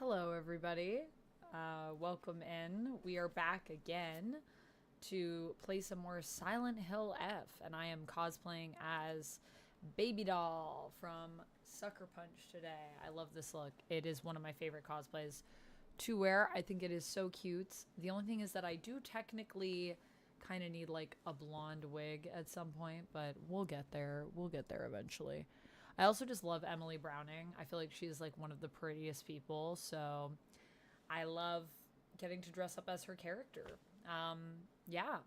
Hello, everybody. Welcome in. We are back again to play some more Silent Hill F, and I am cosplaying as Baby Doll from Sucker Punch today. I love this look. It is one of my favorite cosplays to wear. I think it is so cute. The only thing is that I do technically kind of need like a blonde wig at some point, but we'll get there. We'll get there eventually. I also just love Emily Browning. I feel like she's like one of the prettiest people, so I love getting to dress up as her character. Yeah.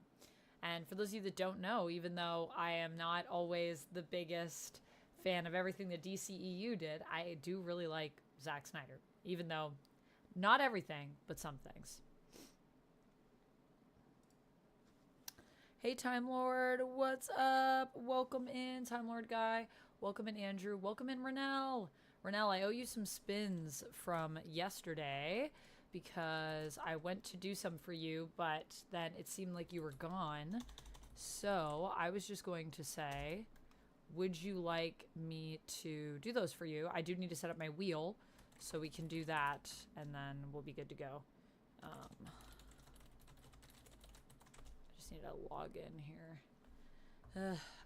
And for those of you that don't know, even though I am not always the biggest fan of everything the DCEU did, I do really like Zack Snyder, even though not everything, but some things. Hey, Time Lord, what's up? Welcome in, Time Lord guy. Welcome in, Andrew. Welcome in, Renell. Renell, I owe you some spins from yesterday because I went to do some for you, but then it seemed like you were gone. So I was just going to say, would you like me to do those for you? I do need to set up my wheel so we can do that, and then we'll be good to go. Just need to log in here.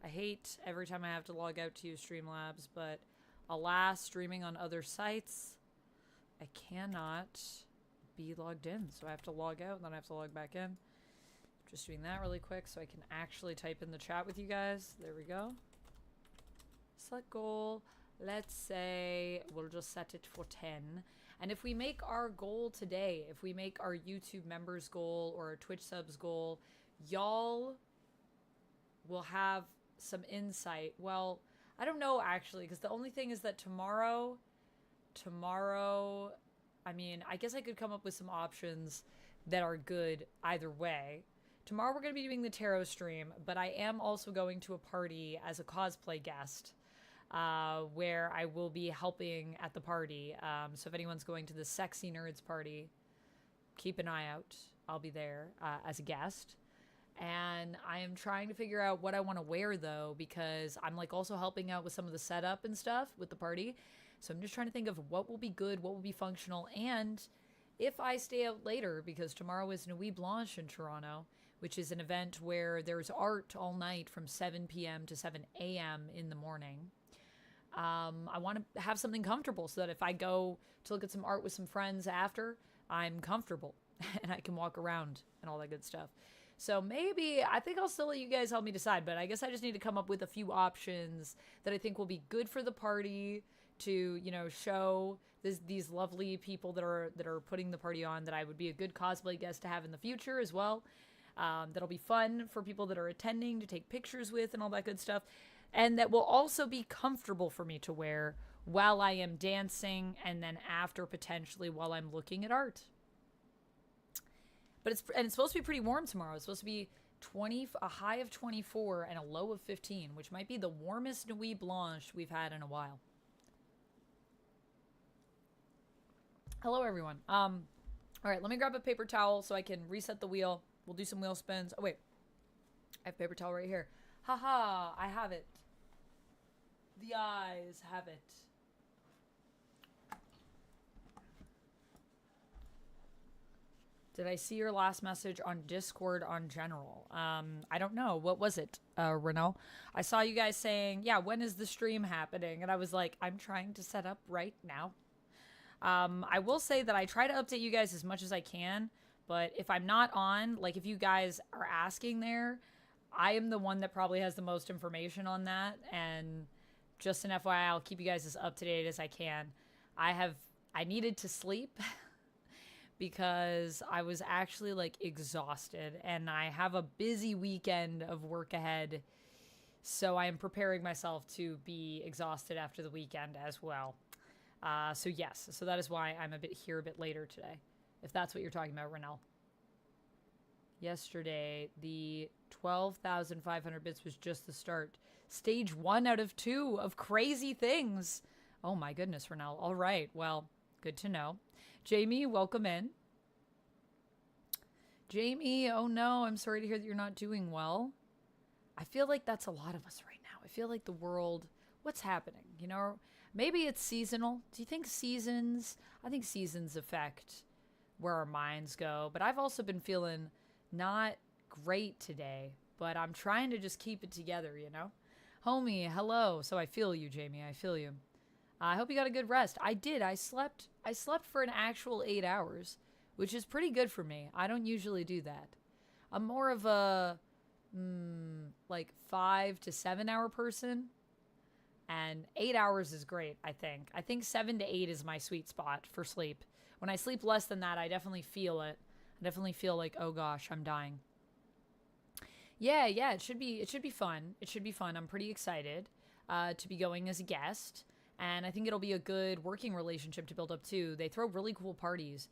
I hate every time I have to log out to use Streamlabs, but alas, streaming on other sites, I cannot be logged in. So I have to log out and then I have to log back in. Just doing that really quick so I can actually type in the chat with you guys. There we go. Select goal. Let's say we'll just set it for 10. And if we make our goal today, if we make our YouTube members goal or our Twitch subs goal, y'all will have some insight. Well, I don't know actually, because the only thing is that tomorrow, I mean, I guess I could come up with some options that are good either way. Tomorrow we're going to be doing the tarot stream, but I am also going to a party as a cosplay guest where I will be helping at the party. So if anyone's going to the Sexy Nerds party, keep an eye out. I'll be there as a guest. And I am trying to figure out what I want to wear, though, because I'm like also helping out with some of the setup and stuff with the party. So I'm just trying to think of what will be good, what will be functional, and if I stay out later, because tomorrow is Nuit Blanche in Toronto, which is an event where there's art all night from 7 p.m. to 7 a.m. in the morning. I want to have something comfortable so that if I go to look at some art with some friends after, I'm comfortable and I can walk around and all that good stuff. So maybe, I think I'll still let you guys help me decide, but I guess I just need to come up with a few options that I think will be good for the party to, you know, show these lovely people that are putting the party on that I would be a good cosplay guest to have in the future as well. That'll be fun for people that are attending to take pictures with and all that good stuff. And that will also be comfortable for me to wear while I am dancing and then after potentially while I'm looking at art. But it's supposed to be pretty warm tomorrow. It's supposed to be a high of 24 and a low of 15, which might be the warmest Nuit Blanche we've had in a while. Hello, everyone. All right, let me grab a paper towel so I can reset the wheel. We'll do some wheel spins. Oh, wait. I have a paper towel right here. Haha, I have it. The eyes have it. Did I see your last message on Discord on general? I don't know. What was it, Renault? I saw you guys saying, yeah, when is the stream happening? And I was like, I'm trying to set up right now. I will say that I try to update you guys as much as I can, but if I'm not on, like if you guys are asking there, I am the one that probably has the most information on that. And just an FYI, I'll keep you guys as up to date as I can. I needed to sleep. Because I was actually like exhausted and I have a busy weekend of work ahead. So I am preparing myself to be exhausted after the weekend as well. So yes, so that is why I'm a bit later today. If that's what you're talking about, Renell. Yesterday, the 12,500 bits was just the start. Stage 1 out of 2 of crazy things. Oh my goodness, Renell. All right, well, good to know. Jamie, welcome in. Jamie, oh no, I'm sorry to hear that you're not doing well. I feel like that's a lot of us right now. I feel like the world what's happening? You know, maybe it's seasonal. Do you think seasons? I think seasons affect where our minds go. But I've also been feeling not great today, but I'm trying to just keep it together, you know? Homie, hello. So I feel you, Jamie. I feel you. I hope you got a good rest. I did. I slept for an actual 8 hours, which is pretty good for me. I don't usually do that. I'm more of a like 5 to 7 hour person, and 8 hours is great. I think 7 to 8 is my sweet spot for sleep. When I sleep less than that, I definitely feel it. I definitely feel like, oh gosh, I'm dying. Yeah, it should be fun. It should be fun. I'm pretty excited to be going as a guest, and I think it'll be a good working relationship to build up too. They throw really cool parties.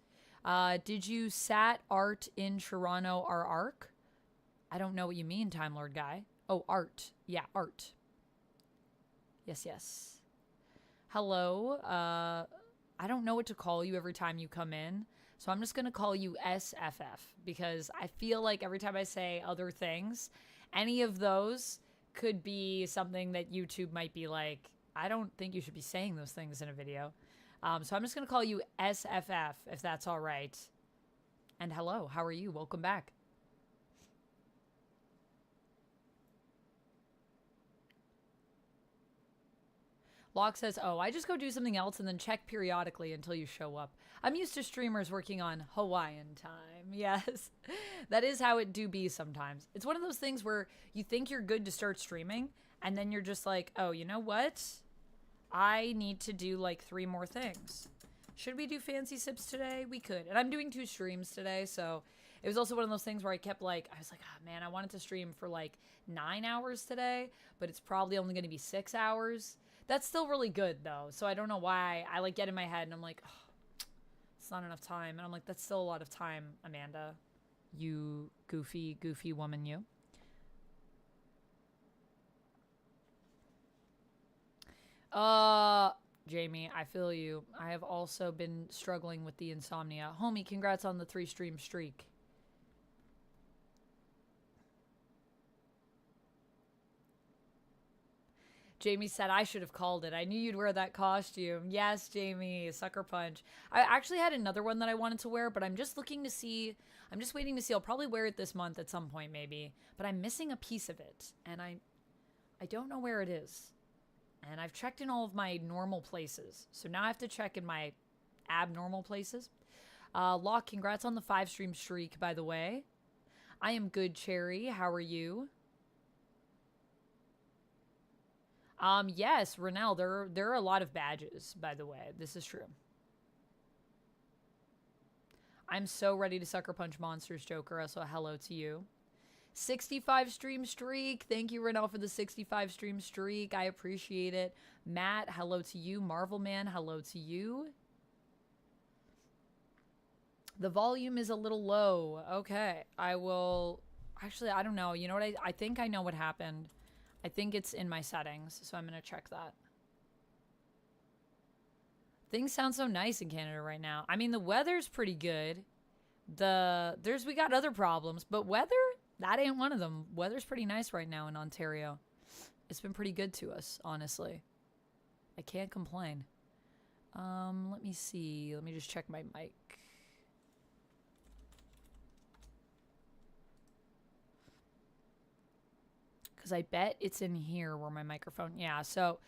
Did you sat art in Toronto our arc? I don't know what you mean, Time Lord guy. Oh, art. Yeah, art. Yes. Hello. I don't know what to call you every time you come in, so I'm just going to call you SFF because I feel like every time I say other things, any of those could be something that YouTube might be like, I don't think you should be saying those things in a video. So I'm just going to call you SFF if that's all right. And hello, how are you? Welcome back. Locke says, oh, I just go do something else and then check periodically until you show up. I'm used to streamers working on Hawaiian time. Yes, that is how it do be sometimes. It's one of those things where you think you're good to start streaming and then you're just like, oh, you know what? I need to do like 3 more things. Should we do fancy sips today? We could. And I'm doing 2 streams today, so it was also one of those things where I kept like, I was like, oh man, I wanted to stream for like 9 hours today, but it's probably only going to be 6 hours. That's still really good though. So I don't know why I like get in my head and I'm like, oh, it's not enough time. And I'm like, that's still a lot of time, Amanda. You goofy woman, you. Jamie, I feel you. I have also been struggling with the insomnia. Homie, congrats on the 3 stream streak. Jamie said I should have called it. I knew you'd wear that costume. Yes, Jamie, sucker punch. I actually had another one that I wanted to wear, but I'm just waiting to see. I'll probably wear it this month at some point maybe, but I'm missing a piece of it and I don't know where it is. And I've checked in all of my normal places. So now I have to check in my abnormal places. Locke, congrats on the 5 stream streak, by the way. I am good, Cherry. How are you? Yes, Renell, there are a lot of badges, by the way. This is true. I'm so ready to sucker punch monsters, Joker. So hello to you. 65 stream streak. Thank you, Renell, for the 65 stream streak. I appreciate it. Matt, hello to you. Marvel Man, hello to you. The volume is a little low. Okay, I will... Actually, I don't know. You know what? I think I know what happened. I think it's in my settings, so I'm going to check that. Things sound so nice in Canada right now. I mean, the weather's pretty good. We got other problems, but weather, that ain't one of them. Weather's pretty nice right now in Ontario. It's been pretty good to us, honestly. I can't complain. Let me see. Let me just check my mic. Because I bet it's in here where my microphone... Yeah, so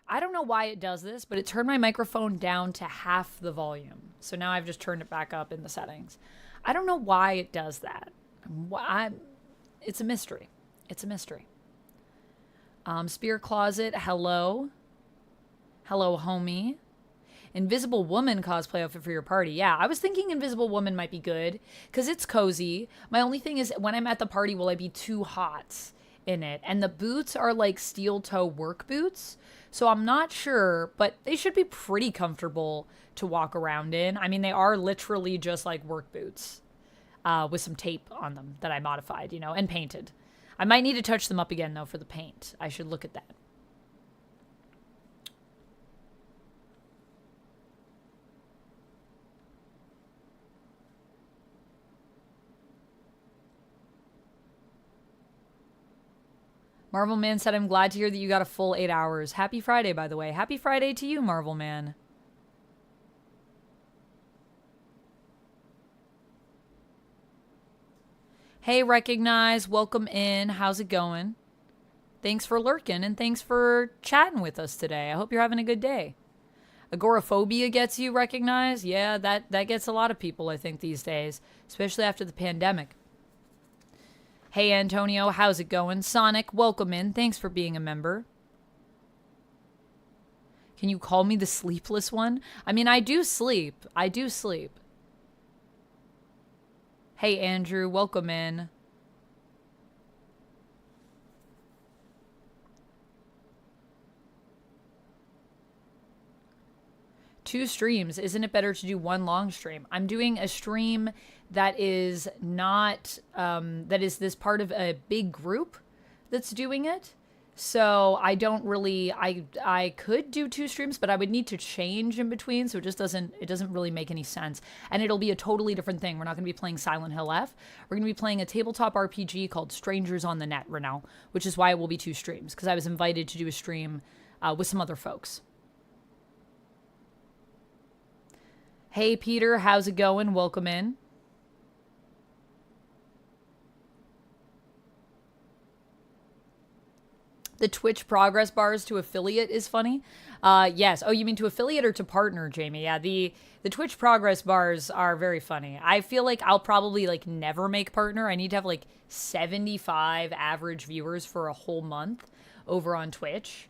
I don't know why it does this, but it turned my microphone down to half the volume. So now I've just turned it back up in the settings. I don't know why it does that. It's a mystery. It's a mystery. Spear Closet, hello. Hello, homie. Invisible Woman cosplay outfit for your party. Yeah, I was thinking Invisible Woman might be good because it's cozy. My only thing is when I'm at the party, will I be too hot in it? And the boots are like steel toe work boots. So I'm not sure, but they should be pretty comfortable to walk around in. I mean, they are literally just like work boots with some tape on them that I modified, you know, and painted. I might need to touch them up again, though, for the paint. I should look at that. Marvel Man said, I'm glad to hear that you got a full 8 hours. Happy Friday, by the way. Happy Friday to you, Marvel Man. Hey, Recognize. Welcome in. How's it going? Thanks for lurking and thanks for chatting with us today. I hope you're having a good day. Agoraphobia gets you, Recognize? Yeah, that gets a lot of people, I think, these days, especially after the pandemic. Hey, Antonio, how's it going? Sonic, welcome in. Thanks for being a member. Can you call me the sleepless one? I mean, I do sleep. I do sleep. Hey, Andrew, welcome in. Two streams. Isn't it better to do one long stream? I'm doing a stream that is not, that is this part of a big group that's doing it. So I don't really, I could do 2 streams, but I would need to change in between. So it just doesn't really make any sense. And it'll be a totally different thing. We're not going to be playing Silent Hill F. We're going to be playing a tabletop RPG called Strangers on the Net, Renal, which is why it will be 2 streams. Because I was invited to do a stream with some other folks. Hey, Peter, how's it going? Welcome in. The Twitch progress bars to affiliate is funny. Yes. Oh, you mean to affiliate or to partner, Jamie? Yeah, the Twitch progress bars are very funny. I feel like I'll probably like never make partner. I need to have like 75 average viewers for a whole month over on Twitch,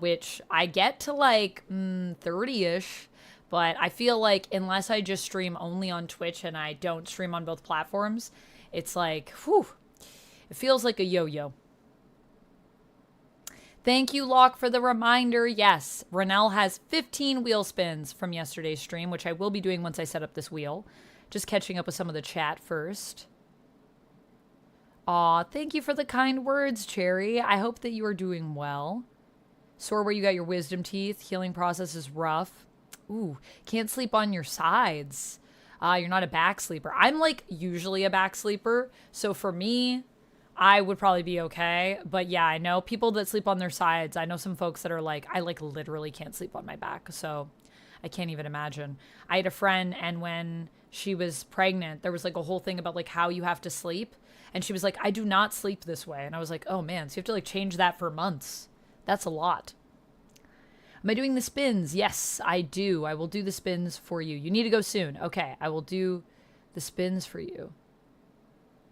which I get to like 30-ish. But I feel like unless I just stream only on Twitch and I don't stream on both platforms, it's like, whew, it feels like a yo-yo. Thank you, Locke, for the reminder. Yes, Renell has 15 wheel spins from yesterday's stream, which I will be doing once I set up this wheel. Just catching up with some of the chat first. Aw, thank you for the kind words, Cherry. I hope that you are doing well. Sore where you got your wisdom teeth. Healing process is rough. Ooh, can't sleep on your sides. You're not a back sleeper. I'm like usually a back sleeper. So for me, I would probably be okay. But yeah, I know people that sleep on their sides. I know some folks that are like, I like literally can't sleep on my back. So I can't even imagine. I had a friend, and when she was pregnant, there was like a whole thing about like how you have to sleep. And she was like, I do not sleep this way. And I was like, oh man, so you have to like change that for months. That's a lot. Am I doing the spins? Yes, I do. I will do the spins for you. You need to go soon. Okay, I will do the spins for you.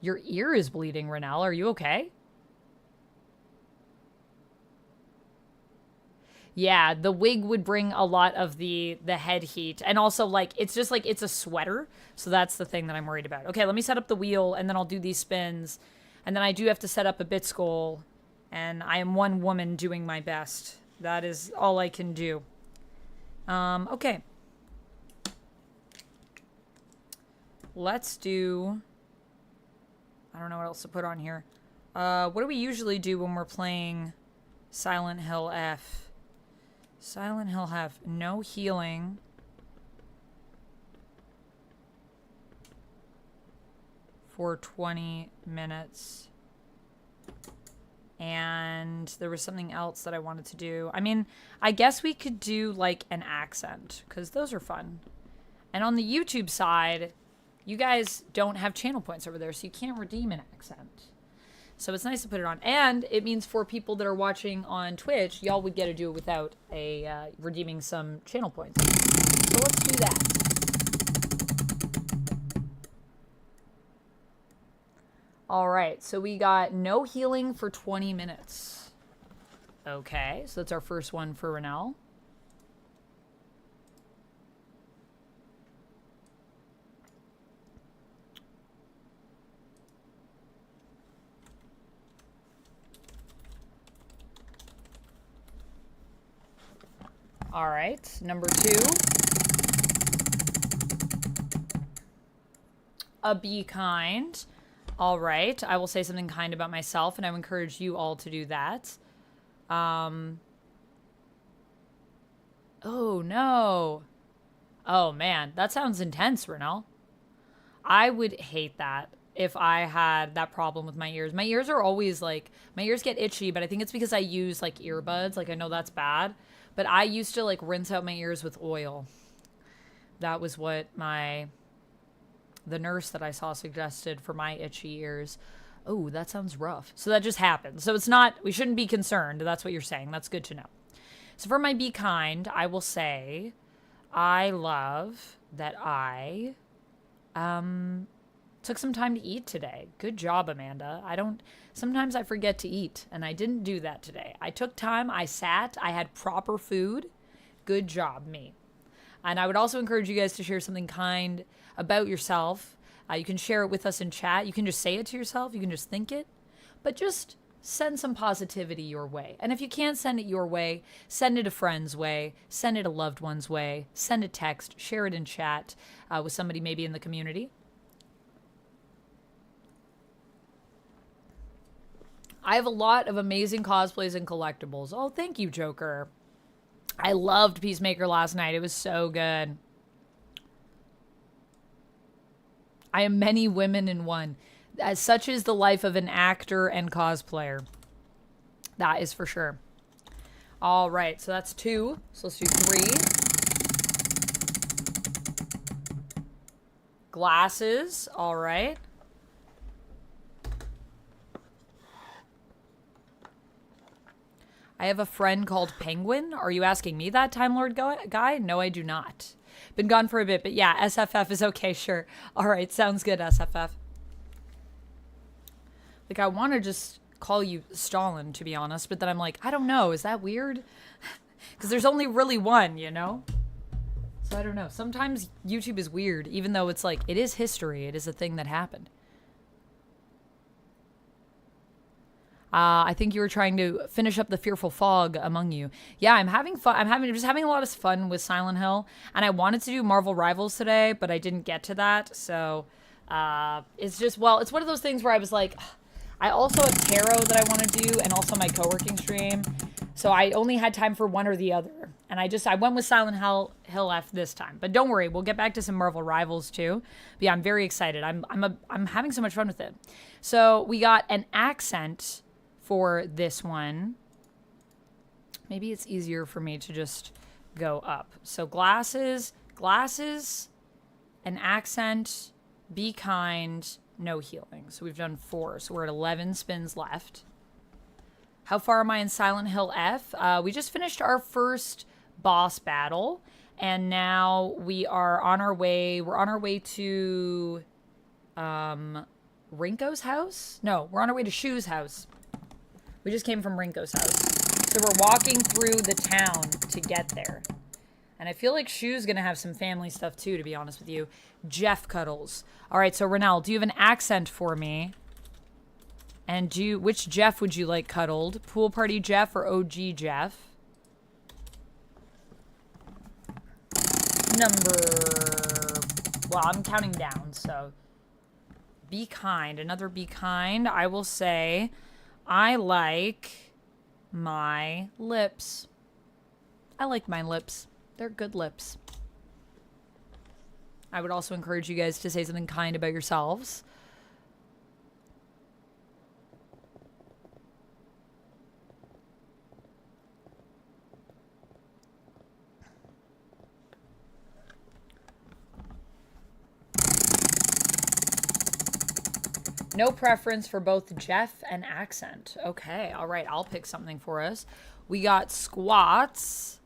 Your ear is bleeding, Renell. Are you okay? Yeah, the wig would bring a lot of the head heat. And also, like, it's just like, it's a sweater. So that's the thing that I'm worried about. Okay, let me set up the wheel, and then I'll do these spins. And then I do have to set up a bit skull. And I am one woman doing my best. That is all I can do. Okay. Let's do... I don't know what else to put on here. What do we usually do when we're playing Silent Hill F? Silent Hill F. No healing. For 20 minutes. And there was something else that I wanted to do. I mean, I guess we could do like an accent, because those are fun. And on the YouTube side, you guys don't have channel points over there, so you can't redeem an accent. So it's nice to put it on. And it means for people that are watching on Twitch, y'all would get to do it without a redeeming some channel points. So let's do that. All right, so we got no healing for 20 minutes. Okay, so that's our first one for Renell. All right, number 2. Be kind. All right, I will say something kind about myself, and I would encourage you all to do that. Oh, no. Oh, man, that sounds intense, Renell. I would hate that. if I had that problem with my ears. My ears are always like, my ears get itchy, but I think it's because I use like earbuds. Like I know that's bad, but I used to like rinse out my ears with oil. That was what the nurse that I saw suggested for my itchy ears. Oh, that sounds rough. So that just happened. So it's not, we shouldn't be concerned. That's what you're saying. That's good to know. So for my be kind, I will say, I love that I took some time to eat today. Good job, Amanda. Sometimes I forget to eat, and I didn't do that today. I took time, I sat, I had proper food. Good job, me. And I would also encourage you guys to share something kind about yourself. You can share it with us in chat. You can just say it to yourself. You can just think it. But just send some positivity your way. And if you can't send it your way, send it a friend's way. Send it a loved one's way. Send a text. Share it in chat with somebody maybe in the community. I have a lot of amazing cosplays and collectibles. Oh, thank you, Joker. I loved Peacemaker last night. It was so good. I am many women in one. As such is the life of an actor and cosplayer. That is for sure. All right, so that's 2. So let's do 3. Glasses. All right. I have a friend called Penguin. Are you asking me that, Time Lord guy? No, I do not. Been gone for a bit, but yeah, SFF is okay, sure. All right, sounds good, SFF. Like, I want to just call you Stalin, to be honest, but then I'm like, I don't know, is that weird? Because there's only really one, you know? So I don't know. Sometimes YouTube is weird, even though it's like, it is history. It is a thing that happened. I think you were trying to finish up the fearful fog among you. Yeah, I'm having fun. I'm just having a lot of fun with Silent Hill, and I wanted to do Marvel Rivals today, but I didn't get to that. So it's just, well, it's one of those things where I was like, I also have tarot that I want to do, and also my co-working stream. So I only had time for one or the other, and I went with Silent Hill F this time. But don't worry, we'll get back to some Marvel Rivals too. But yeah, I'm very excited. I'm having so much fun with it. So we got an accent for this one. Maybe it's easier for me to just go up. So glasses, an accent, be kind, no healing. So we've done 4. So we're at 11 spins left. How far am I in Silent Hill F? We just finished our first boss battle, and now we are on our way. We're on our way to Rinko's house? No, we're on our way to Shu's house. We just came from Rinko's house. So we're walking through the town to get there. And I feel like Shu's going to have some family stuff too, to be honest with you. Jeff Cuddles. All right, so Renelle, do you have an accent for me? And which Jeff would you like cuddled? Pool Party Jeff or OG Jeff? Well, I'm counting down, so. Be kind. Another be kind. I will say, I like my lips. I like my lips. They're good lips. I would also encourage you guys to say something kind about yourselves. No preference for both Jeff and accent. Okay, all right, I'll pick something for us. We got squats.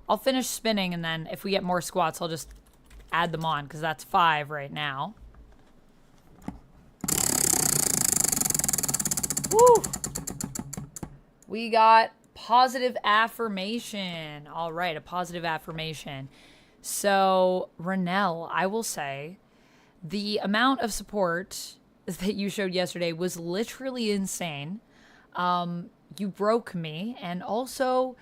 I'll finish spinning, and then if we get more squats, I'll just add them on, because that's 5 right now. Woo! We got positive affirmation. All right, a positive affirmation. So, Renelle, I will say, the amount of support that you showed yesterday was literally insane. You broke me, and also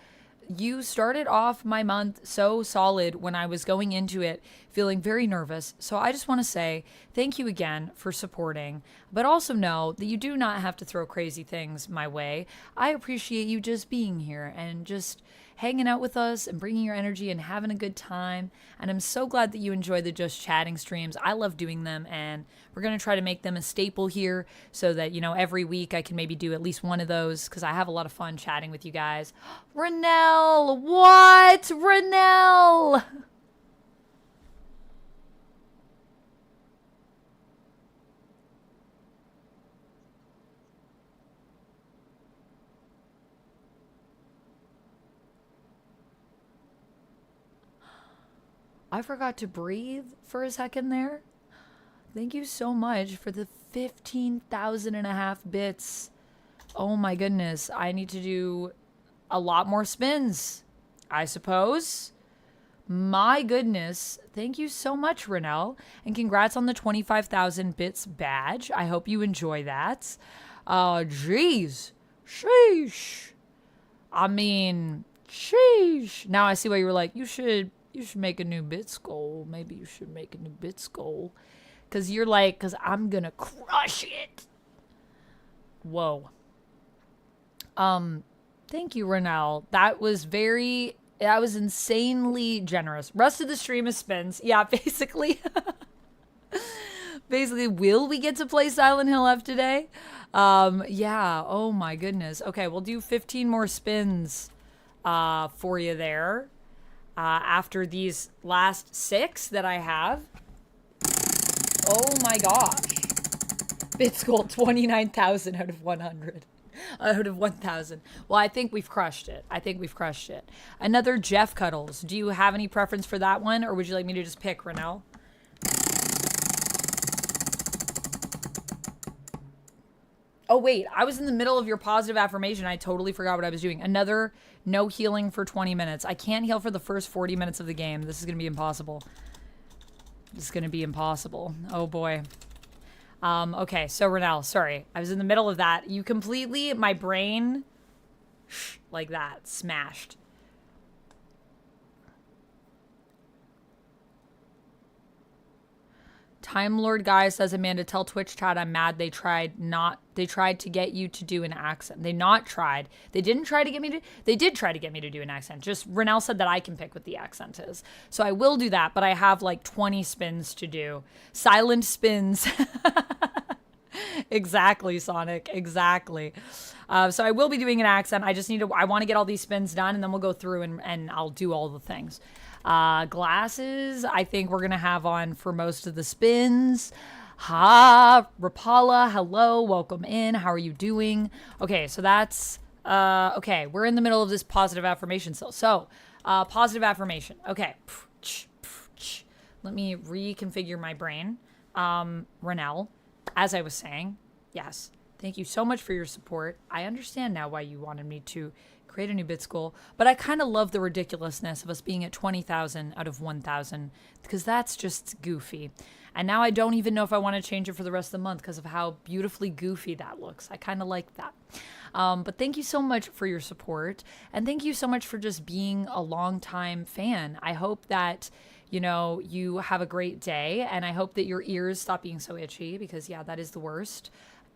you started off my month so solid when I was going into it feeling very nervous. So I just want to say thank you again for supporting, but also know that you do not have to throw crazy things my way. I appreciate you just being here and just hanging out with us and bringing your energy and having a good time. And I'm so glad that you enjoy the Just Chatting streams. I love doing them, and we're going to try to make them a staple here so that, you know, every week I can maybe do at least one of those because I have a lot of fun chatting with you guys. Renelle! What? Renelle! I forgot to breathe for a second there. Thank you so much for the 15,500 bits. Oh my goodness. I need to do a lot more spins, I suppose. My goodness. Thank you so much, Renelle. And congrats on the 25,000 bits badge. I hope you enjoy that. Jeez. Sheesh. I mean, sheesh. Now I see why you were like, you should make a new bits goal. Maybe you should make a new bits goal. Because you're like, because I'm going to crush it. Whoa. Thank you, Renelle. That was insanely generous. Rest of the stream is spins. Yeah, basically. Basically, will we get to play Silent Hill F today? Yeah. Oh my goodness. Okay, we'll do 15 more spins for you there. After these last 6 that I have. Oh my gosh. Bits gold 29,000 out of 100. Out of 1,000. Well, I think we've crushed it. Another Jeff Cuddles. Do you have any preference for that one, or would you like me to just pick, Renelle? Oh, wait. I was in the middle of your positive affirmation. I totally forgot what I was doing. Another no healing for 20 minutes. I can't heal for the first 40 minutes of the game. This is going to be impossible. Oh, boy. Okay, so Renelle, sorry. I was in the middle of that. You completely, my brain, like that, smashed. Time Lord Guy says, Amanda, tell Twitch chat I'm mad they tried to get you to do an accent. They didn't try to get me to do an accent. Just Renelle said that I can pick what the accent is. So I will do that, but I have like 20 spins to do. Silent spins. Exactly, Sonic. Exactly. So I will be doing an accent. I want to get all these spins done, and then we'll go through and I'll do all the things. Glasses, I think we're going to have on for most of the spins. Rapala, hello, welcome in. How are you doing? Okay, so that's, okay, we're in the middle of this positive affirmation still. So, positive affirmation. Okay. Let me reconfigure my brain. Renelle, as I was saying, yes, thank you so much for your support. I understand now why you wanted me to create a new bits goal, but I kind of love the ridiculousness of us being at 20,000 out of 1,000 because that's just goofy. And now I don't even know if I want to change it for the rest of the month because of how beautifully goofy that looks. I kind of like that. But thank you so much for your support, and thank you so much for just being a longtime fan. I hope that, you know, you have a great day, and I hope that your ears stop being so itchy because, yeah, that is the worst.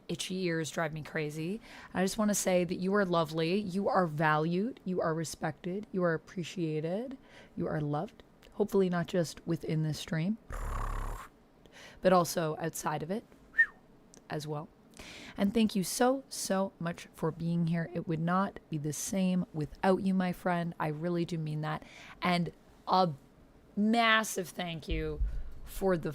Itchy ears drive me crazy. I just want to say that you are lovely. You are valued. You are respected. You are appreciated. You are loved. Hopefully not just within this stream, but also outside of it as well. And thank you so, so much for being here. It would not be the same without you, my friend. I really do mean that. And a massive thank you for the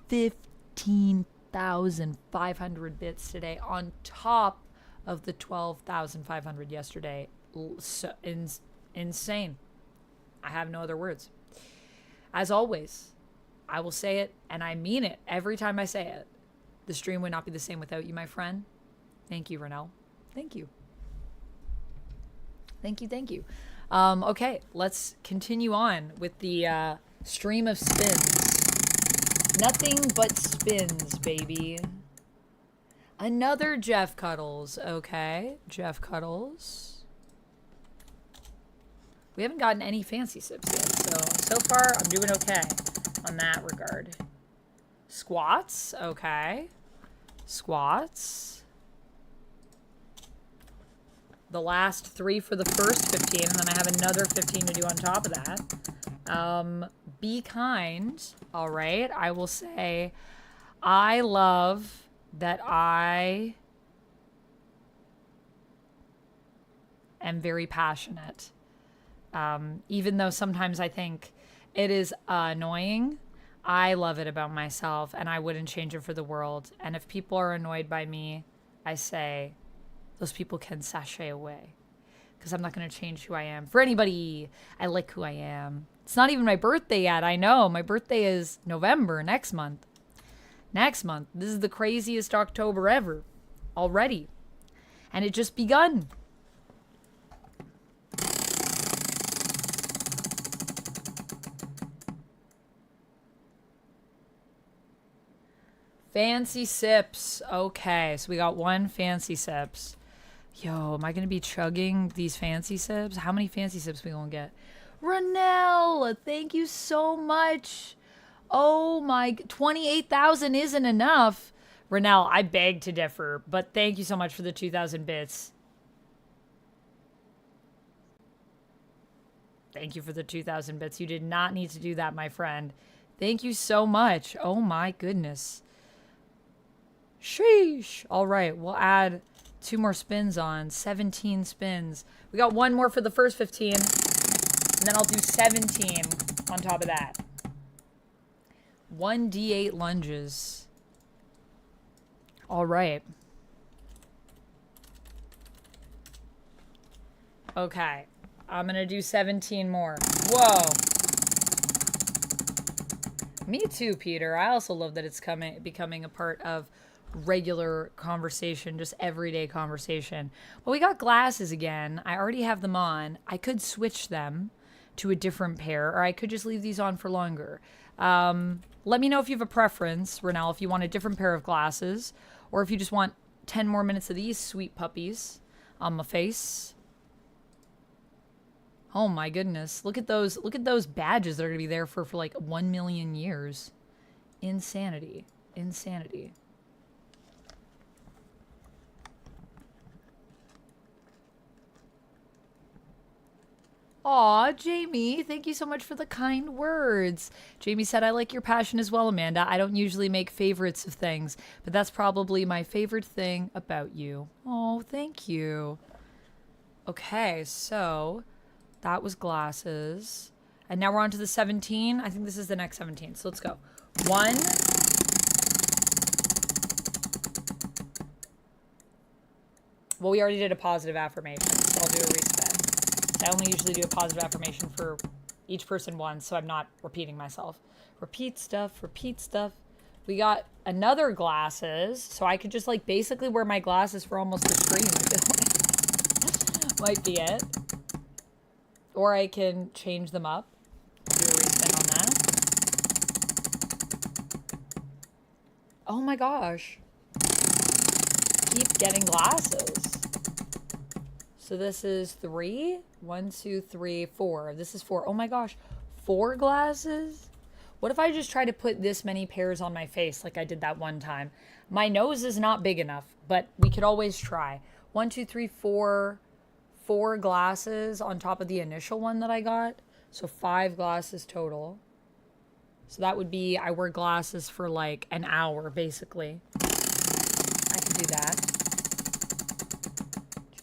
15,500 bits today on top of the 12,500 yesterday. So insane. I have no other words. As always, I will say it, and I mean it every time I say it. The stream would not be the same without you, my friend. Thank you, Renelle. Thank you. Thank you, thank you. Okay, let's continue on with the stream of spins. Nothing but spins, baby. Another Jeff Cuddles. Okay, Jeff Cuddles. We haven't gotten any fancy sips yet, so far I'm doing okay on that regard. Squats, okay. Squats. the last 3 for the first 15, and then I have another 15 to do on top of that. Be kind. All right. I will say, I love that I am very passionate. Even though sometimes I think it is annoying, I love it about myself, and I wouldn't change it for the world. And if people are annoyed by me, I say, those people can sashay away. Because I'm not going to change who I am for anybody. I like who I am. It's not even my birthday yet. I know. My birthday is November, next month. Next month. This is the craziest October ever. Already. And it just begun. Fancy sips. Okay, so we got 1 fancy sips. Yo, am I going to be chugging these fancy sips? How many fancy sips we going to get? Ranelle, thank you so much. Oh my, 28,000 isn't enough. Ranelle, I beg to differ, but thank you so much for the 2,000 bits. Thank you for the 2,000 bits. You did not need to do that, my friend. Thank you so much. Oh my goodness. Sheesh. All right, we'll add 2 more spins on. 17 spins. We got 1 more for the first 15. And then I'll do 17 on top of that. 1d8 lunges. All right. Okay. I'm going to do 17 more. Whoa. Me too, Peter. I also love that it's becoming a part of regular conversation, just everyday conversation. Well, we got glasses again. I already have them on. I could switch them to a different pair, or I could just leave these on for longer. Let me know if you have a preference, Renelle, if you want a different pair of glasses, or if you just want 10 more minutes of these sweet puppies on my face. Oh my goodness. Look at those badges that are going to be there for like 1 million years. Insanity. Insanity. Aw, Jamie, thank you so much for the kind words. Jamie said, I like your passion as well, Amanda. I don't usually make favorites of things, but that's probably my favorite thing about you. Oh, thank you. Okay, so that was glasses. And now we're on to the 17. I think this is the next 17, so let's go. 1. Well, we already did a positive affirmation, so I'll do a respin. I only usually do a positive affirmation for each person once, so I'm not repeating myself. Repeat stuff, repeat stuff. We got another glasses, so I could just like basically wear my glasses for almost the stream. Might be it. Or I can change them up. Do a respin on that. Oh my gosh. Keep getting glasses. So this is 3. 1, 2, 3, 4. This is 4. Oh my gosh. 4 glasses? What if I just try to put this many pairs on my face like I did that one time? My nose is not big enough, but we could always try. 1, 2, 3, 4. 4 glasses on top of the initial one that I got. So 5 glasses total. So that would be, I wear glasses for like an hour, basically. I can do that.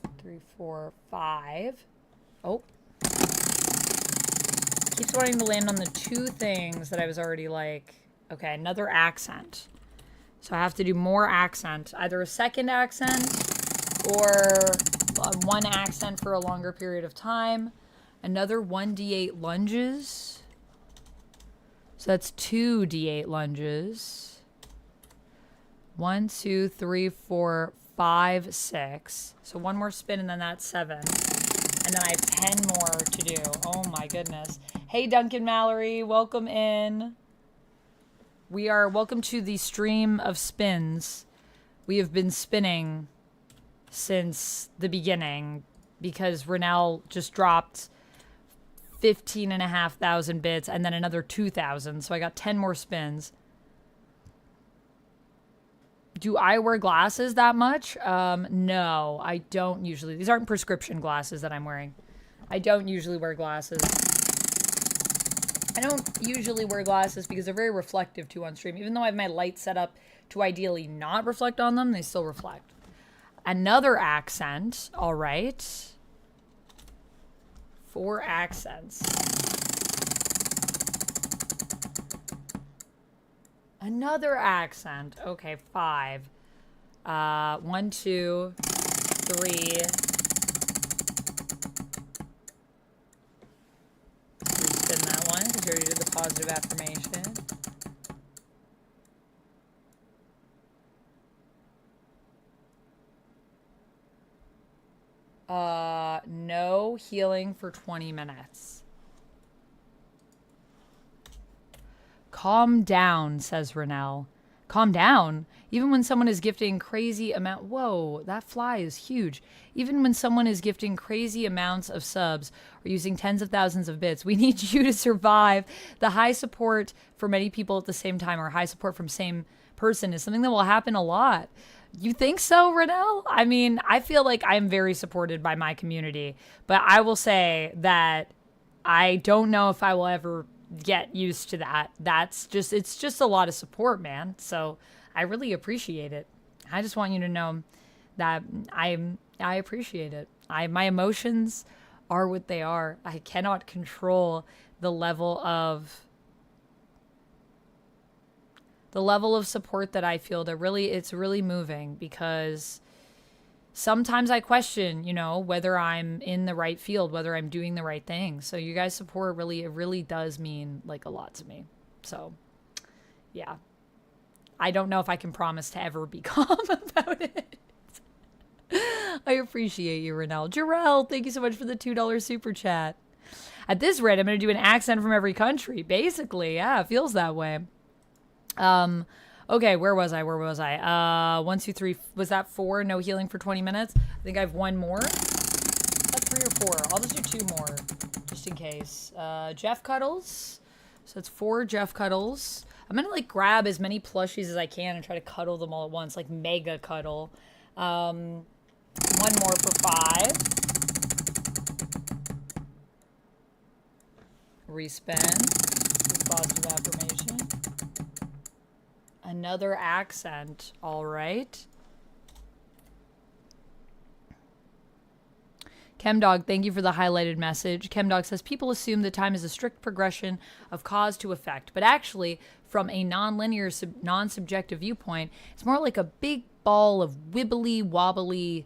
2, 3, 4, 5. Oh. Keeps wanting to land on the 2 things that I was already like, okay, another accent. So I have to do more accent. Either a second accent or 1 accent for a longer period of time. Another 1d8 lunges. So that's 2d8 lunges. 1, 2, 3, 4, 5, 6. So 1 more spin and then that's 7. And then I have 10 more to do. Oh my goodness. Hey Duncan Mallory, welcome in. Welcome to the stream of spins. We have been spinning since the beginning because Renelle just dropped 15,500 bits and then another 2,000. So I got 10 more spins. Do I wear glasses that much? No, I don't usually. These aren't prescription glasses that I'm wearing. I don't usually wear glasses. I don't usually wear glasses because they're very reflective too on stream. Even though I have my light set up to ideally not reflect on them, they still reflect. Another accent. All right. 4 accents. Another accent. Okay, 5. 1, 2, 3. Spin that one because you already did the positive affirmation. No healing for 20 minutes. Calm down, says Renelle. Calm down? Even when someone is gifting crazy amount... Whoa, that fly is huge. Even when someone is gifting crazy amounts of subs or using tens of thousands of bits, we need you to survive. The high support for many people at the same time, or high support from same person, is something that will happen a lot. You think so, Renelle? I mean, I feel like I'm very supported by my community, but I will say that I don't know if I will ever get used to that. It's just a lot of support, man. So I really appreciate it. I just want you to know that I appreciate it. My emotions are what they are. I cannot control the level of support that I feel. It's really moving, because sometimes I question, whether I'm in the right field, whether I'm doing the right thing. So you guys' support really does mean like a lot to me. So yeah, I don't know if I can promise to ever be calm about it. I appreciate you, Renelle. Jarrell, thank you so much for the $2 super chat. At this rate, I'm going to do an accent from every country. Basically, yeah, it feels that way. Okay, where was I? 1, 2, 3. Was that 4? No healing for 20 minutes? I think I have 1 more. That's 3 or 4. I'll just do 2 more, just in case. Jeff Cuddles. So it's 4 Jeff Cuddles. I'm gonna like grab as many plushies as I can and try to cuddle them all at once, like mega cuddle. 1 more for 5. Respin. Positive affirmation. Another accent. All right. Chemdog, thank you for the highlighted message. Chemdog says, people assume that time is a strict progression of cause to effect, but actually, from a non-linear, non-subjective viewpoint, it's more like a big ball of wibbly wobbly,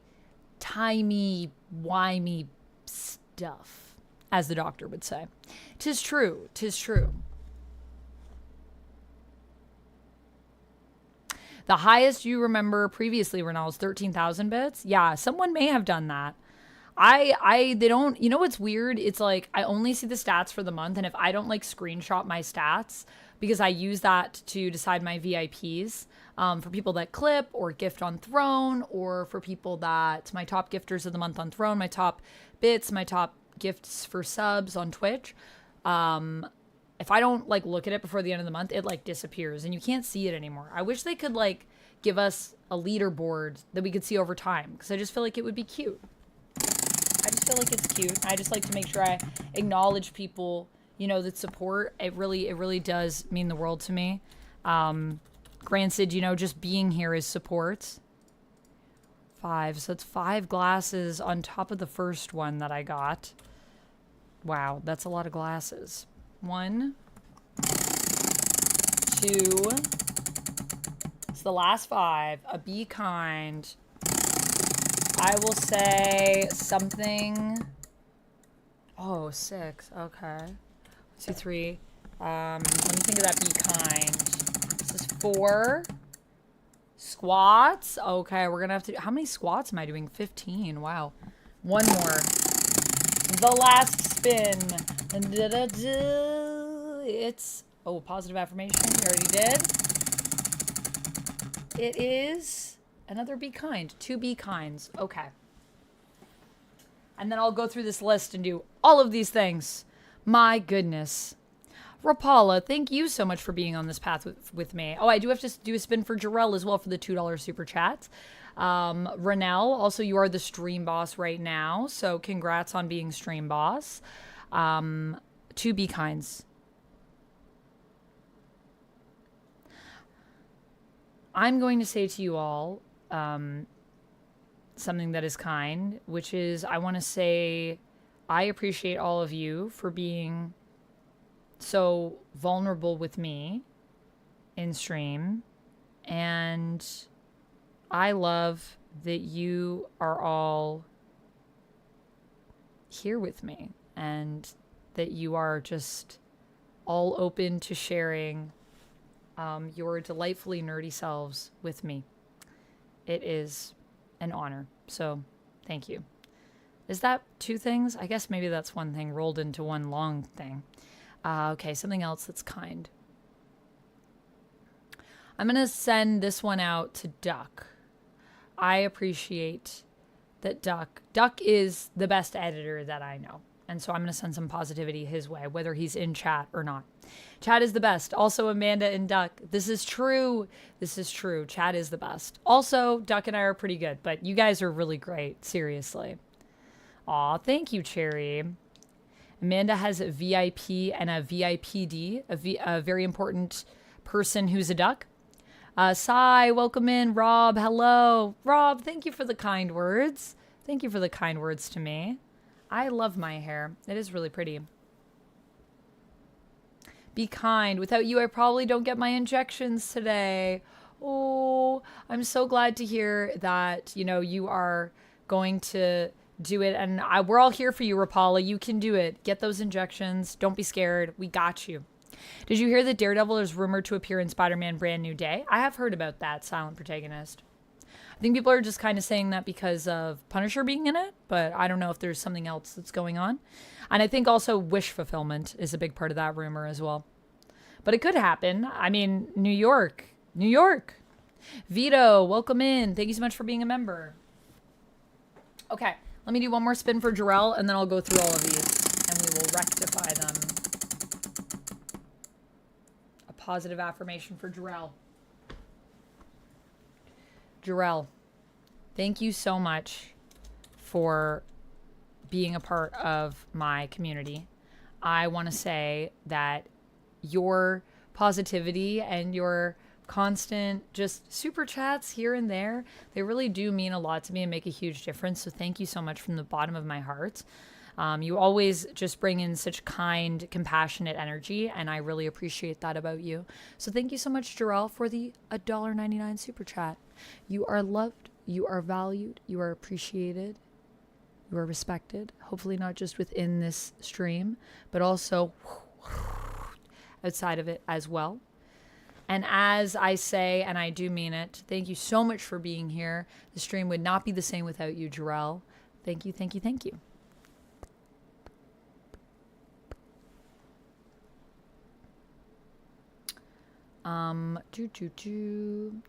timey-wimey stuff, as the doctor would say. 'Tis true. 'Tis true. The highest you remember previously, Renal, was 13,000 bits. Yeah, someone may have done that. They don't, what's weird? It's like, I only see the stats for the month. And if I don't like screenshot my stats, because I use that to decide my VIPs, for people that clip or gift on Throne, or for people that, my top gifters of the month on Throne, my top bits, my top gifts for subs on Twitch. If I don't like look at it before the end of the month, it like disappears and you can't see it anymore. I wish they could like give us a leaderboard that we could see over time, because I just feel like it would be cute. I just feel like it's cute. I just like to make sure I acknowledge people, that support. It really does mean the world to me. Granted, just being here is support. 5. So it's 5 glasses on top of the first one that I got. Wow, that's a lot of glasses. 1, 2. It's the last 5. A be kind. I will say something. Oh, 6. Okay. 1, 2, 3. Let me think of that. Be kind. This is 4. Squats. Okay, we're gonna have to do. How many squats am I doing? 15. Wow. 1 more. The last spin. It's positive affirmation. You already did. It is another be kind. 2 be kinds. Okay. And then I'll go through this list and do all of these things. My goodness. Rapala, thank you so much for being on this path with me. Oh, I do have to do a spin for Jarrell as well for the $2 super chat. Renell, also you are the stream boss right now, so congrats on being stream boss. To be kinds. I'm going to say to you all something that is kind, which is I want to say I appreciate all of you for being so vulnerable with me in stream, and I love that you are all here with me and that you are just all open to sharing your delightfully nerdy selves with me. It is an honor. So thank you. Is that two things? I guess maybe that's one thing rolled into one long thing. Okay, something else that's kind. I'm going to send this one out to Duck. I appreciate that Duck is the best editor that I know. And so I'm going to send some positivity his way, whether he's in chat or not. Chat is the best. Also, Amanda and Duck. This is true. This is true. Chat is the best. Also, Duck and I are pretty good, but you guys are really great. Seriously. Aw, thank you, Cherry. Amanda has a VIP and a VIPD, a very important person who's a duck. Sai, welcome in. Rob, hello. Rob, thank you for the kind words. Thank you for the kind words to me. I love my hair. It is really pretty. Be kind. Without you, I probably don't get my injections today. Oh, I'm so glad to hear that, you know, you are going to do it. And we're all here for you, Rapala. You can do it. Get those injections. Don't be scared. We got you. Did you hear that Daredevil is rumored to appear in Spider-Man Brand New Day? I have heard about that, silent protagonist. I think people are just kind of saying that because of Punisher being in it, but I don't know if there's something else that's going on. And I think also wish fulfillment is a big part of that rumor as well. But it could happen. I mean, New York. New York. Vito, welcome in. Thank you so much for being a member. Okay, let me do one more spin for Jarrell, and then I'll go through all of these, and we will rectify them. A positive affirmation for Jarrell. Jarrell, thank you so much for being a part of my community. I want to say that your positivity and your constant just super chats here and there, they really do mean a lot to me and make a huge difference. So thank you so much from the bottom of my heart. You always just bring in such kind, compassionate energy, and I really appreciate that about you. So thank you so much, Jarrell, for the $1.99 super chat. You are loved, you are valued, you are appreciated, you are respected. Hopefully not just within this stream, but also outside of it as well. And as I say, and I do mean it, thank you so much for being here. The stream would not be the same without you, Jarrell. Thank you, thank you, thank you.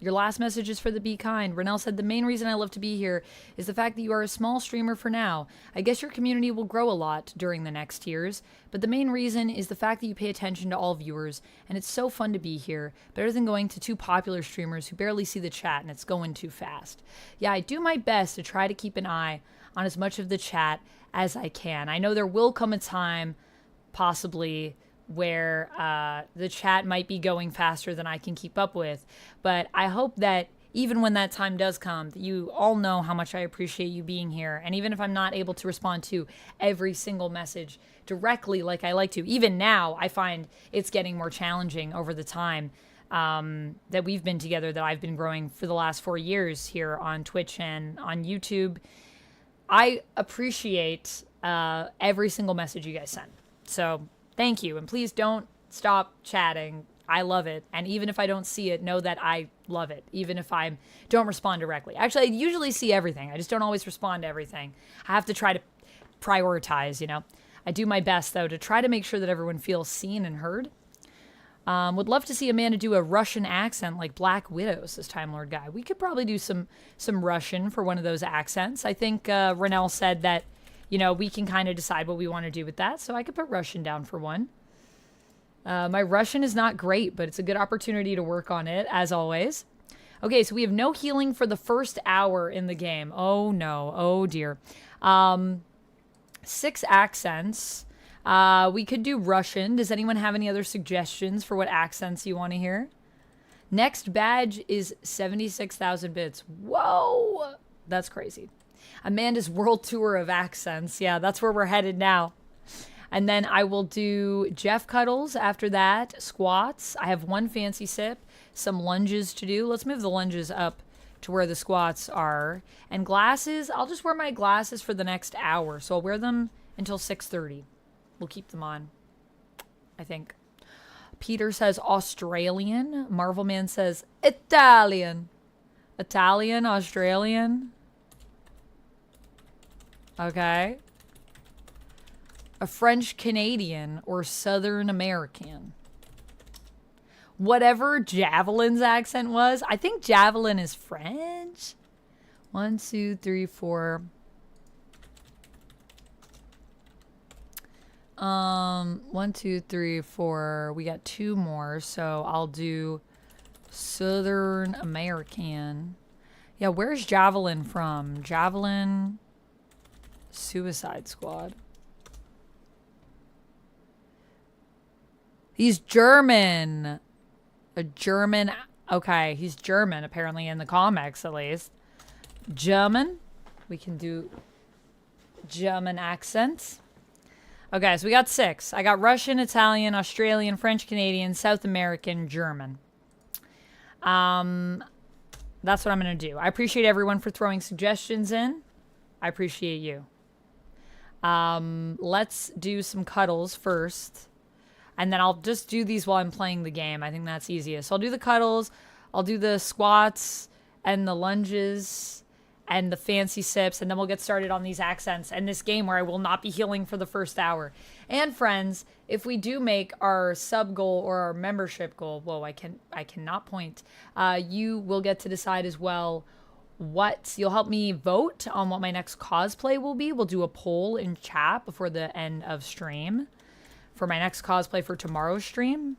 Your last message is for the Be Kind. Renell said, the main reason I love to be here is the fact that you are a small streamer for now. I guess your community will grow a lot during the next years, but the main reason is the fact that you pay attention to all viewers, and it's so fun to be here. Better than going to two popular streamers who barely see the chat and it's going too fast. Yeah, I do my best to try to keep an eye on as much of the chat as I can. I know there will come a time, possibly, where the chat might be going faster than I can keep up with. But I hope that even when that time does come, that you all know how much I appreciate you being here. And even if I'm not able to respond to every single message directly like I like to, even now, I find it's getting more challenging over the time that we've been together, that I've been growing for the last 4 years here on Twitch and on YouTube. I appreciate every single message you guys send. So thank you, and please don't stop chatting. I love it, and even if I don't see it, know that I love it, even if I don't respond directly. Actually, I usually see everything. I just don't always respond to everything. I have to try to prioritize, you know. I do my best, though, to try to make sure that everyone feels seen and heard. Would love to see Amanda do a Russian accent like Black Widow, says Time Lord Guy. We could probably do some Russian for one of those accents. I think Renell said that, you know, we can kind of decide what we want to do with that. So I could put Russian down for one. My Russian is not great, but it's a good opportunity to work on it, as always. Okay, so we have no healing for the first hour in the game. Oh, no. Oh, dear. 6 accents. We could do Russian. Does anyone have any other suggestions for what accents you want to hear? Next badge is 76,000 bits. Whoa! That's crazy. Amanda's world tour of accents. Yeah, that's where we're headed now. And then I will do Jeff Cuddles after that. Squats. I have 1 fancy sip. Some lunges to do. Let's move the lunges up to where the squats are. And glasses. I'll just wear my glasses for the next hour. So I'll wear them until 6:30. We'll keep them on, I think. Peter says Australian. Marvel Man says Italian. Italian, Australian. Okay. A French Canadian or Southern American. Whatever Javelin's accent was. I think Javelin is French. 1, 2, 3, 4. 1, 2, 3, 4. We got 2 more, so I'll do Southern American. Yeah, where's Javelin from? Javelin Suicide Squad. He's German. A German. Okay, he's German, apparently, in the comics, at least. German. We can do German accents. Okay, so we got 6. I got Russian, Italian, Australian, French, Canadian, South American, German. That's what I'm going to do. I appreciate everyone for throwing suggestions in. I appreciate you. Let's do some cuddles first. And then I'll just do these while I'm playing the game. I think that's easiest. So I'll do the cuddles. I'll do the squats and the lunges and the fancy sips. And then we'll get started on these accents and this game where I will not be healing for the first hour. And friends, if we do make our sub goal or our membership goal, whoa, I cannot point. You will get to decide as well you'll help me vote on what my next cosplay will be. We'll do a poll in chat before the end of stream for my next cosplay for tomorrow's stream.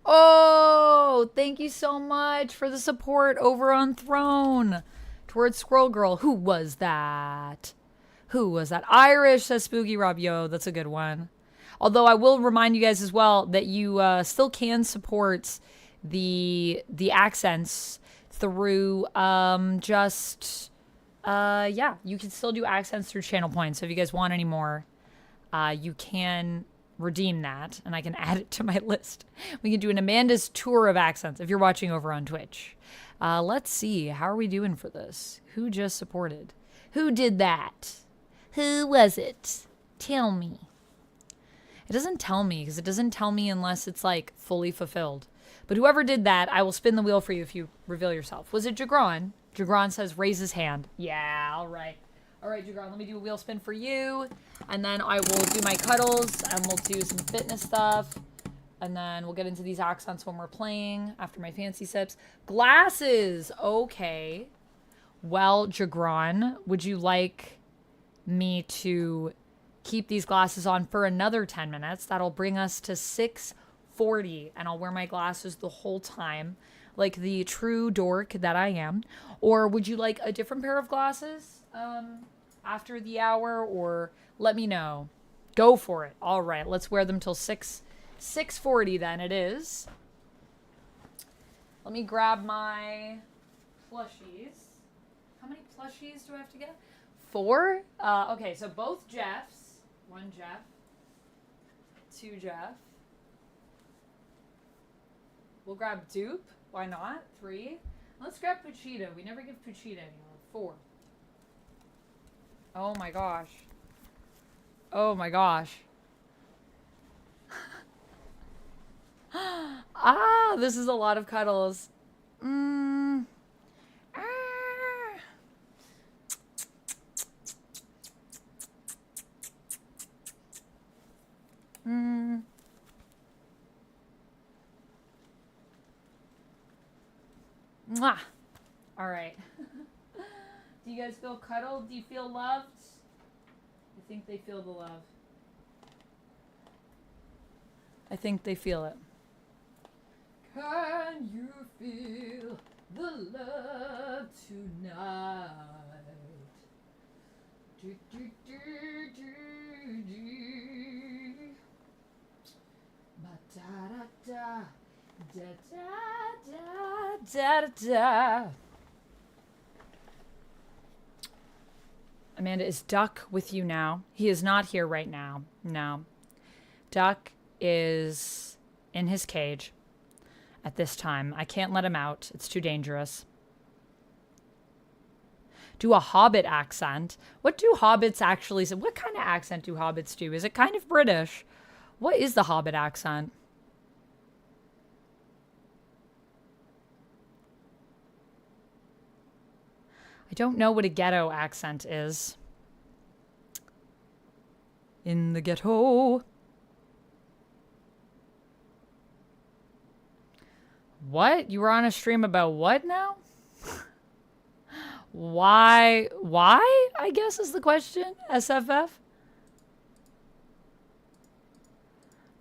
Oh, thank you so much for the support over on Throne towards Squirrel Girl. Who was that? Who was that? Irish, says Spooky Rob. Yo, that's a good one. Although I will remind you guys as well that you still can support the accents through yeah, you can still do accents through channel points. So if you guys want any more, you can redeem that and I can add it to my list. We can do an Amanda's tour of accents if you're watching over on Twitch. Let's see. How are we doing for this? Who just supported? Who did that? Who was it? Tell me. It doesn't tell me because it doesn't tell me unless it's like fully fulfilled. But whoever did that, I will spin the wheel for you if you reveal yourself. Was it Jagron? Jagron says raise his hand. Yeah, all right. All right, Jagron, let me do a wheel spin for you. And then I will do my cuddles and we'll do some fitness stuff. And then we'll get into these accents when we're playing after my fancy sips. Glasses. Okay. Well, Jagron, would you like me to keep these glasses on for another 10 minutes? That'll bring us to 6:40 and I'll wear my glasses the whole time like the true dork that I am. Or would you like a different pair of glasses after the hour, or let me know. Go for it. All right, let's wear them till 6:40 then it is. Let me grab my plushies. How many plushies do I have to get? 4? Okay, so both Jeffs. 1 Jeff. 2 Jeff. We'll grab Dupe. Why not? 3. Let's grab Puchita. We never give Puchita anymore. 4. Oh my gosh. Oh my gosh. Ah, this is a lot of cuddles. Mwah. All right. Do you guys feel cuddled? Do you feel loved? I think they feel the love. I think they feel it. Can you feel the love tonight? Do, do, do, do, do. Ba-da-da-da, da-da-da-da-da-da. Amanda, is Duck with you now? He is not here right now. No. Duck is in his cage at this time. I can't let him out. It's too dangerous. Do a Hobbit accent. What do Hobbits actually say? What kind of accent do Hobbits do? Is it kind of British? What is the Hobbit accent? I don't know what a ghetto accent is. In the ghetto. What? You were on a stream about what now? Why? Why? I guess is the question. SFF?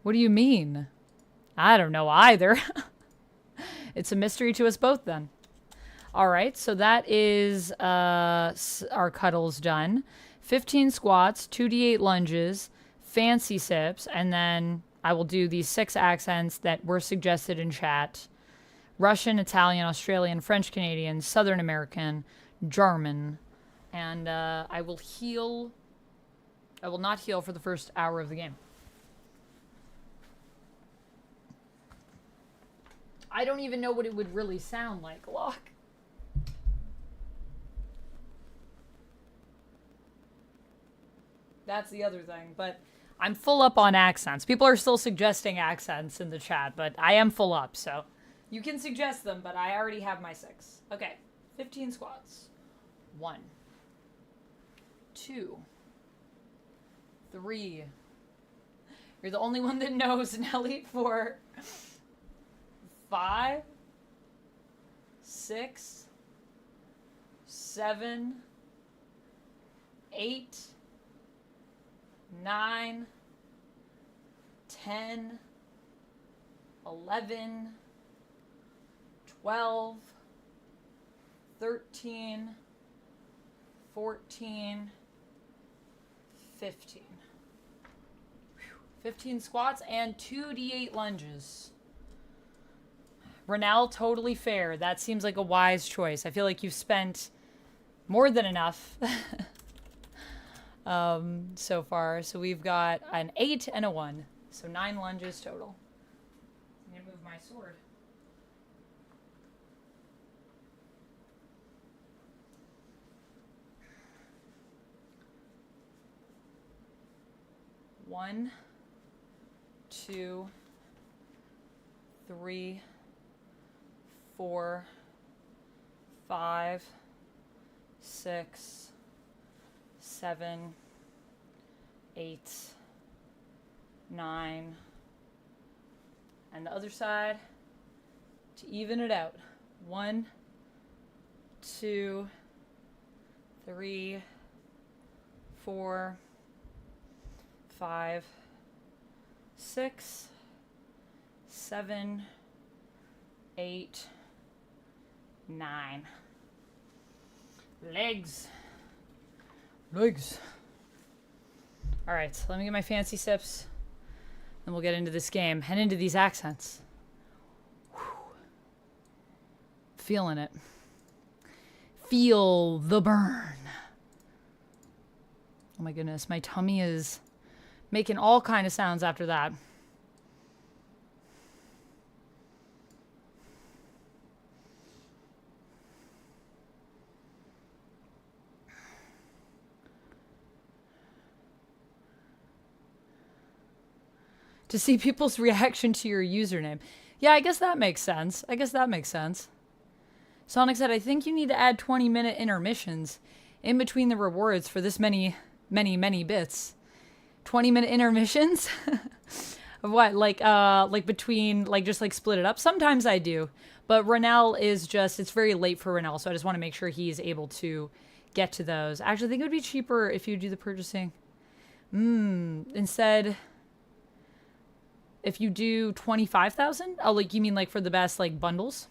What do you mean? I don't know either. It's a mystery to us both then. All right, so that is our cuddles done. 15 squats, 2d8 lunges, fancy sips, and then I will do these 6 accents that were suggested in chat. Russian, Italian, Australian, French, Canadian, Southern American, German. And I will heal. I will not heal for the first hour of the game. I don't even know what it would really sound like. Look. That's the other thing, but I'm full up on accents. People are still suggesting accents in the chat, but I am full up, so you can suggest them, but I already have my 6. Okay, 15 squats. 1, 2, 3. You're the only one that knows, Nelly. 4, 5, 6, 7, 8, 9, 10, 11, 12, 13, 14, 15. 15 squats and 2d8 lunges. Renell, totally fair. That seems like a wise choice. I feel like you've spent more than enough so far. So we've got an 8 and a 1. So 9 lunges total. I'm going to move my sword. One, 2, 3, 4, 5, 6, 7, 8, 9, and the other side to even it out. 1, 2, 3, 4, 5, 6, 7, 8, 9. Legs. All right, so let me get my fancy sips. Then we'll get into this game and into these accents. Whew. Feeling it. Feel the burn. Oh my goodness, my tummy is making all kind of sounds after that. To see people's reaction to your username. Yeah, I guess that makes sense. Sonic said, I think you need to add 20-minute intermissions in between the rewards for this many bits. 20-minute intermissions? What, like between, like, just, like, split it up? Sometimes I do. But Renell is just, it's very late for Renell, so I just want to make sure he's able to get to those. Actually, I think it would be cheaper if you do the purchasing. Instead, if you do 25,000? Oh, like, you mean, like, for the best, like, bundles?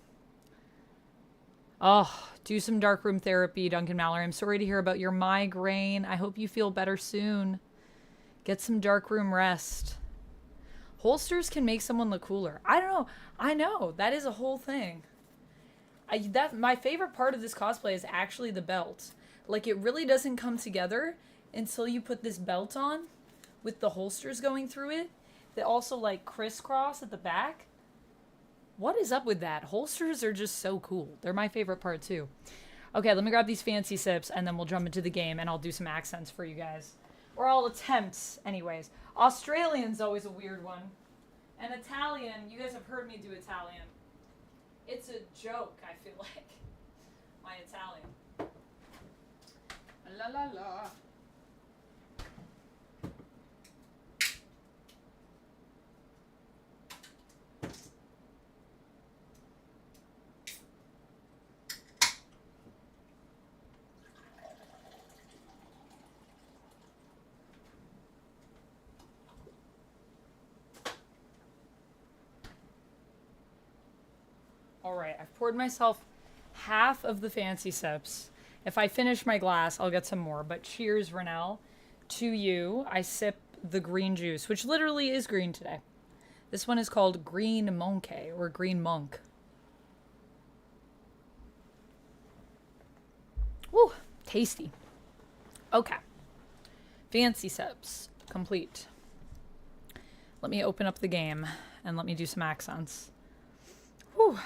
Oh, do some darkroom therapy, Duncan Mallory. I'm sorry to hear about your migraine. I hope you feel better soon. Get some darkroom rest. Holsters can make someone look cooler. I don't know. I know. That is a whole thing. My favorite part of this cosplay is actually the belt. Like, it really doesn't come together until you put this belt on with the holsters going through it. That also, like, crisscross at the back. What is up with that? Holsters are just so cool. They're my favorite part, too. Okay, let me grab these fancy sips, and then we'll jump into the game, and I'll do some accents for you guys. Or I'll attempt, anyways. Australian's always a weird one. And Italian, you guys have heard me do Italian. It's a joke, I feel like. My Italian. La la la. Alright, I've poured myself half of the fancy sips. If I finish my glass, I'll get some more. But cheers, Renell. To you, I sip the green juice, which literally is green today. This one is called Green Monkey, or Green Monk. Woo, tasty. Okay. Fancy sips, complete. Let me open up the game, and let me do some accents. Whew.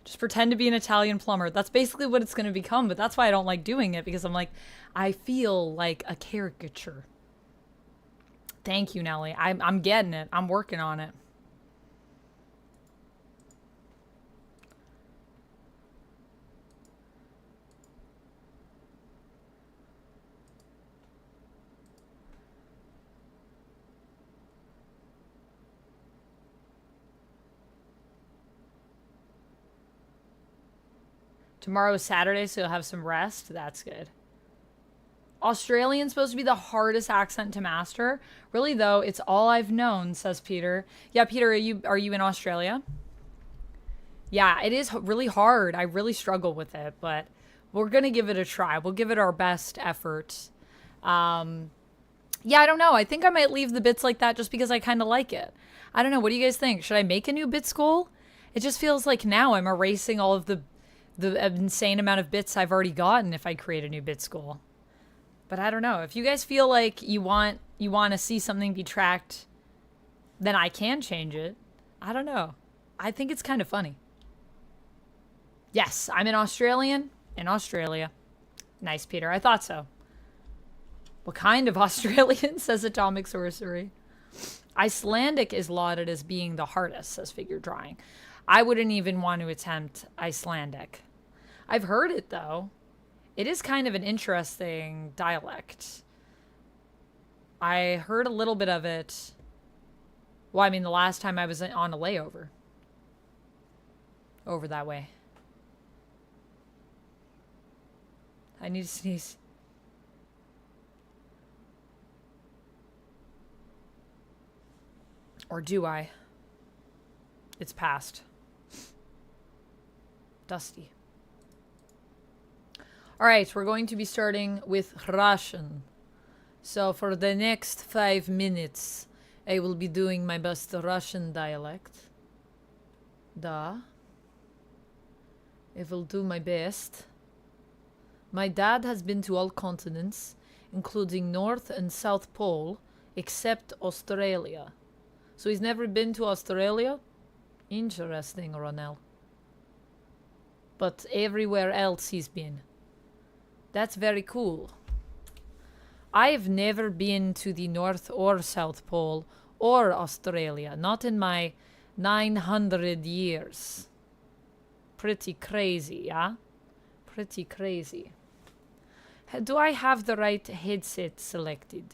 Just pretend to be an Italian plumber. That's basically what it's going to become, but that's why I don't like doing it, because I'm like, I feel like a caricature. Thank you, Nelly. I'm getting it. I'm working on it. Tomorrow is Saturday, so you'll have some rest. That's good. Australian's supposed to be the hardest accent to master. Really, though, it's all I've known, says Peter. Yeah, Peter, are you in Australia? Yeah, it is really hard. I really struggle with it, but we're going to give it a try. We'll give it our best effort. Yeah, I don't know. I think I might leave the bits like that just because I kind of like it. I don't know. What do you guys think? Should I make a new bits goal? It just feels like now I'm erasing all of the insane amount of bits I've already gotten if I create a new bits goal. But I don't know. If you guys feel like you want to see something be tracked, then I can change it. I don't know. I think it's kind of funny. Yes, I'm an Australian in Australia. Nice, Peter. I thought so. What kind of Australian, says Atomic Sorcery. Icelandic is lauded as being the hardest, says Figure Drawing. I wouldn't even want to attempt Icelandic. I've heard it, though. It is kind of an interesting dialect. I heard a little bit of it. Well, I mean, the last time I was on a layover. Over that way. I need to sneeze. Or do I? It's past. Dusty. Alright, we're going to be starting with Russian. So for the next 5 minutes, I will be doing my best Russian dialect. Da. I will do my best. My dad has been to all continents, including North and South Pole, except Australia. So he's never been to Australia? Interesting, Ronell. But everywhere else he's been. That's very cool. I have never been to the North or South Pole or Australia. Not in my 900 years. Pretty crazy, yeah? Pretty crazy. Do I have the right headset selected?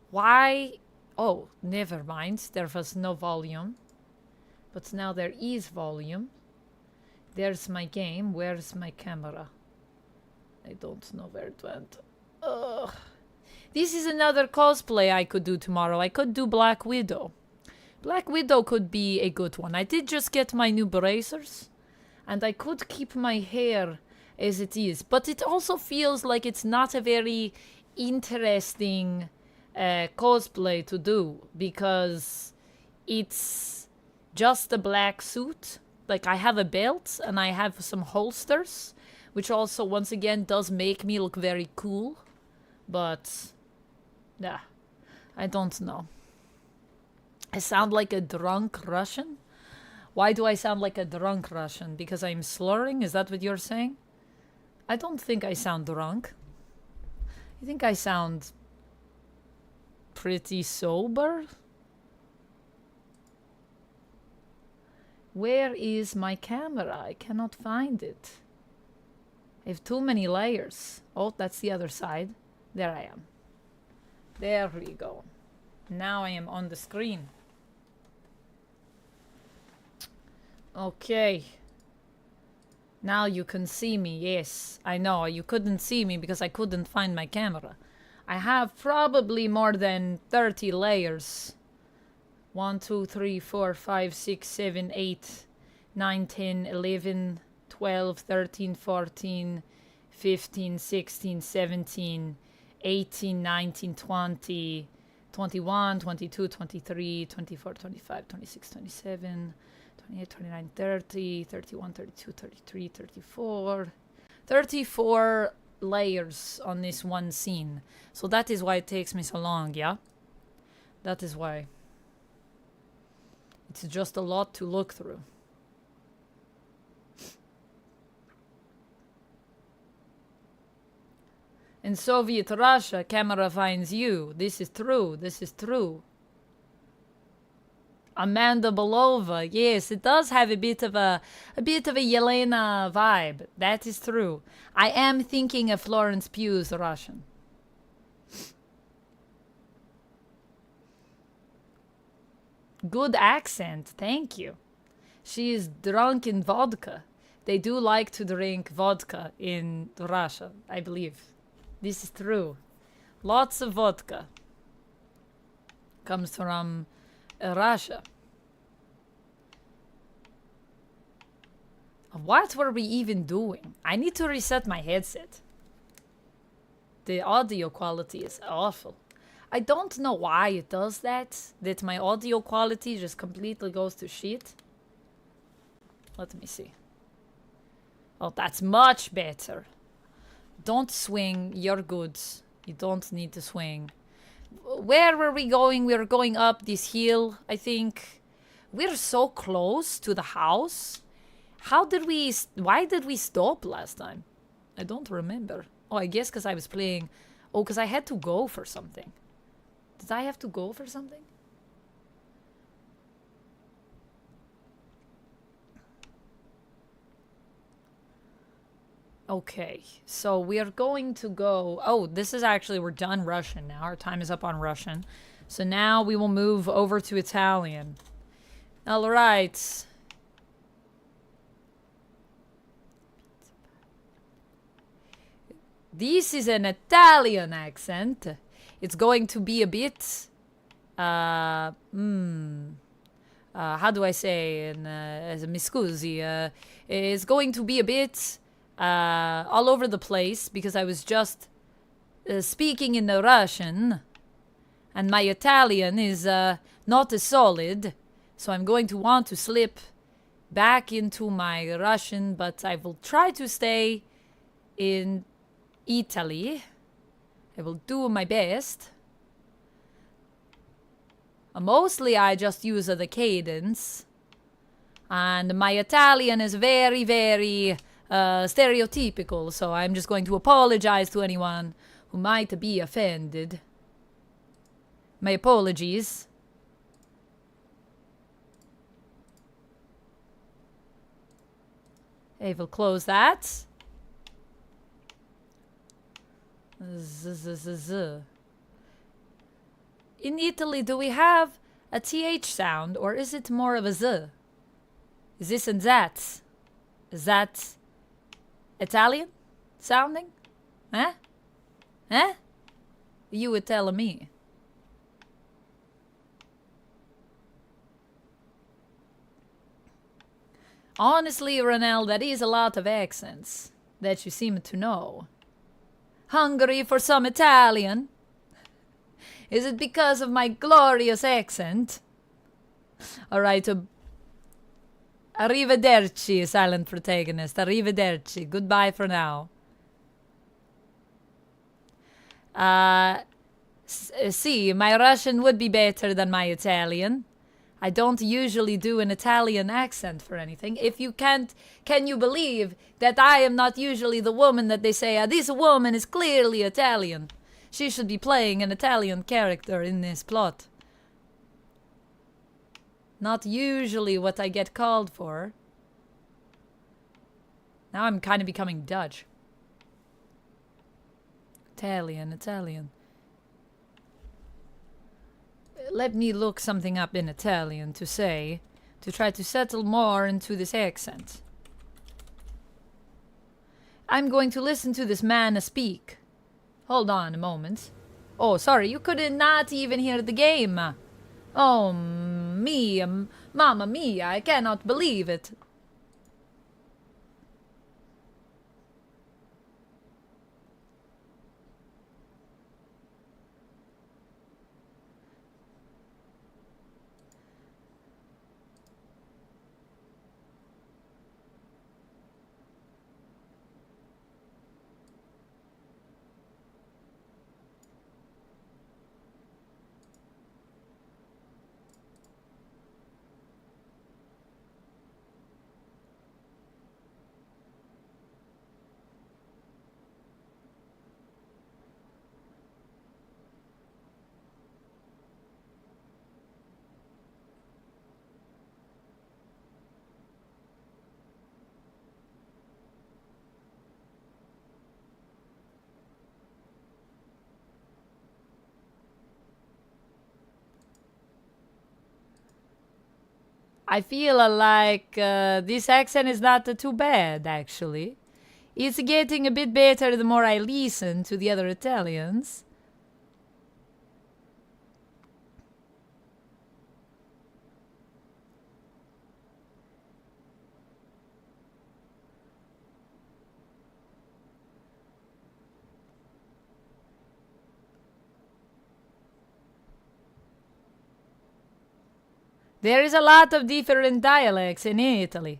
Why Oh, never mind. There was no volume. But now there is volume. There's my game. Where's my camera? I don't know where it went. Ugh. This is another cosplay I could do tomorrow. I could do Black Widow. Black Widow could be a good one. I did just get my new bracers. And I could keep my hair as it is. But it also feels like it's not a very interesting cosplay to do. Because it's just a black suit. Like, I have a belt and I have some holsters. Which also, once again, does make me look very cool. But, yeah, I don't know. I sound like a drunk Russian? Why do I sound like a drunk Russian? Because I'm slurring? Is that what you're saying? I don't think I sound drunk. I think I sound pretty sober. Where is my camera? I cannot find it. I have too many layers. Oh, that's the other side. There I am. There we go. Now I am on the screen. Okay. Now you can see me. Yes, I know. You couldn't see me because I couldn't find my camera. I have probably more than 30 layers. 1, 2, 3, 4, 5, 6, 7, 8, 9, 10, 11, 12, 13, 14, 15, 16, 17, 18, 19, 20, 21, 22, 23, 24, 25, 26, 27, 28, 29, 30, 31, 32, 33, 34. 34 layers on this one scene. So that is why it takes me so long, yeah? That is why. It's just a lot to look through. In Soviet Russia, camera finds you. This is true. This is true. Amanda Belova. Yes, it does have a bit of a Yelena vibe. That is true. I am thinking of Florence Pugh's Russian. Good accent. Thank you. She is drunk in vodka. They do like to drink vodka in Russia, I believe. This is true. Lots of vodka comes from Russia. What were we even doing? I need to reset my headset. The audio quality is awful. I don't know why it does that my audio quality just completely goes to shit. Let me see. Oh, that's much better. Don't swing, you're good. You don't need to swing. Where were we going? We were going up this hill, I think. We're so close to the house. Why did we stop last time? I don't remember. Oh, I guess because I was playing. Oh, because I had to go for something. Did I have to go for something? Okay, so we are going to go... Oh, this is actually... We're done Russian now. Our time is up on Russian. So now we will move over to Italian. All right. This is an Italian accent. It's going to be a bit... how do I say? Mi scusi. It's going to be a bit... all over the place because I was just speaking in the Russian and my Italian is not as solid, so I'm going to want to slip back into my Russian, but I will try to stay in Italy. I will do my best. Mostly I just use the cadence, and my Italian is very, very stereotypical, so I'm just going to apologize to anyone who might be offended. My apologies. I will close that. In Italy, do we have a TH sound, or is it more of a Z? Is this and that? Is that Italian sounding? Huh? Huh? You would tell me. Honestly, Ronel, that is a lot of accents that you seem to know. Hungry for some Italian? Is it because of my glorious accent? Alright, arrivederci, silent protagonist. Arrivederci. Goodbye for now. See, my Russian would be better than my Italian. I don't usually do an Italian accent for anything. If you can't, can you believe that I am not usually the woman that they say, this woman is clearly Italian. She should be playing an Italian character in this plot. Not usually what I get called for. Now I'm kind of becoming Dutch. Italian. Let me look something up in Italian to say, to try to settle more into this accent. I'm going to listen to this man speak. Hold on a moment. Oh, sorry, you could not even hear the game. Oh, mamma mia, I cannot believe it. I feel like this accent is not too bad, actually. It's getting a bit better the more I listen to the other Italians. There is a lot of different dialects in Italy.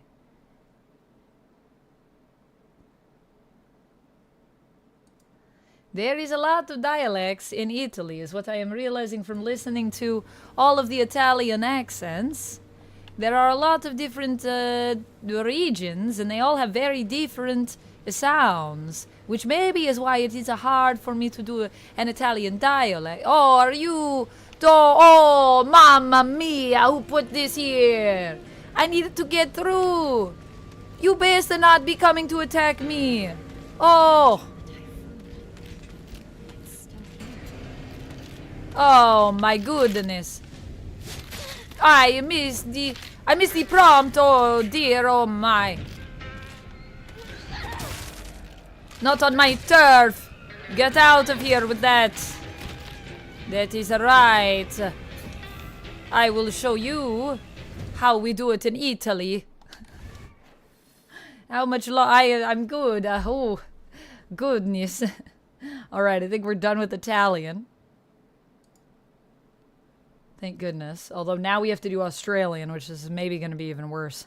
There is a lot of dialects in Italy, is what I am realizing from listening to all of the Italian accents. There are a lot of different regions, and they all have very different sounds, which maybe is why it is hard for me to do an Italian dialect. Oh, are you... Oh, mamma mia, who put this here? I needed to get through. You best not be coming to attack me. Oh. Oh, my goodness. I missed the prompt. Oh, dear, oh my. Not on my turf. Get out of here with that. That is right. I will show you how we do it in Italy. How much I'm good. Oh, goodness. Alright, I think we're done with Italian. Thank goodness. Although now we have to do Australian, which is maybe going to be even worse.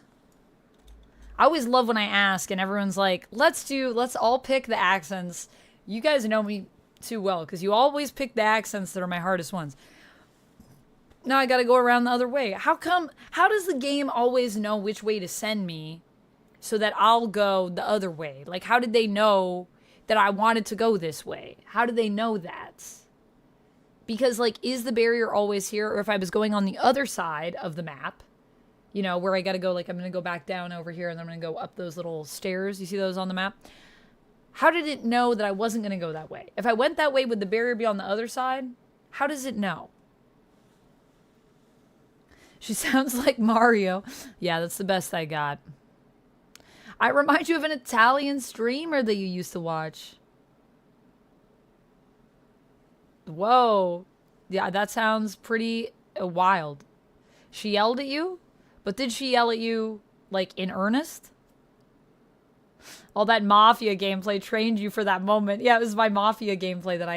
I always love when I ask and everyone's like, let's all pick the accents. You guys know me too well, because you always pick the accents that are my hardest ones. Now I gotta go around the other way. How does the game always know which way to send me so that I'll go the other way? Like, how did they know that I wanted to go this way? How did they know that? Because, like, is the barrier always here? Or if I was going on the other side of the map, you know, where I gotta go, like, I'm gonna go back down over here and I'm gonna go up those little stairs. You see those on the map? How did it know that I wasn't going to go that way? If I went that way, would the barrier be on the other side? How does it know? She sounds like Mario. Yeah, that's the best I got. I remind you of an Italian streamer that you used to watch. Whoa. Yeah, that sounds pretty wild. She yelled at you? But did she yell at you, like, in earnest? All that Mafia gameplay trained you for that moment. Yeah, it was my Mafia gameplay that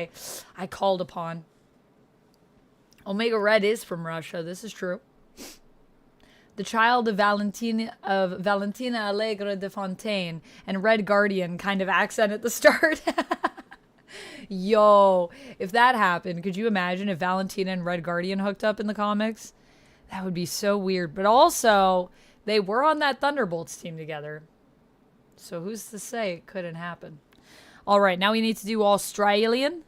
I called upon. Omega Red is from Russia. This is true. The child of Valentina Allegre de Fontaine and Red Guardian kind of accent at the start. Yo, if that happened, could you imagine if Valentina and Red Guardian hooked up in the comics? That would be so weird. But also, they were on that Thunderbolts team together. So who's to say it couldn't happen? All right, now we need to do Australian.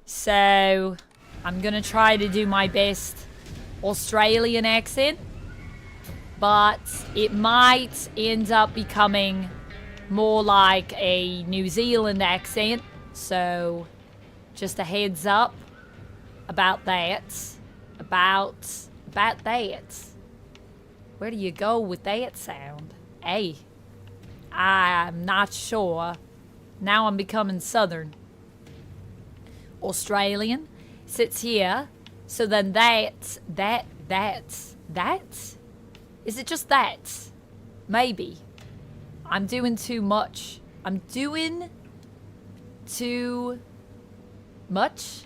So I'm going to try to do my best Australian accent. But it might end up becoming more like a New Zealand accent. So just a heads up about that. About that. Where do you go with that sound? Hey, I'm not sure. Now I'm becoming Southern. Australian sits here. So then that. Is it just that? Maybe. I'm doing too much. I'm doing too much?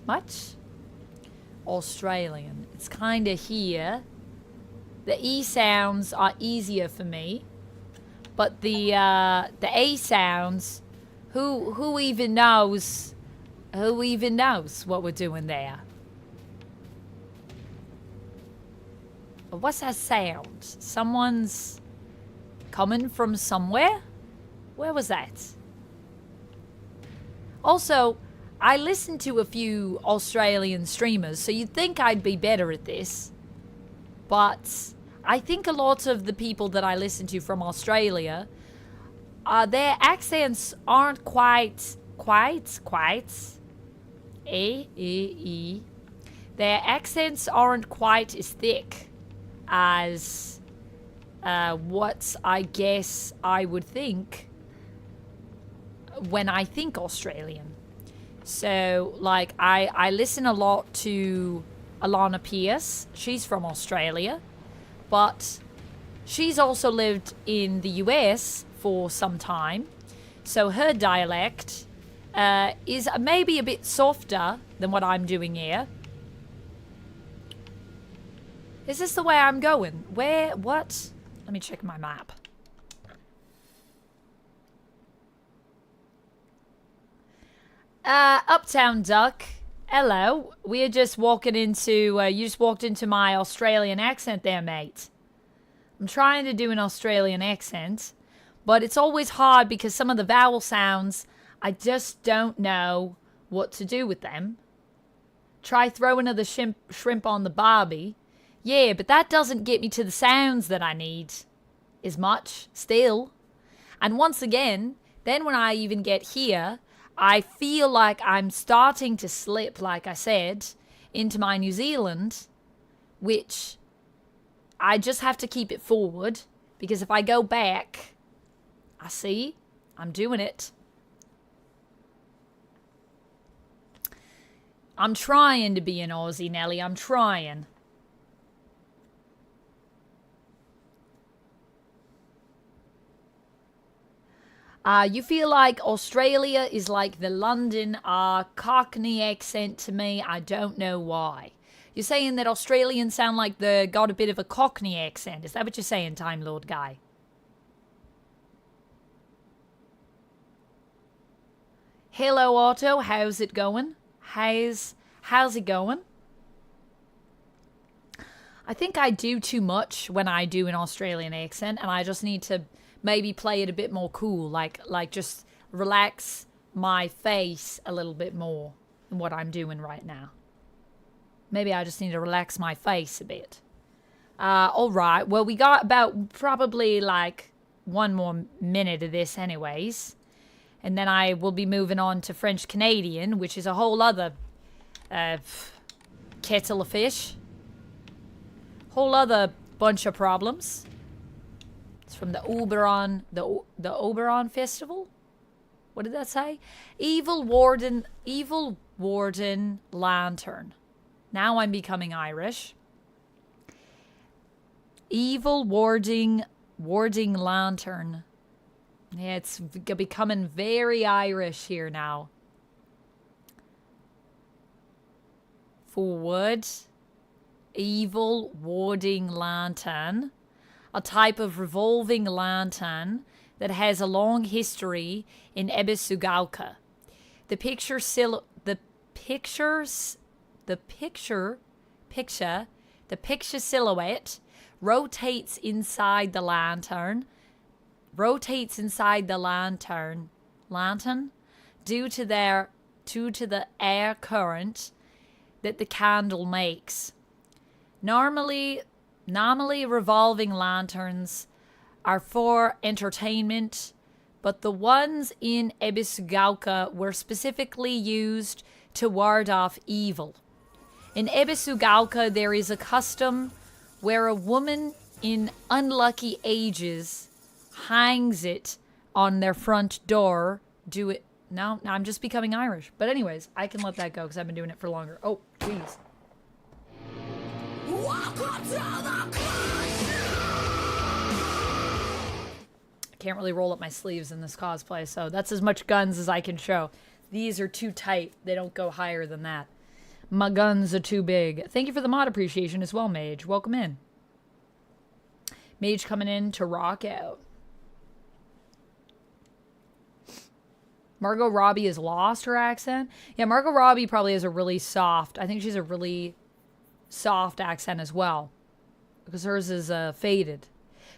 Much? Australian. It's kind of here. The E sounds are easier for me. But the A sounds, who even knows? Who even knows what we're doing there? What's that sound? Someone's coming from somewhere? Where was that? Also, I listen to a few Australian streamers, so you'd think I'd be better at this. But I think a lot of the people that I listen to from Australia, their accents aren't quite. Their accents aren't quite as thick as what I guess I would think when I think Australian. So, like, I listen a lot to Alana Pierce. She's from Australia, but she's also lived in the US for some time. So her dialect is maybe a bit softer than what I'm doing here. Is this the way I'm going? Where? What? Let me check my map. Uptown Duck. Hello. We're just walking into, you just walked into my Australian accent there, mate. I'm trying to do an Australian accent, but it's always hard because some of the vowel sounds, I just don't know what to do with them. Try throwing another shrimp on the barbie. Yeah, but that doesn't get me to the sounds that I need as much, still. And once again, then when I even get here, I feel like I'm starting to slip, like I said, into my New Zealand, which I just have to keep it forward, because if I go back, I see, I'm doing it. I'm trying to be an Aussie, Nelly, I'm trying. You feel like Australia is like the London Cockney accent to me. I don't know why. You're saying that Australians sound like they got a bit of a Cockney accent. Is that what you're saying, Time Lord Guy? Hello, Otto. How's it going? How's it going? I think I do too much when I do an Australian accent, and I just need to maybe play it a bit more cool, like just relax my face a little bit more than what I'm doing right now. Maybe I just need to relax my face a bit. All right, well, we got about probably like 1 more minute of this anyways. And then I will be moving on to French Canadian, which is a whole other kettle of fish. whole other bunch of problems. It's from the Oberon, the Oberon Festival. What did that say? Evil Warden Lantern. Now I'm becoming Irish. Evil Warding Lantern. Yeah, it's becoming very Irish here now. Forward. Evil Warding Lantern. A type of revolving lantern that has a long history in Ebisugaoka. The picture silhouette rotates inside the lantern due to the air current that the candle makes. Normally revolving lanterns are for entertainment, but the ones in Ebisugaoka were specifically used to ward off evil. In Ebisugaoka, there is a custom where a woman in unlucky ages hangs it on their front door. No, I'm just becoming Irish. But anyways, I can let that go because I've been doing it for longer. Oh, jeez. Welcome to the I can't really roll up my sleeves in this cosplay, so that's as much guns as I can show. These are too tight. They don't go higher than that. My guns are too big. Thank you for the mod appreciation as well, Mage. Welcome in. Mage coming in to rock out. Margot Robbie has lost her accent. Yeah, Margot Robbie probably has a really soft, I think she's a really soft accent as well. Because hers is faded.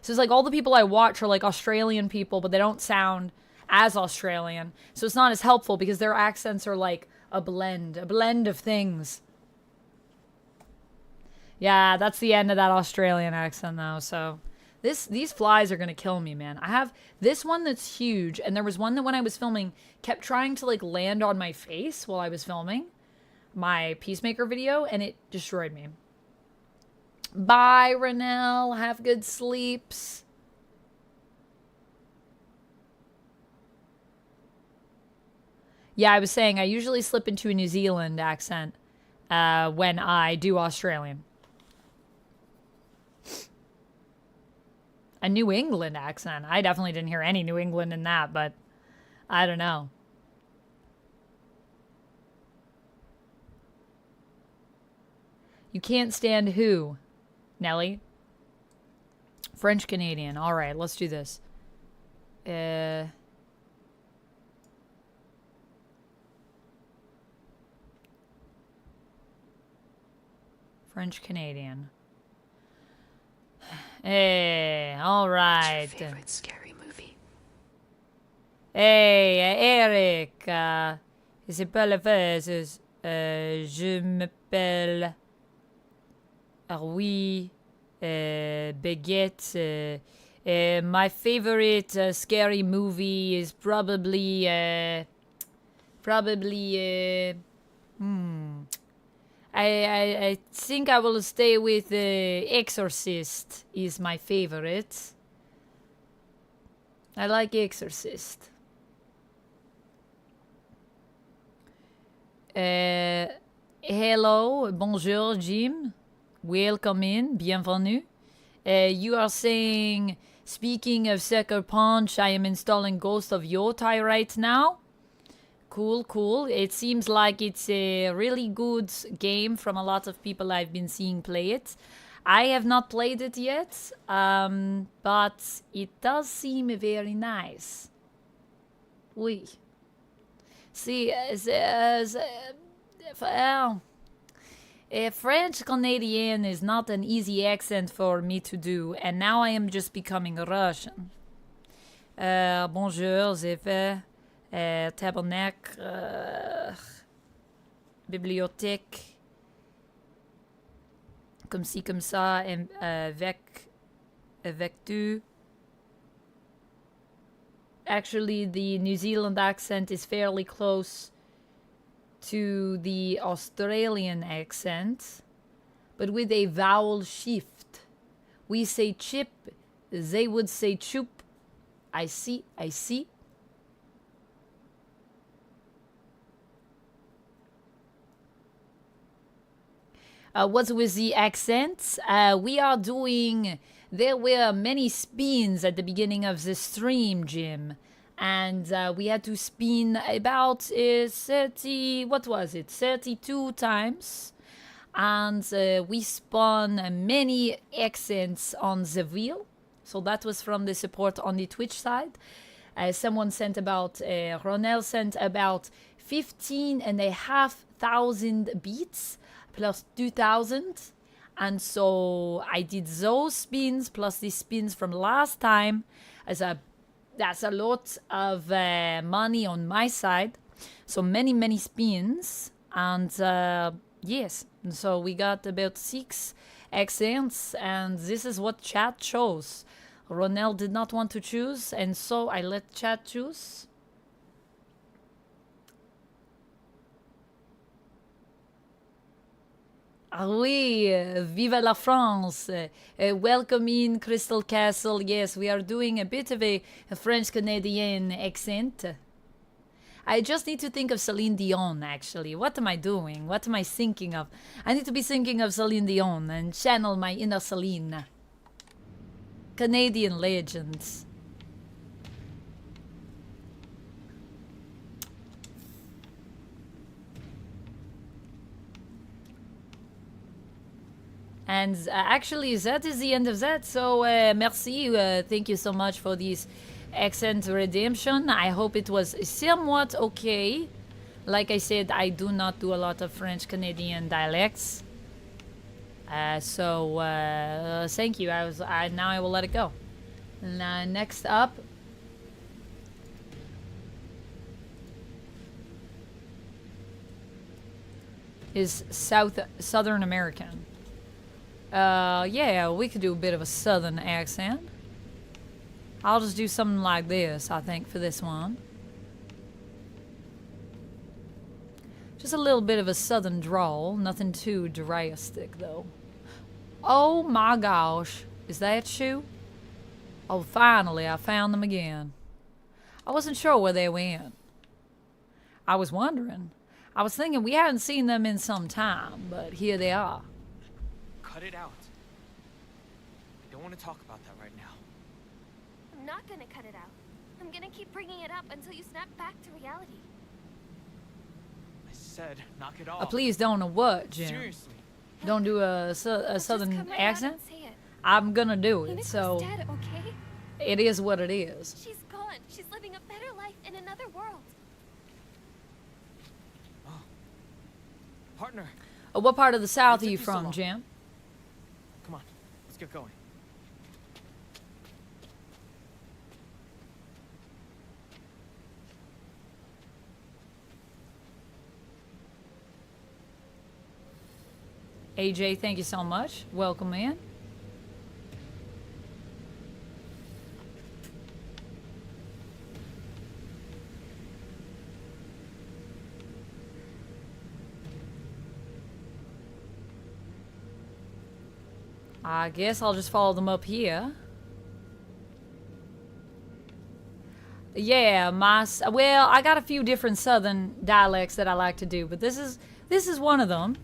So it's like all the people I watch are like Australian people, but they don't sound as Australian. So it's not as helpful because their accents are like a blend of things. Yeah, that's the end of that Australian accent though, so... These flies are gonna kill me, man. I have this one that's huge, and there was one that when I was filming kept trying to like land on my face while I was filming my Peacemaker video, and it destroyed me. Bye, Renelle. Have good sleeps. Yeah, I was saying I usually slip into a New Zealand accent when I do Australian. A New England accent. I definitely didn't hear any New England in that, but I don't know. You can't stand who, Nelly? French Canadian. All right, let's do this. French Canadian. Hey, all right. What's your favorite scary movie? Hey, Eric. C'est pas la face. Je m'appelle. Oui. Baguette. My favorite scary movie is probably. I think I will stay with Exorcist is my favorite. I like Exorcist. Hello, bonjour, Jim. Welcome in, bienvenue. You are saying, speaking of Sucker Punch, I am installing Ghost of Yotai right now. Cool, cool. It seems like it's a really good game from a lot of people I've been seeing play it. I have not played it yet, but it does seem very nice. Oui. See, French Canadian is not an easy accent for me to do, and now I am just becoming Russian. Bonjour, j'ai fait... tabernacle, bibliothèque, comme ci, comme ça, avec tu. Actually, the New Zealand accent is fairly close to the Australian accent, but with a vowel shift. We say chip, they would say choop. I see, I see. What's with the accents? We are doing... There were many spins at the beginning of the stream, Jim. And we had to spin about 30... What was it? 32 times. And we spun many accents on the wheel. So that was from the support on the Twitch side. Someone sent about... Ronel sent about 15,500 beats. Plus 2,000, and so I did those spins plus the spins from last time. That's a lot of money on my side, so many spins, and yes, so we got about 6 accents, and this is what chat chose. Ronel did not want to choose, and so I let chat choose. Ah oui, vive la France. Welcome in Crystal Castle. Yes, we are doing a bit of a French-Canadian accent. I just need to think of Celine Dion, actually. What am I doing? What am I thinking of? I need to be thinking of Celine Dion and channel my inner Celine. Canadian legends. And actually, that is the end of that. So, merci. Thank you so much for this accent redemption. I hope it was somewhat okay. Like I said, I do not do a lot of French-Canadian dialects. So, thank you. Now I will let it go. Next up. Is Southern American. Yeah, we could do a bit of a southern accent. I'll just do something like this, I think, for this one. Just a little bit of a southern drawl. Nothing too drastic, though. Oh my gosh. Is that you? Oh, finally, I found them again. I wasn't sure where they went. I was wondering. I was thinking we haven't seen them in some time, but here they are. Cut it out. I don't want to talk about that right now. I'm not gonna cut it out. I'm gonna keep bringing it up until you snap back to reality. I said, knock it off. Please don't know what, Jim. Seriously. Don't do a southern accent. Say it. I'm gonna do it, Hinako's so dead, okay? it is what it is. She's gone. She's living a better life in another world. Oh. Partner. What part of the South What are you took you so from, long? Jim? Come on, let's get going. AJ, thank you so much. Welcome in. I guess I'll just follow them up here. Yeah, well, I got a few different southern dialects that I like to do, but this is one of them.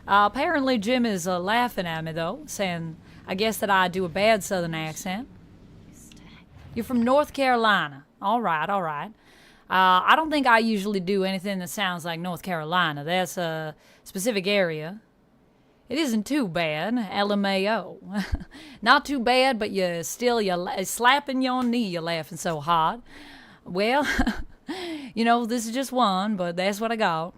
Apparently Jim is laughing at me though, saying I guess that I do a bad southern accent. You're from North Carolina. All right, all right. I don't think I usually do anything that sounds like North Carolina. That's a specific area. It isn't too bad, LMAO. Not too bad, but you're slapping your knee, you're laughing so hard. Well, you know, this is just one, but that's what I got.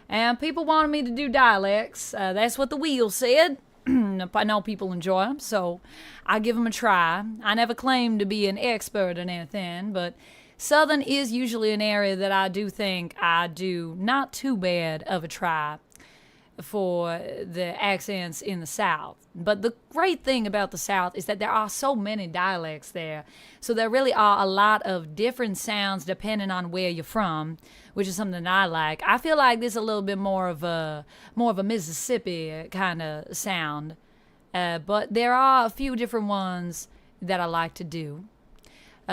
And people wanted me to do dialects. That's what the wheel said. I know people enjoy them, so I give them a try. I never claimed to be an expert in anything, but Southern is usually an area that I do think I do not too bad of a try. for the accents in the South. But the great thing about the South is that there are so many dialects there. So there really are a lot of different sounds depending on where you're from, which is something I like. I feel like this is a little bit more of a Mississippi kind of sound. But there are a few different ones that I like to do.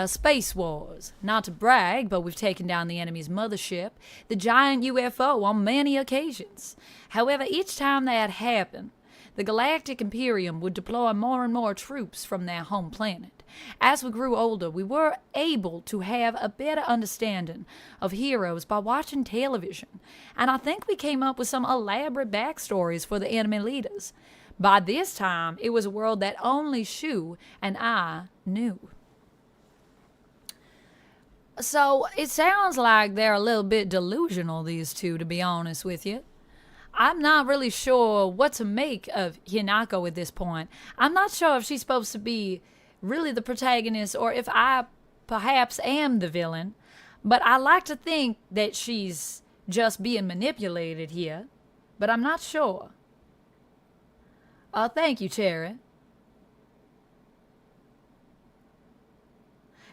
Space Wars. Not to brag, but we've taken down the enemy's mothership, the giant UFO, on many occasions. However, each time that happened, the Galactic Imperium would deploy more and more troops from their home planet. As we grew older, we were able to have a better understanding of heroes by watching television, and I think we came up with some elaborate backstories for the enemy leaders. By this time, it was a world that only Shu and I knew. So, it sounds like they're a little bit delusional, these two, to be honest with you. I'm not really sure what to make of Hinako at this point. I'm not sure if she's supposed to be really the protagonist or if I perhaps am the villain. But I like to think that she's just being manipulated here. But I'm not sure. Thank you, Cherry.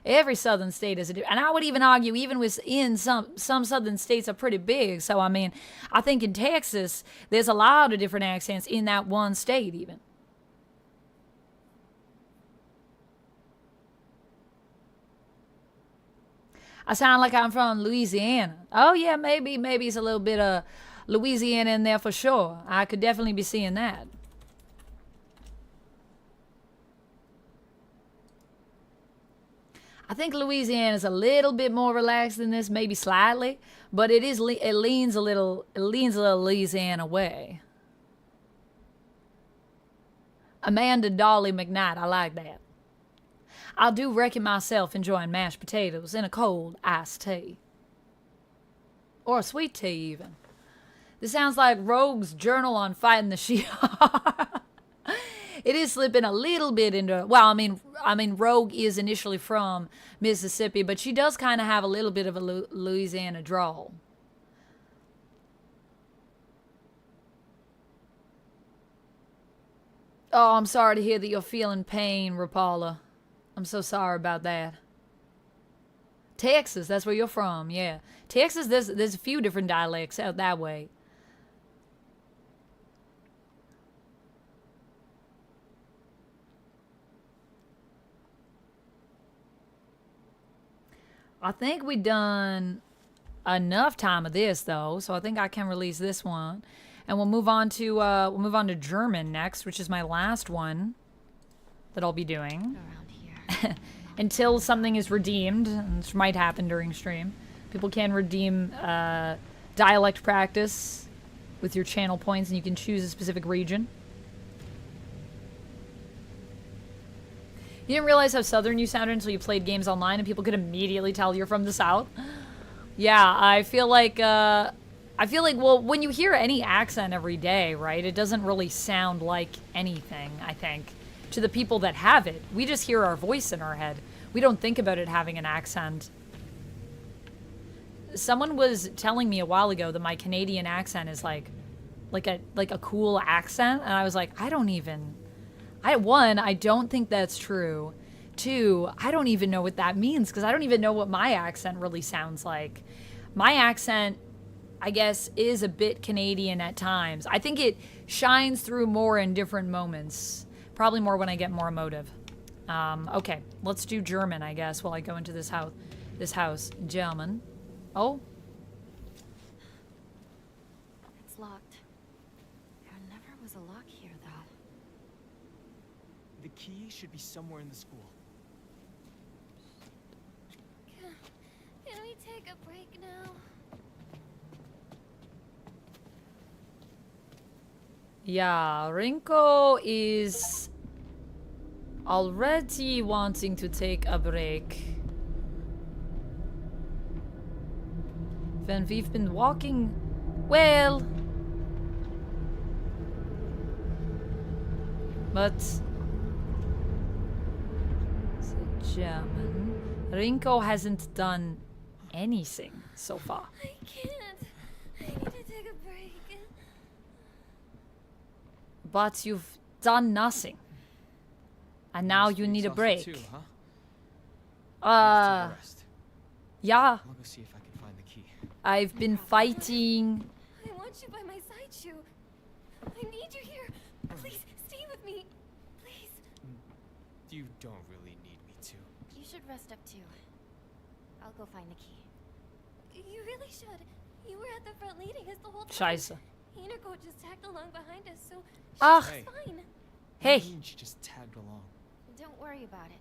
Every southern state is a different, and I would even argue even within some southern states are pretty big. So I mean, I think in Texas there's a lot of different accents in that one state even. I sound like I'm from Louisiana. Oh yeah, maybe it's a little bit of Louisiana in there for sure. I could definitely be seeing that. I think Louisiana is a little bit more relaxed than this, maybe slightly, but it leans a little Louisiana way. Amanda McKnight, I like that. I do reckon myself enjoying mashed potatoes and a cold iced tea. Or a sweet tea even. This sounds like Rogue's journal on fighting the Shi'ar. It is slipping a little bit into, well, I mean, Rogue is initially from Mississippi, but she does kind of have a little bit of a Louisiana drawl. Oh, I'm sorry to hear that you're feeling pain, Rapala. I'm so sorry about that. Texas, that's where you're from, yeah. Texas, there's a few different dialects out that way. I think we done enough time of this though, so I think I can release this one, and we'll move on to German next, which is my last one that I'll be doing around here. Until something is redeemed, which might happen during stream. People can redeem dialect practice with your channel points, and you can choose a specific region. You didn't realize how southern you sounded until you played games online and people could immediately tell you're from the South? Yeah, I feel like, well, when you hear any accent every day, right, it doesn't really sound like anything, I think, to the people that have it. We just hear our voice in our head. We don't think about it having an accent. Someone was telling me a while ago that my Canadian accent is like a cool accent, and I was like, I don't think that's true. Two, I don't even know what that means because I don't even know what my accent really sounds like. My accent, I guess, is a bit Canadian at times. I think it shines through more in different moments. Probably more when I get more emotive. Okay, let's do German, I guess, while I go into this house. German. Oh. It's locked. There never was a lock here, though. The key should be somewhere in the school. Can we take a break now? Yeah, Rinko is already wanting to take a break. When we've been walking, well, but the German. Rinko hasn't done anything so far. I can't. I need to take a break. But you've done nothing. And now you need a break. Too, huh? Yeah. I'll go see if I can find the key. I've been fighting. I want you by my side, Shu. I need you here. Please, stay with me. Please. You don't really need me to. You should rest up too. I'll go find the key. You really should. You were at the front leading us the whole time. Scheiße. Hinako just tagged along behind us, so Ach. she's fine. Hey. What do you mean she just tagged along? Don't worry about it.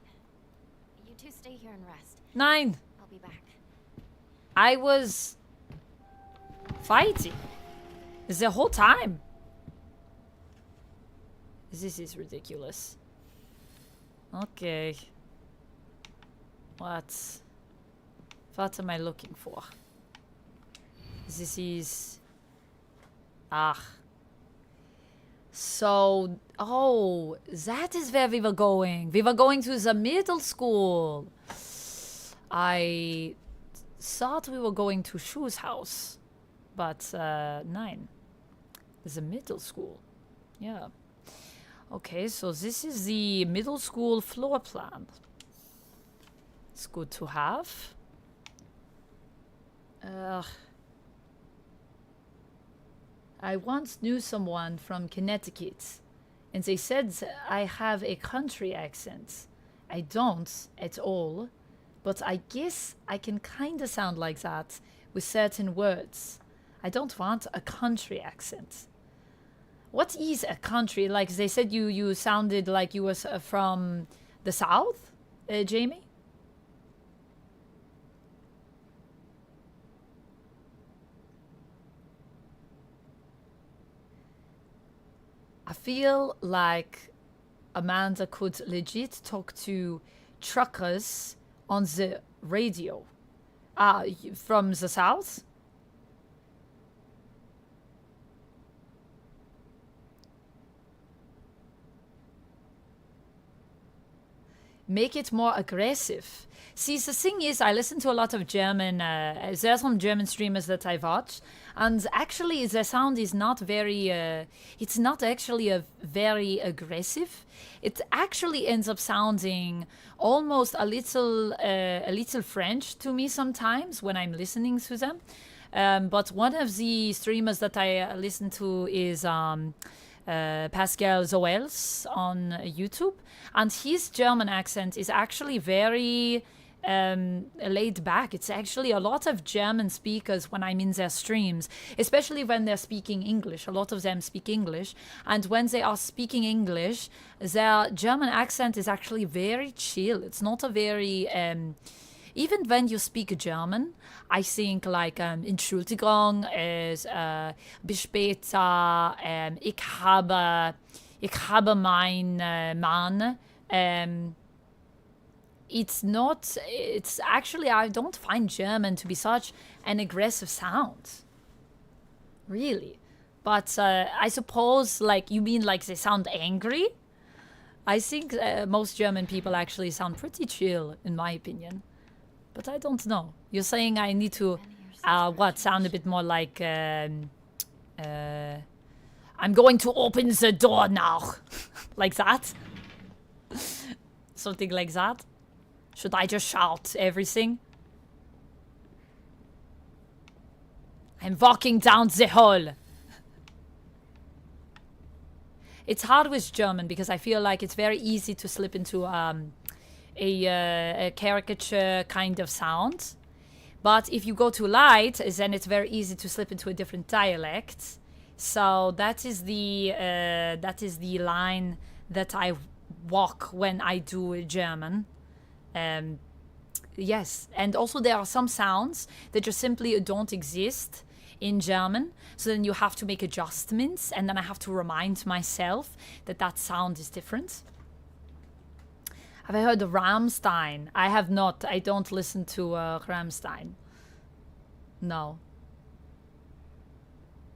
You two stay here and rest. Nein. I'll be back. I was fighting the whole time. This is ridiculous. Okay. What am I looking for? This is... So, oh, that is where we were going. We were going to the middle school. I thought we were going to Shu's house. But, nein. The middle school. Yeah. Okay, so this is the middle school floor plan. It's good to have. I once knew someone from Connecticut, and they said I have a country accent. I don't at all, but I guess I can kinda sound like that with certain words. I don't want a country accent. What is a country? Like they said you sounded like you was from the south, Jamie? I feel like Amanda could legit talk to truckers on the radio. From the south? Make it more aggressive. See, the thing is, I listen to a lot of German, there are some German streamers that I watch, and actually the sound is not very, it's not actually a very aggressive. It actually ends up sounding almost a little French to me sometimes when I'm listening to them. But one of the streamers that I listen to is Pascal Zoels on YouTube, and his German accent is actually very laid back. It's actually a lot of German speakers when I'm in their streams, especially when they're speaking English. A lot of them speak English, and when they are speaking English, their German accent is actually very chill. It's not a very even when you speak German, I think like Entschuldigung is bis später, ich habe mein Mann. It's actually, I don't find German to be such an aggressive sound. Really. But I suppose, like, you mean like they sound angry? I think most German people actually sound pretty chill, in my opinion. But I don't know. You're saying I need to, sound a bit more like, I'm going to open the door now. Like that? Something like that? Should I just shout everything? I'm walking down the hall. It's hard with German because I feel like it's very easy to slip into a caricature kind of sound. But if you go too light, then it's very easy to slip into a different dialect. So that is the line that I walk when I do German. Yes, and also there are some sounds that just simply don't exist in German. So then you have to make adjustments, and then I have to remind myself that that sound is different. Have I heard of Rammstein? I have not. I don't listen to Rammstein. No.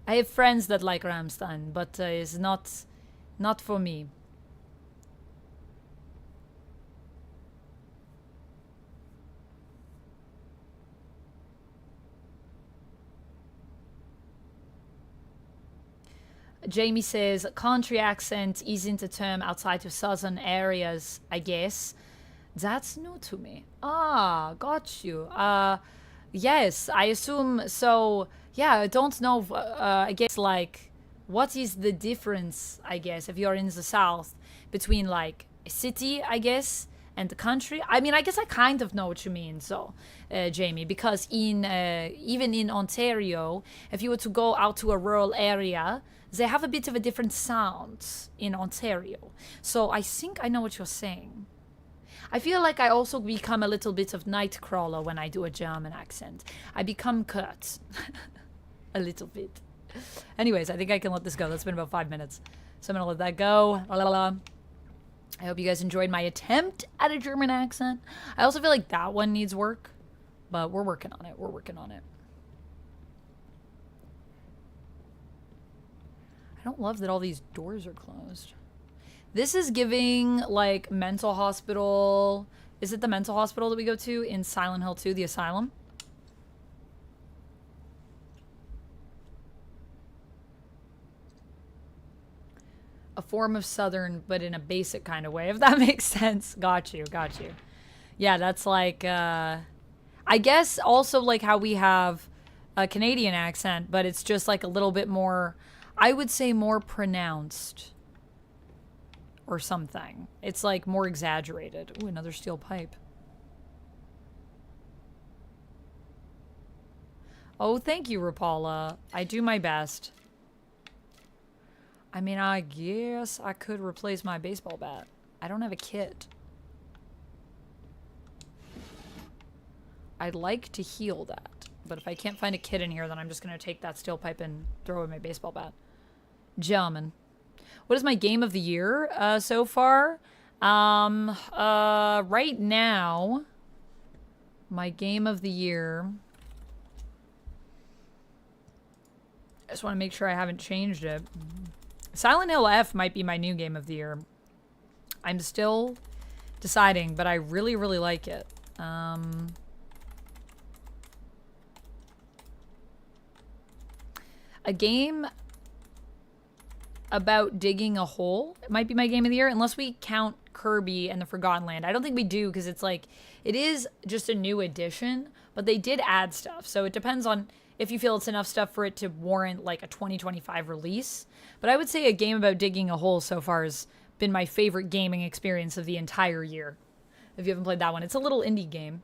I have friends that like Rammstein, but it's not for me. Jamie says, country accent isn't a term outside of southern areas, I guess. That's new to me. Ah, got you. Yes, I assume so. Yeah, I don't know. I guess, like, what is the difference, I guess, if you're in the south between, like, a city, I guess, and the country? I mean, I guess I kind of know what you mean, so, Jamie, because in even in Ontario, if you were to go out to a rural area, they have a bit of a different sound in Ontario. So I think I know what you're saying. I feel like I also become a little bit of Nightcrawler when I do a German accent. I become Kurt. A little bit. Anyways, I think I can let this go. That's been about 5 minutes. So I'm gonna let that go. La, la, la. I hope you guys enjoyed my attempt at a German accent. I also feel like that one needs work, but we're working on it. We're working on it. I don't love that all these doors are closed. This is giving, like, mental hospital. Is it the mental hospital that we go to in Silent Hill 2, the asylum? A form of Southern, but in a basic kind of way, if that makes sense. Got you, got you. Yeah, that's like, I guess also like how we have a Canadian accent, but it's just like a little bit more, I would say more pronounced. Or something. It's like more exaggerated. Ooh, another steel pipe. Oh, thank you, Rapala. I do my best. I mean, I guess I could replace my baseball bat. I don't have a kit. I'd like to heal that. But if I can't find a kit in here, then I'm just going to take that steel pipe and throw in my baseball bat. Gentlemen. What is my game of the year so far? Right now, my game of the year. I just want to make sure I haven't changed it. Silent Hill F might be my new game of the year. I'm still deciding, but I really, really like it. A game about digging a hole. It might be my game of the year, unless we count Kirby and the Forgotten Land. I don't think we do, because it's like, it is just a new edition, but they did add stuff. So it depends on if you feel it's enough stuff for it to warrant like a 2025 release. But I would say a game about digging a hole so far has been my favorite gaming experience of the entire year. If you haven't played that one, it's a little indie game.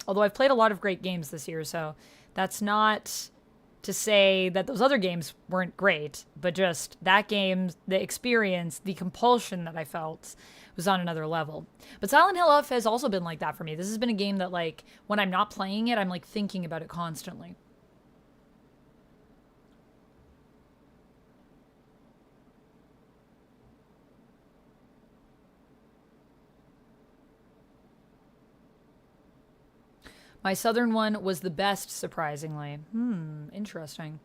Although I've played a lot of great games this year, so that's not to say that those other games weren't great, but just that game, the experience, the compulsion that I felt was on another level. But Silent Hill F has also been like that for me. This has been a game that, like, when I'm not playing it, I'm like thinking about it constantly. My Southern one was the best, surprisingly. Interesting.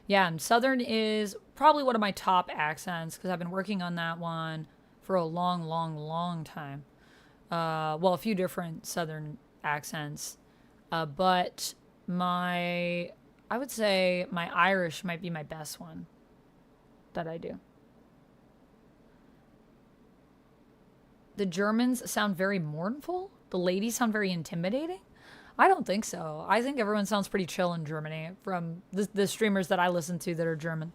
Yeah, and Southern is probably one of my top accents, because I've been working on that one for a long, long, long time. Well, a few different Southern accents. But I would say my Irish might be my best one that I do. The Germans sound very mournful. The ladies sound very intimidating. I don't think so. I think everyone sounds pretty chill in Germany from the streamers that I listen to that are German.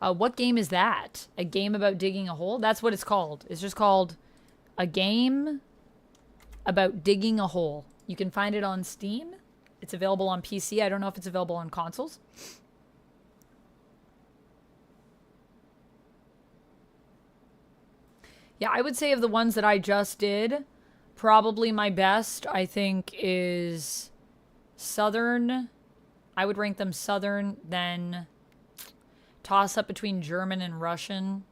What game is that? A game about digging a hole? That's what it's called. It's just called a game about digging a hole. You can find it on Steam. It's available on PC. I don't know if it's available on consoles. Yeah, I would say of the ones that I just did, probably my best, I think, is Southern. I would rank them Southern, then toss up between German and Russian.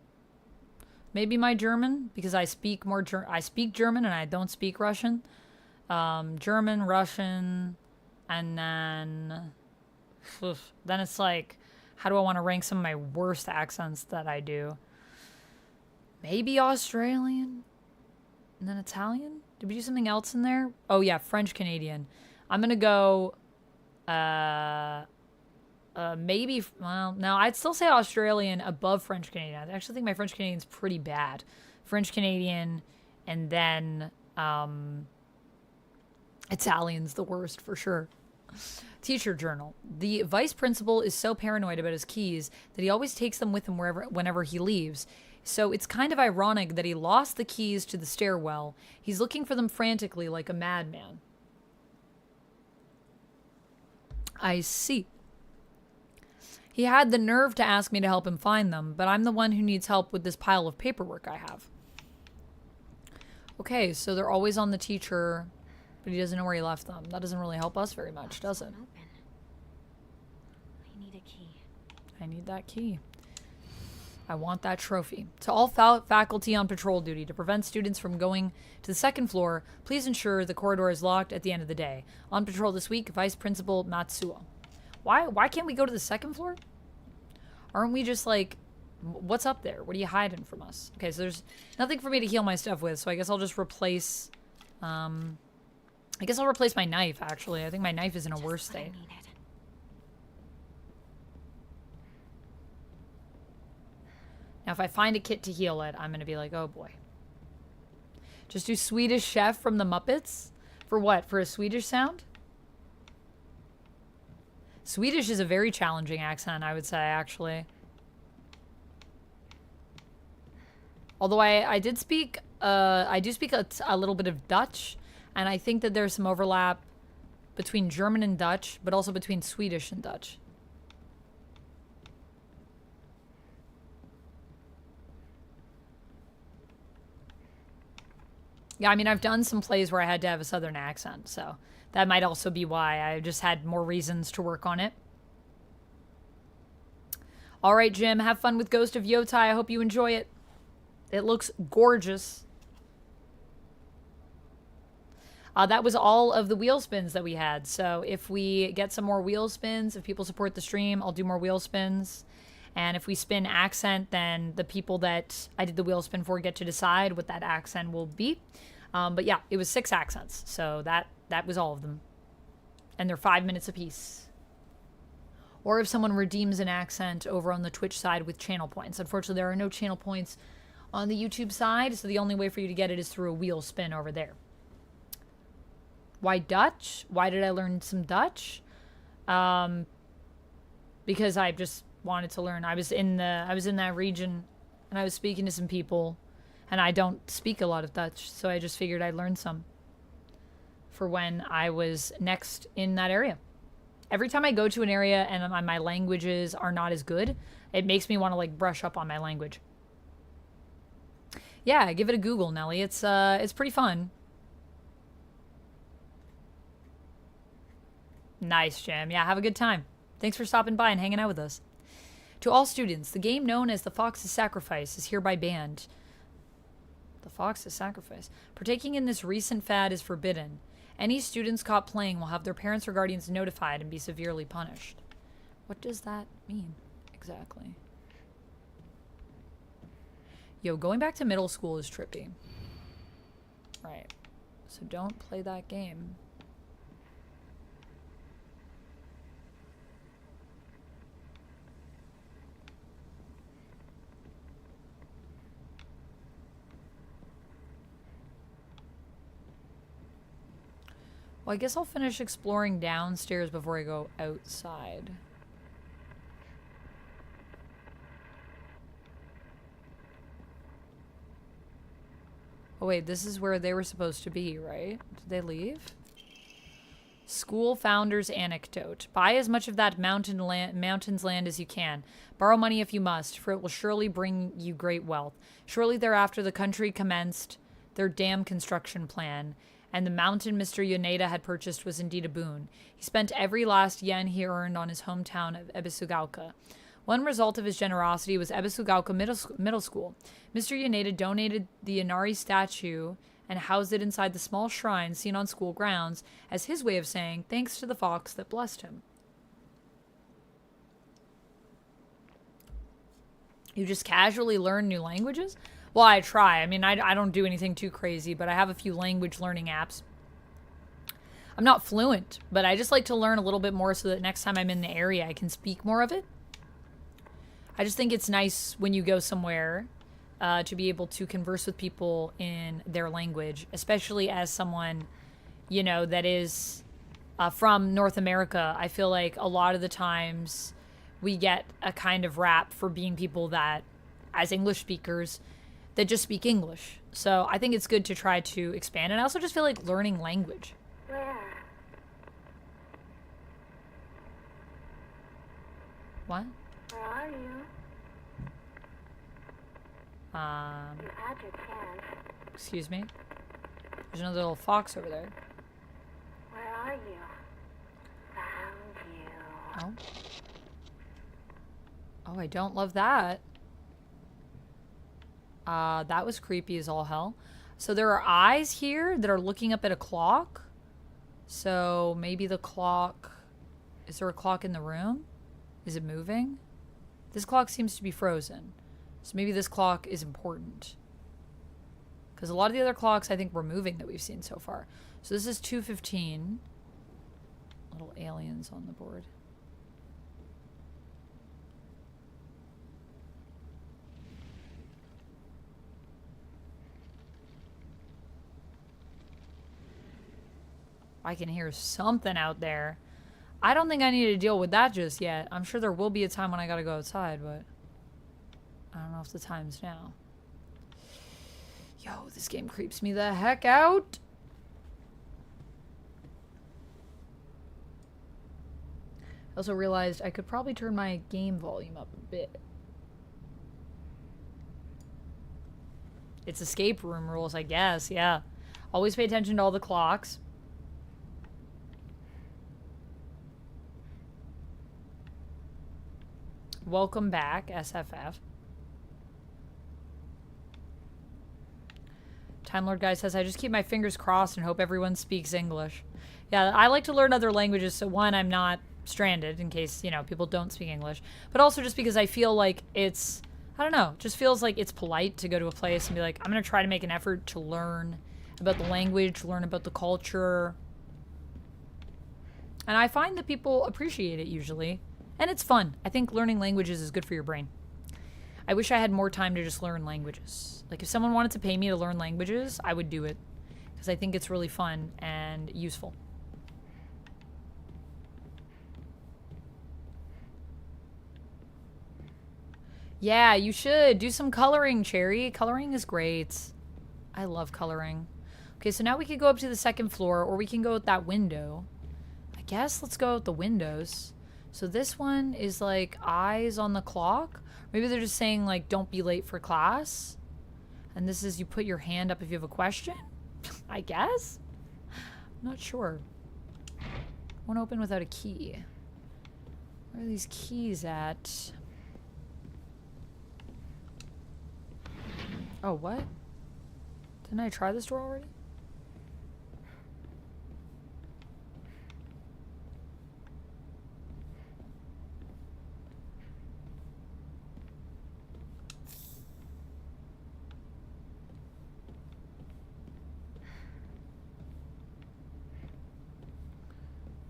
Maybe my German, because I speak I speak German and I don't speak Russian. German, Russian, and then it's like, how do I want to rank some of my worst accents that I do? Maybe Australian, and then Italian. Did we do something else in there? Oh yeah, French Canadian. I'm gonna go. Maybe. Well, no, I'd still say Australian above French Canadian. I actually think my French Canadian's pretty bad. French Canadian, and then Italian's the worst for sure. Teacher journal. The vice principal is so paranoid about his keys that he always takes them with him whenever he leaves. So it's kind of ironic that he lost the keys to the stairwell. He's looking for them frantically like a madman. I see. He had the nerve to ask me to help him find them, but I'm the one who needs help with this pile of paperwork I have. Okay, so they're always on the teacher, but he doesn't know where he left them. That doesn't really help us very much, does it? Open. I need a key. I need that key. I want that trophy. To all faculty on patrol duty, to prevent students from going to the second floor, please ensure the corridor is locked at the end of the day. On patrol this week, Vice Principal Matsuo. Why can't we go to the second floor? Aren't we just like, what's up there? What are you hiding from us? Okay, so there's nothing for me to heal my stuff with, so I guess I'll just replace, I guess I'll replace my knife, actually. I think my knife is in a worse state. Now, if I find a kit to heal it, I'm going to be like, oh boy. Just do Swedish Chef from the Muppets? For what? For a Swedish sound? Swedish is a very challenging accent, I would say, actually. Although I do speak a little bit of Dutch, and I think that there's some overlap between German and Dutch, but also between Swedish and Dutch. Yeah, I mean, I've done some plays where I had to have a southern accent, so that might also be why I just had more reasons to work on it. All right, Jim, have fun with Ghost of Yotai. I hope you enjoy it. It looks gorgeous. That was all of the wheel spins that we had. So if we get some more wheel spins, if people support the stream, I'll do more wheel spins. And if we spin accent, then the people that I did the wheel spin for get to decide what that accent will be. But yeah, it was 6 accents. So that was all of them. And they're 5 minutes apiece. Or if someone redeems an accent over on the Twitch side with channel points. Unfortunately, there are no channel points on the YouTube side, so the only way for you to get it is through a wheel spin over there. Why Dutch? Why did I learn some Dutch? Because I just wanted to learn. I was in that region, and I was speaking to some people, and I don't speak a lot of Dutch, so I just figured I'd learn some for when I was next in that area. Every time I go to an area and my languages are not as good, it makes me want to like brush up on my language. Yeah, give it a Google, Nelly. It's pretty fun. Nice, Jim. Yeah, have a good time. Thanks for stopping by and hanging out with us. To all students, the game known as the Fox's Sacrifice is hereby banned. The Fox's Sacrifice. Partaking in this recent fad is forbidden. Any students caught playing will have their parents or guardians notified and be severely punished. What does that mean exactly? Yo, going back to middle school is trippy. Right. So don't play that game. Well, I guess I'll finish exploring downstairs before I go outside. Oh wait, this is where they were supposed to be, right? Did they leave? School founder's anecdote. Buy as much of that mountain's land as you can. Borrow money if you must, for it will surely bring you great wealth. Shortly thereafter, the country commenced their dam construction plan, and the mountain Mr. Yoneda had purchased was indeed a boon. He spent every last yen he earned on his hometown of Ebisugaoka. One result of his generosity was Ebisugaoka Middle School. Mr. Yoneda donated the Inari statue and housed it inside the small shrine seen on school grounds as his way of saying thanks to the fox that blessed him. You just casually learn new languages? Well, I try. I mean, I don't do anything too crazy, but I have a few language learning apps. I'm not fluent, but I just like to learn a little bit more so that next time I'm in the area, I can speak more of it. I just think it's nice when you go somewhere to be able to converse with people in their language, especially as someone, you know, that is from North America. I feel like a lot of the times we get a kind of rap for being people that, as English speakers, that just speak English. So I think it's good to try to expand. And I also just feel like learning language. Where? What? Where are you? You had your chance. Excuse me? There's another little fox over there. Where are you? Found you. Oh. Oh, I don't love that. That was creepy as all hell. So there are eyes here that are looking up at a clock. So maybe the clock... Is there a clock in the room? Is it moving? This clock seems to be frozen. So maybe this clock is important. Because a lot of the other clocks I think were moving that we've seen so far. So this is 2:15. Little aliens on the board. I can hear something out there. I don't think I need to deal with that just yet. I'm sure there will be a time when I gotta go outside, but I don't know if the time's now. Yo, this game creeps me the heck out. I also realized I could probably turn my game volume up a bit. It's escape room rules, I guess, yeah. Always pay attention to all the clocks. Welcome back, SFF. Time Lord Guy says, I just keep my fingers crossed and hope everyone speaks English. Yeah, I like to learn other languages, so one, I'm not stranded in case, you know, people don't speak English. But also just because I feel like it's, I don't know, just feels like it's polite to go to a place and be like, I'm going to try to make an effort to learn about the language, learn about the culture. And I find that people appreciate it usually. And it's fun. I think learning languages is good for your brain. I wish I had more time to just learn languages. Like if someone wanted to pay me to learn languages, I would do it. Because I think it's really fun and useful. Yeah, you should. Do some coloring, Cherry. Coloring is great. I love coloring. Okay, so now we could go up to the second floor, or we can go out that window. I guess let's go out the windows. So this one is like eyes on the clock. Maybe they're just saying like don't be late for class. And this is you put your hand up if you have a question. I guess? I'm not sure. Won't open without a key. Where are these keys at? Oh, what? Didn't I try this door already?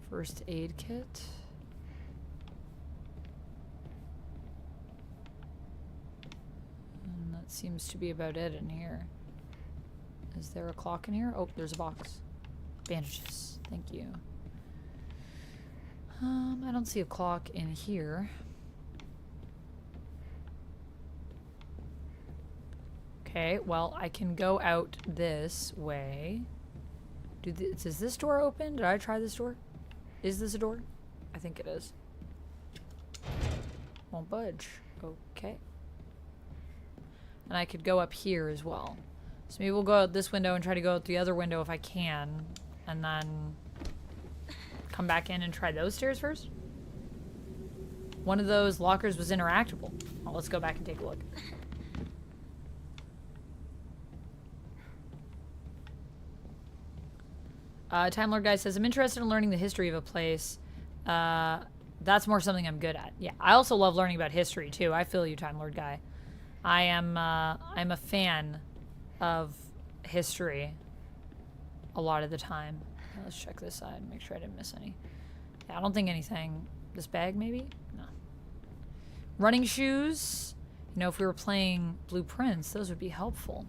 First aid kit. And that seems to be about it in here. Is there a clock in here? Oh, there's a box. Bandages. Thank you. I don't see a clock in here. Okay, well, I can go out this way. Is this door open? Did I try this door? Is this a door? I think it is. Won't budge. Okay. And I could go up here as well. So maybe we'll go out this window and try to go out the other window if I can. And then come back in and try those stairs first. One of those lockers was interactable. Well, let's go back and take a look. Time Lord Guy says, I'm interested in learning the history of a place. That's more something I'm good at. Yeah, I also love learning about history, too. I feel you, Time Lord Guy. I'm a fan of history a lot of the time. Let's check this side, make sure I didn't miss any. Yeah, I don't think anything. This bag, maybe? No. Running shoes. You know, if we were playing Blueprints, those would be helpful.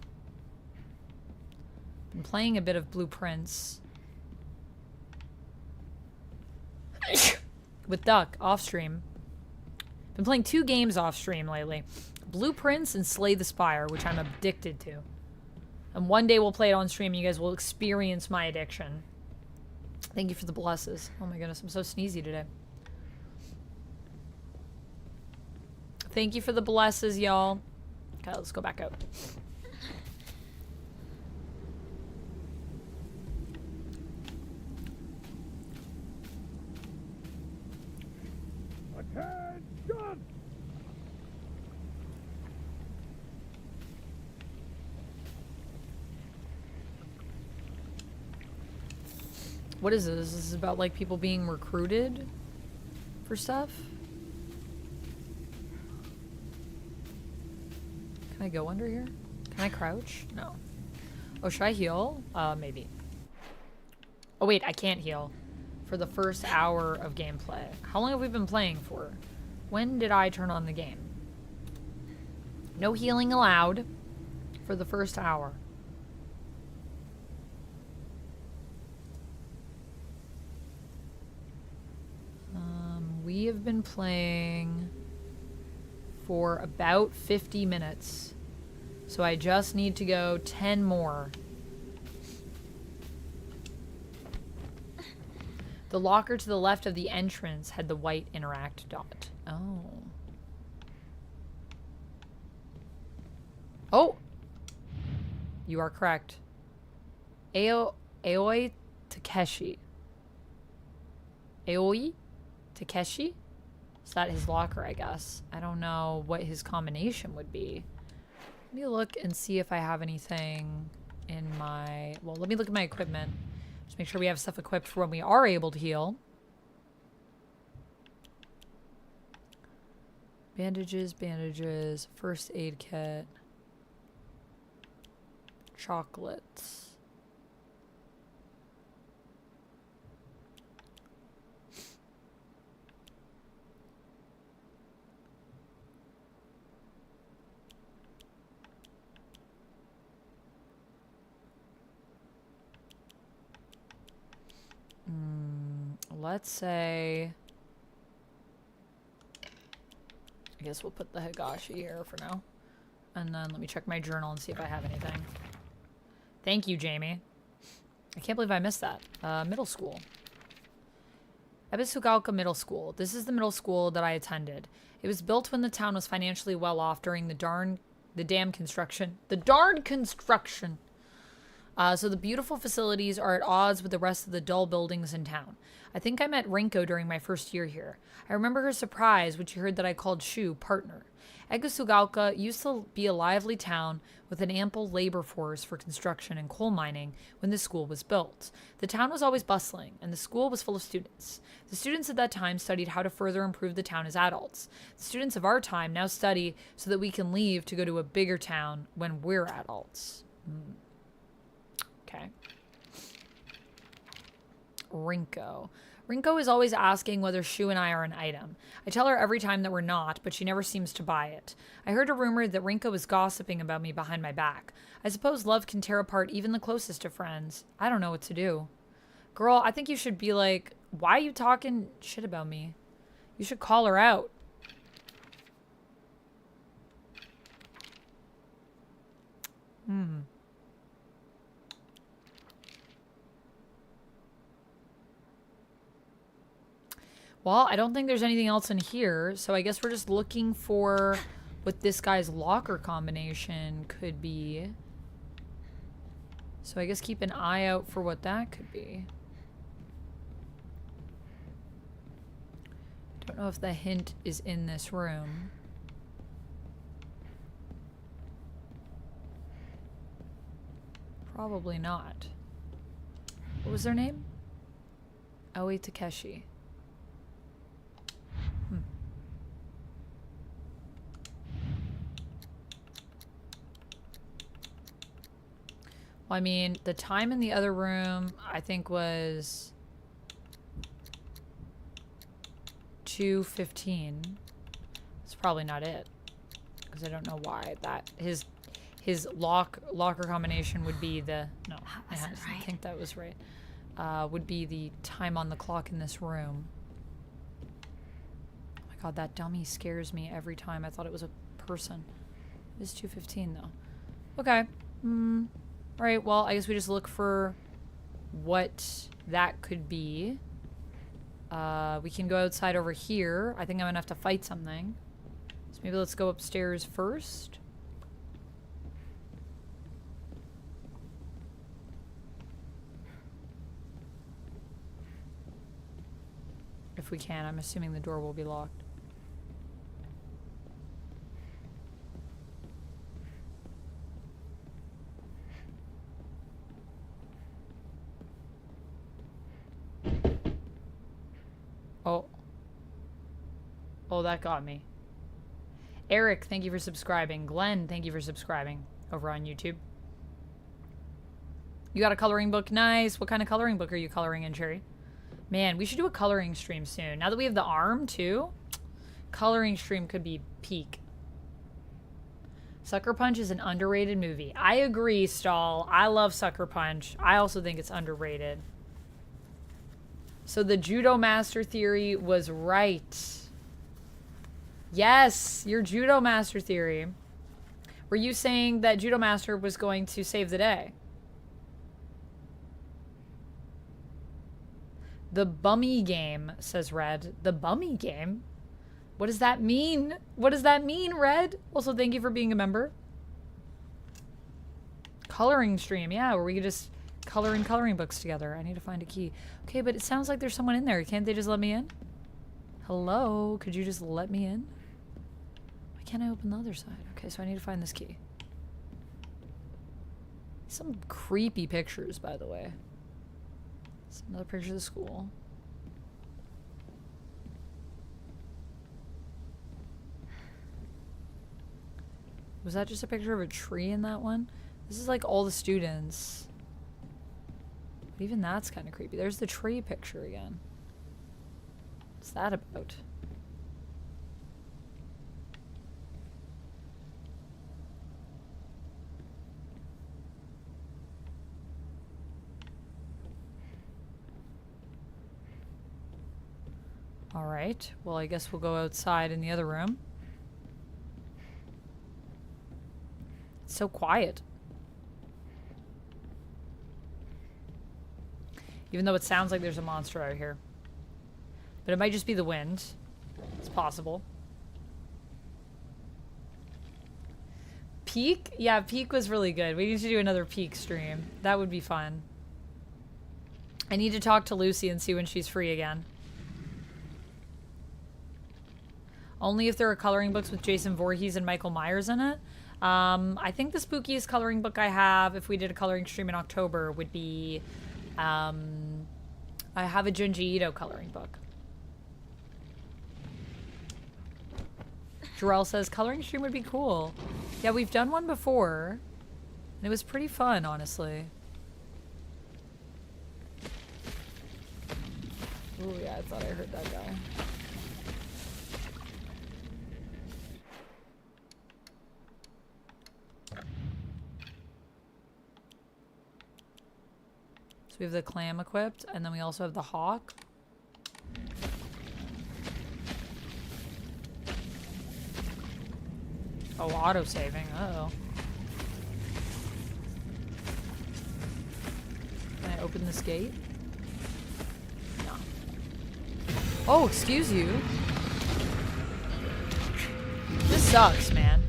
Been playing a bit of Blueprints. With Duck, off stream. Been playing 2 games off stream lately. Blueprints and Slay the Spire, which I'm addicted to. And one day we'll play it on stream and you guys will experience my addiction. Thank you for the blesses. Oh my goodness, I'm so sneezy today. Thank you for the blesses, y'all. Okay, let's go back out. Attention! What is this? This is about like people being recruited for stuff? Can I go under here? Can I crouch? No. Oh, should I heal? Maybe. Oh wait, I can't heal. For the first hour of gameplay. How long have we been playing for? When did I turn on the game? No healing allowed for the first hour. We have been playing for about 50 minutes. So I just need to go 10 more. The locker to the left of the entrance had the white interact dot. Oh. Oh! You are correct. Aoi Takeshi. Aoi Takeshi? Is that his locker, I guess? I don't know what his combination would be. Let me look and see if I have anything in my... Well, let me look at my equipment. Just make sure we have stuff equipped for when we are able to heal. Bandages, bandages, first aid kit. Chocolates. Let's say... I guess we'll put the Higashi here for now. And then let me check my journal and see if I have anything. Thank you, Jamie. I can't believe I missed that. Middle school. Ebisugaoka Middle School. This is the middle school that I attended. It was built when the town was financially well off during the dam construction. The darn construction! So the beautiful facilities are at odds with the rest of the dull buildings in town. I think I met Rinko during my first year here. I remember her surprise when she heard that I called Shu partner. Ebisugaoka used to be a lively town with an ample labor force for construction and coal mining when the school was built. The town was always bustling, and the school was full of students. The students at that time studied how to further improve the town as adults. The students of our time now study so that we can leave to go to a bigger town when we're adults. Okay. Rinko. Rinko is always asking whether Shu and I are an item. I tell her every time that we're not, but she never seems to buy it. I heard a rumor that Rinko was gossiping about me behind my back. I suppose love can tear apart even the closest of friends. I don't know what to do. Girl, I think you should be like, why are you talking shit about me? You should call her out. Well, I don't think there's anything else in here, so I guess we're just looking for what this guy's locker combination could be. So I guess keep an eye out for what that could be. Don't know if the hint is in this room. Probably not. What was their name? Aoi Takeshi. I mean, the time in the other room, I think, was 2:15. It's probably not it, because I don't know why that his locker combination would be the I think that was right. Would be the time on the clock in this room. Oh my god, that dummy scares me every time. I thought it was a person. It is 2:15 though. Okay. Alright, well, I guess we just look for what that could be. We can go outside over here. I think I'm gonna have to fight something. So maybe let's go upstairs first. If we can. I'm assuming the door will be locked. Oh. Oh, that got me. Eric, thank you for subscribing. Glenn, thank you for subscribing over on YouTube. You got a coloring book? Nice. What kind of coloring book are you coloring in, Cherry? Man, we should do a coloring stream soon. Now that we have the arm, too, coloring stream could be peak. Sucker Punch is an underrated movie. I agree, Stahl. I love Sucker Punch. I also think it's underrated. So the Judo Master theory was right. Yes, your Judo Master theory. Were you saying that Judo Master was going to save the day? The bummy game, says Red. The bummy game? What does that mean? What does that mean, Red? Also, thank you for being a member. Coloring stream, yeah, where we could just color in coloring books together. I need to find a key. Okay, but it sounds like there's someone in there. Can't they just let me in? Hello? Could you just let me in? Why can't I open the other side? Okay, so I need to find this key. Some creepy pictures, by the way. It's another picture of the school. Was that just a picture of a tree in that one? This is like all the students. But even that's kind of creepy. There's the tree picture again. What's that about? Alright, well I guess we'll go outside in the other room. It's so quiet. Even though it sounds like there's a monster out here. But it might just be the wind. It's possible. Peak? Yeah, Peak was really good. We need to do another Peak stream. That would be fun. I need to talk to Lucy and see when she's free again. Only if there are coloring books with Jason Voorhees and Michael Myers in it. I think the spookiest coloring book I have, if we did a coloring stream in October, would be... I have a Junji Ito coloring book. Jarrell says, coloring stream would be cool. Yeah, we've done one before. And it was pretty fun, honestly. Oh yeah, I thought I heard that guy. So we have the clam equipped, and then we also have the hawk. Oh, auto-saving. Uh-oh. Can I open this gate? No. Oh, excuse you. This sucks, man.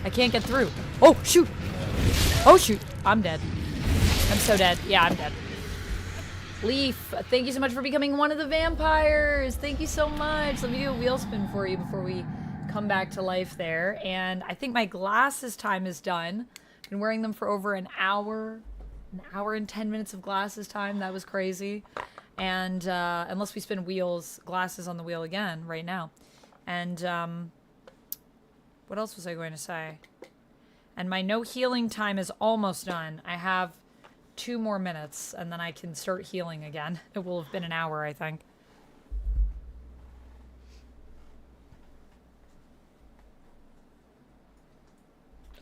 I can't get through. Oh, shoot. Oh, shoot. I'm dead. I'm so dead. Yeah, I'm dead. Leaf, thank you so much for becoming one of the vampires. Thank you so much. Let me do a wheel spin for you before we come back to life there. And I think my glasses time is done. Been wearing them for over an hour. An hour and 10 minutes of glasses time. That was crazy. And unless we spin wheels, glasses on the wheel again right now. And, what else was I going to say? And my no healing time is almost done. I have 2 more minutes, and then I can start healing again. It will have been an hour, I think.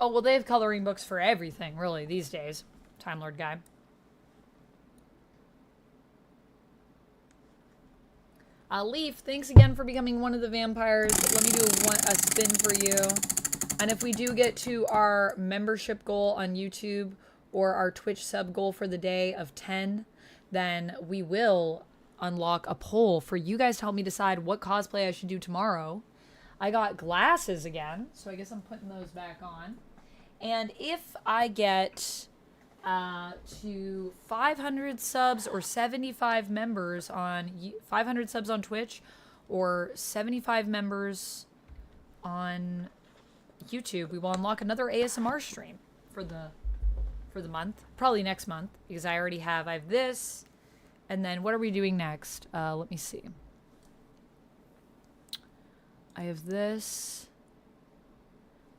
Oh, well, they have coloring books for everything, really, these days. Time Lord guy. Leaf, thanks again for becoming one of the vampires. Let me do a spin for you. And if we do get to our membership goal on YouTube or our Twitch sub goal for the day of 10, then we will unlock a poll for you guys to help me decide what cosplay I should do tomorrow. I got glasses again, so I guess I'm putting those back on. And if I get to 500 subs or 75 members on 500 subs on Twitch or 75 members on YouTube, we will unlock another ASMR stream for the month, probably next month, because I have this, and then what are we doing next? Let me see. I have this.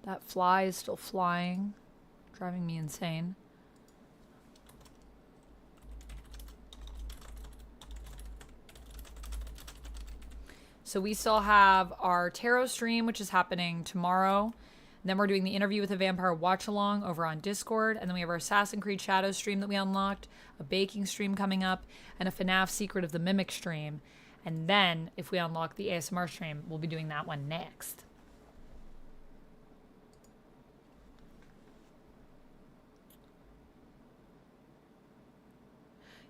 That fly is still flying, driving me insane. So we still have our tarot stream, which is happening tomorrow. And then we're doing the interview with a vampire watch along over on Discord. And then we have our Assassin's Creed Shadow stream that we unlocked, a baking stream coming up, and a FNAF Secret of the Mimic stream. And then if we unlock the ASMR stream, we'll be doing that one next.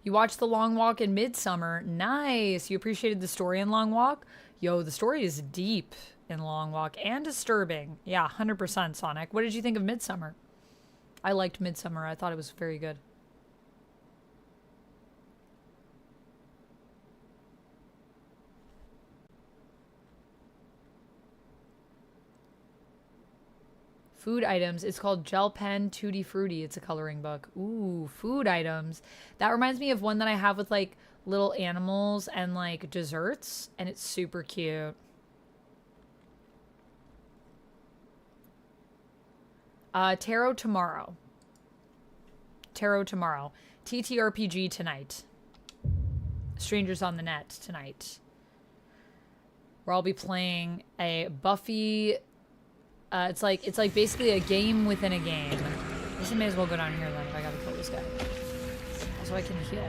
You watched The Long Walk in Midsummer. Nice. You appreciated the story in Long Walk? Yo, the story is deep in Long Walk and disturbing. Yeah, 100% Sonic. What did you think of Midsummer? I liked Midsummer. I thought it was very good. Food items. It's called Gel Pen Tutti Frutti. It's a coloring book. Ooh, food items. That reminds me of one that I have with like little animals and like desserts, and it's super cute. Tarot tomorrow. Tarot tomorrow. TTRPG tonight. Strangers on the Net tonight. Where I'll be playing a Buffy. It's like basically a game within a game. I guess I may as well go down here then if I gotta kill this guy. Also, I can heal now.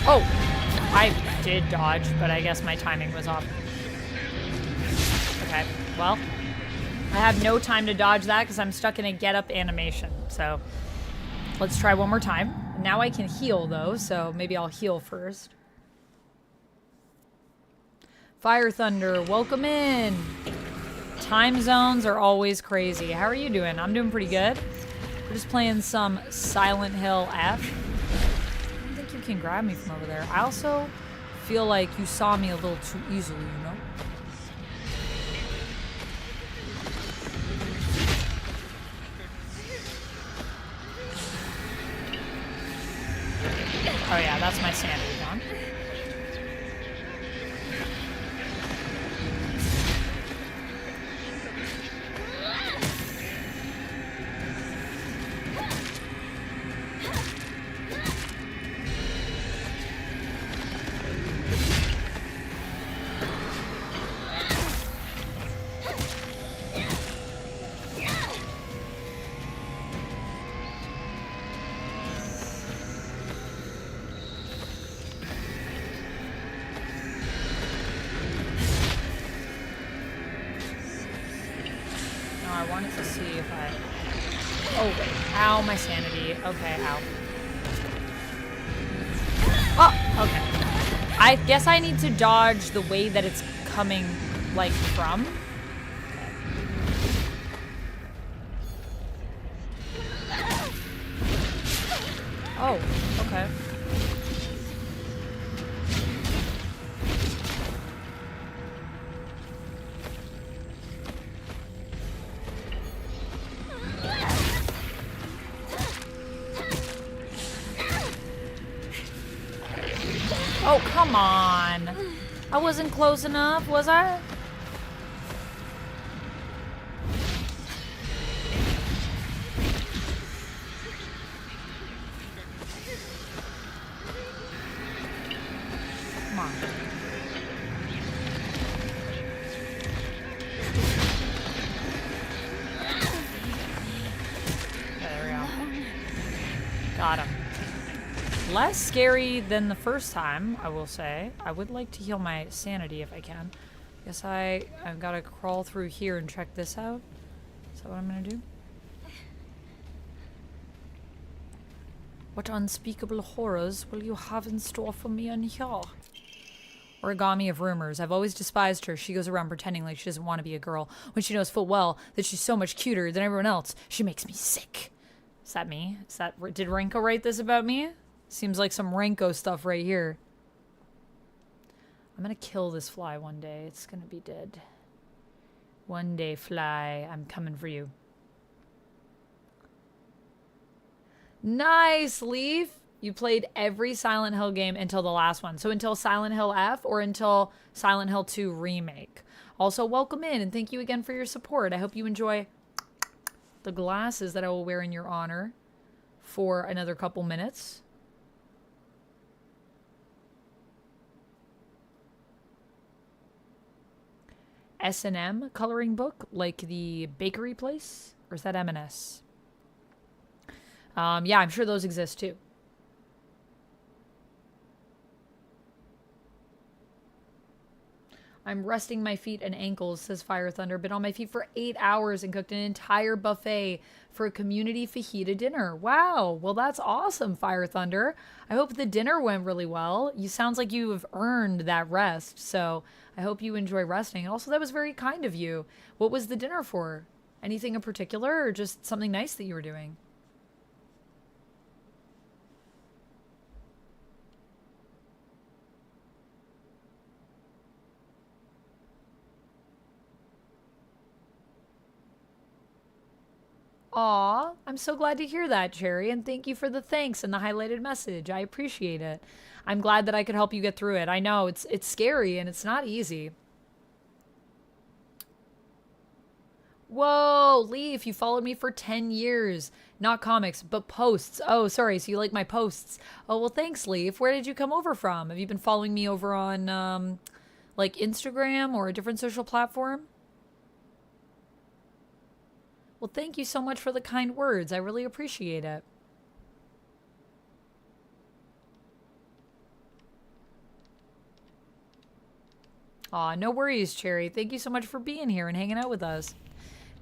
Oh! I did dodge, but I guess my timing was off. Okay, well, I have no time to dodge that because I'm stuck in a get up animation. So let's try one more time. Now I can heal though, so maybe I'll heal first. Fire Thunder, welcome in. Time zones are always crazy. How are you doing? I'm doing pretty good. We're just playing some Silent Hill F. I don't think you can grab me from over there. I also feel like you saw me a little too easily, you know? Oh yeah, that's my sanity gone. My sanity. Okay, ow. Oh, okay. I guess I need to dodge the way that it's coming, like, from. Oh, okay. Oh, come on. I wasn't close enough, was I? Come on. There we go. Got him. Less scary than the first time, I will say. I would like to heal my sanity if I can. Guess I've got to crawl through here and check this out. Is that what I'm going to do? What unspeakable horrors will you have in store for me in here? Origami of rumors. I've always despised her. She goes around pretending like she doesn't want to be a girl when she knows full well that she's so much cuter than everyone else. She makes me sick. Is that me? Did Rinko write this about me? Seems like some Rinko stuff right here. I'm gonna kill this fly one day. It's gonna be dead. One day, fly, I'm coming for you. Nice, Leaf! You played every Silent Hill game until the last one. So until Silent Hill F or until Silent Hill 2 Remake. Also, welcome in and thank you again for your support. I hope you enjoy the glasses that I will wear in your honor for another couple minutes. S&M coloring book, like the bakery place? Or is that M&S? Yeah, I'm sure those exist too. I'm resting my feet and ankles, says Fire Thunder. Been on my feet for 8 hours and cooked an entire buffet for a community fajita dinner. Wow, well that's awesome, Fire Thunder. I hope the dinner went really well. You sounds like you have earned that rest, so I hope you enjoy resting. Also, that was very kind of you. What was the dinner for? Anything in particular or just something nice that you were doing? Aw, I'm so glad to hear that, Cherry, and thank you for the thanks and the highlighted message. I appreciate it. I'm glad that I could help you get through it. I know it's scary and it's not easy. Whoa, Leaf, you followed me for 10 years. Not comics, but posts. Oh, sorry, so you like my posts. Oh, well, thanks, Leaf. Where did you come over from? Have you been following me over on, like, Instagram or a different social platform? Well, thank you so much for the kind words. I really appreciate it. Aw, no worries, Cherry. Thank you so much for being here and hanging out with us.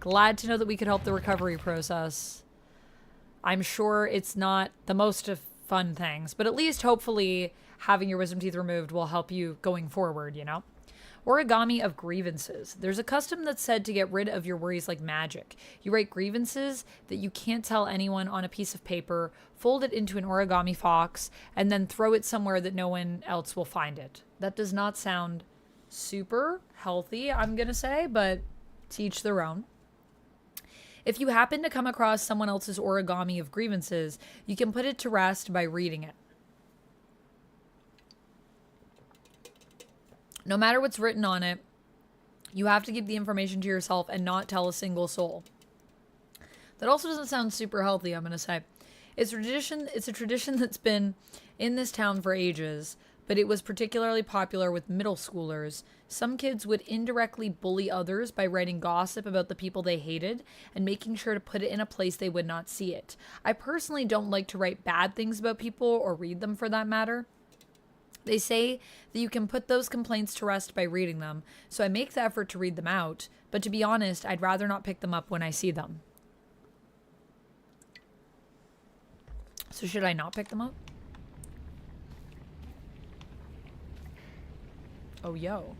Glad to know that we could help the recovery process. I'm sure it's not the most fun things, but at least hopefully having your wisdom teeth removed will help you going forward, you know? Origami of grievances. There's a custom that's said to get rid of your worries like magic. You write grievances that you can't tell anyone on a piece of paper, fold it into an origami fox, and then throw it somewhere that no one else will find it. That does not sound super healthy, I'm gonna say, but to each their own. If you happen to come across someone else's origami of grievances, you can put it to rest by reading it. No matter what's written on it, you have to keep the information to yourself and not tell a single soul. That also doesn't sound super healthy, I'm going to say. It's a tradition that's been in this town for ages, but it was particularly popular with middle schoolers. Some kids would indirectly bully others by writing gossip about the people they hated and making sure to put it in a place they would not see it. I personally don't like to write bad things about people or read them for that matter. They say that you can put those complaints to rest by reading them, so I make the effort to read them out, but to be honest, I'd rather not pick them up when I see them. So should I not pick them up? Oh, yo.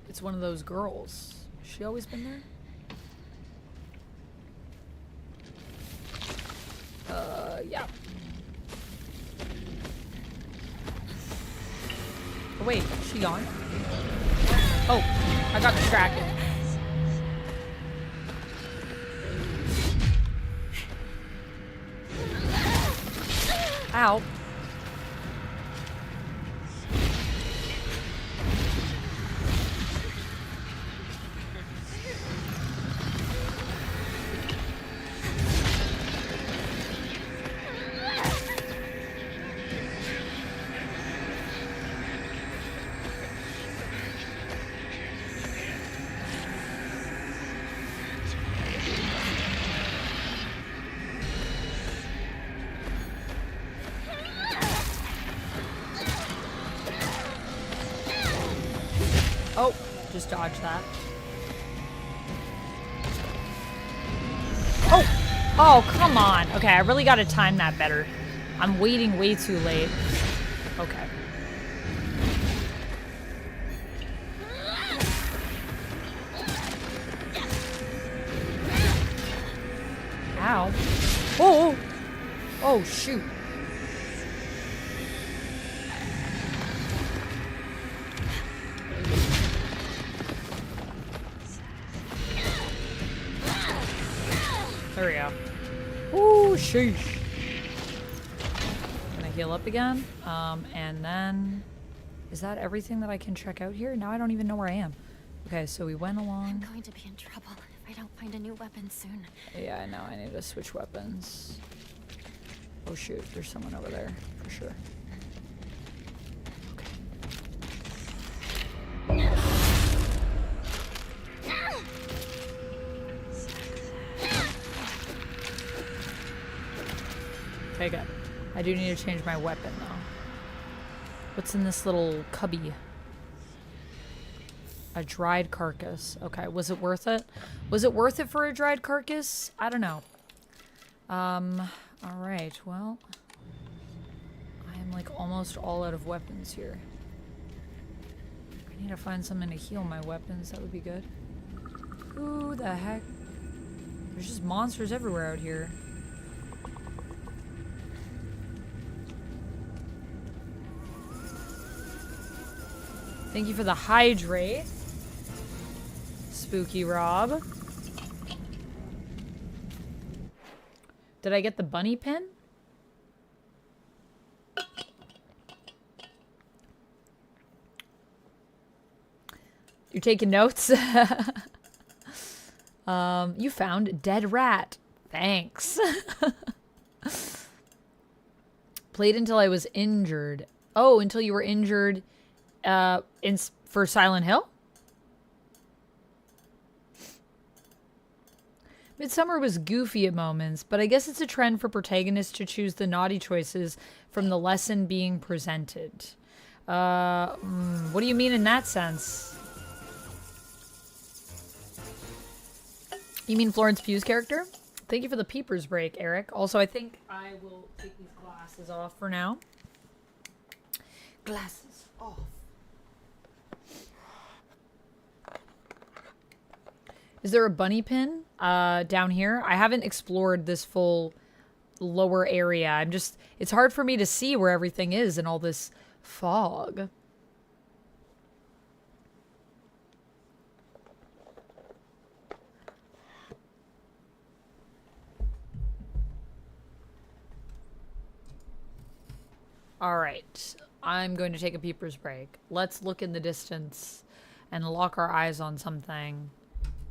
It's one of those girls. Has she always been there? Yeah. Oh, wait, is she gone? Oh, I got distracted. Ow. Oh, just dodge that. Oh! Oh, come on. Okay, I really gotta time that better. I'm waiting way too late. Okay. Ow. Oh! Oh, shoot. There we go. Ooh, sheesh. Gonna heal up again. And then... Is that everything that I can check out here? Now I don't even know where I am. Okay, so we went along. I'm going to be in trouble if I don't find a new weapon soon. Yeah, I know. I need to switch weapons. Oh shoot, there's someone over there, for sure. Okay. Okay, good. I do need to change my weapon, though. What's in this little cubby? A dried carcass. Okay, was it worth it? Was it worth it for a dried carcass? I don't know. Alright, well. I am like almost all out of weapons here. I need to find something to heal my weapons. That would be good. Who the heck? There's just monsters everywhere out here. Thank you for the hydrate. Spooky Rob. Did I get the bunny pin? You're taking notes? You found dead rat. Thanks. Played until I was injured. Oh, until you were injured for Silent Hill? Midsummer was goofy at moments, but I guess it's a trend for protagonists to choose the naughty choices from the lesson being presented. What do you mean in that sense? You mean Florence Pugh's character? Thank you for the peepers break, Eric. Also, I think I will take these glasses off for now. Glasses off. Is there a bunny pin down here? I haven't explored this full lower area. It's hard for me to see where everything is in all this fog. All right, I'm going to take a peeper's break. Let's look in the distance and lock our eyes on something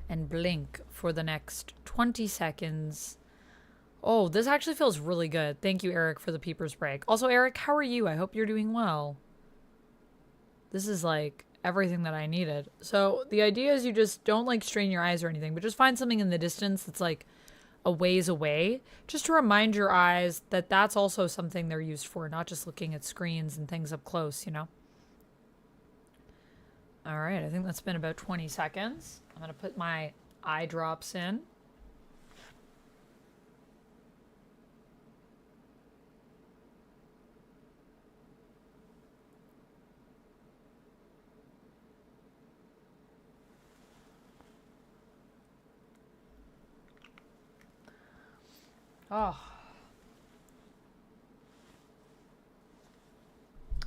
and blink for the next 20 seconds. Oh, this actually feels really good. Thank you, Eric, for the peeper's break. Also, Eric, how are you? I hope you're doing well. This is like everything that I needed. So the idea is you just don't like strain your eyes or anything, but just find something in the distance that's like a ways away, just to remind your eyes that that's also something they're used for, not just looking at screens and things up close, you know? All right, I think that's been about 20 seconds. I'm gonna put my eye drops in. Oh.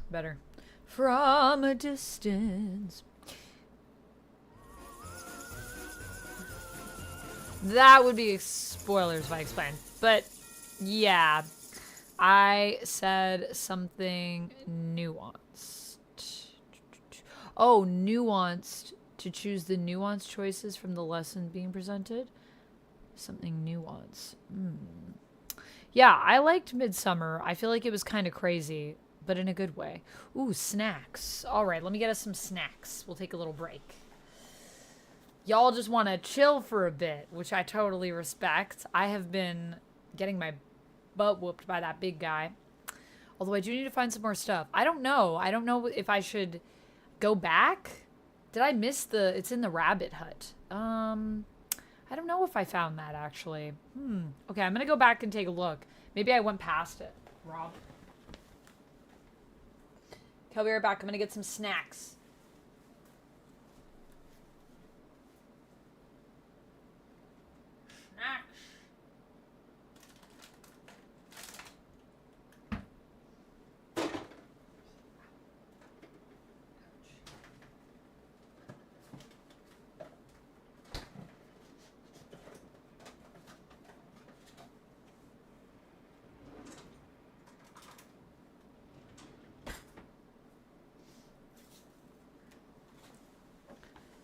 Better. From a distance. That would be spoilers if I explained. But, yeah. I said something nuanced. Oh, nuanced. To choose the nuanced choices from the lesson being presented. Something nuanced. Yeah, I liked Midsummer. I feel like it was kind of crazy, but in a good way. Ooh, snacks. All right, let me get us some snacks. We'll take a little break. Y'all just want to chill for a bit, which I totally respect. I have been getting my butt whooped by that big guy. Although I do need to find some more stuff. I don't know. I don't know if I should go back Did I miss the... It's in the rabbit hut. I don't know if I found that, actually. Okay, I'm gonna go back and take a look. Maybe I went past it. Rob. Okay, I'll be right back. I'm gonna get some snacks.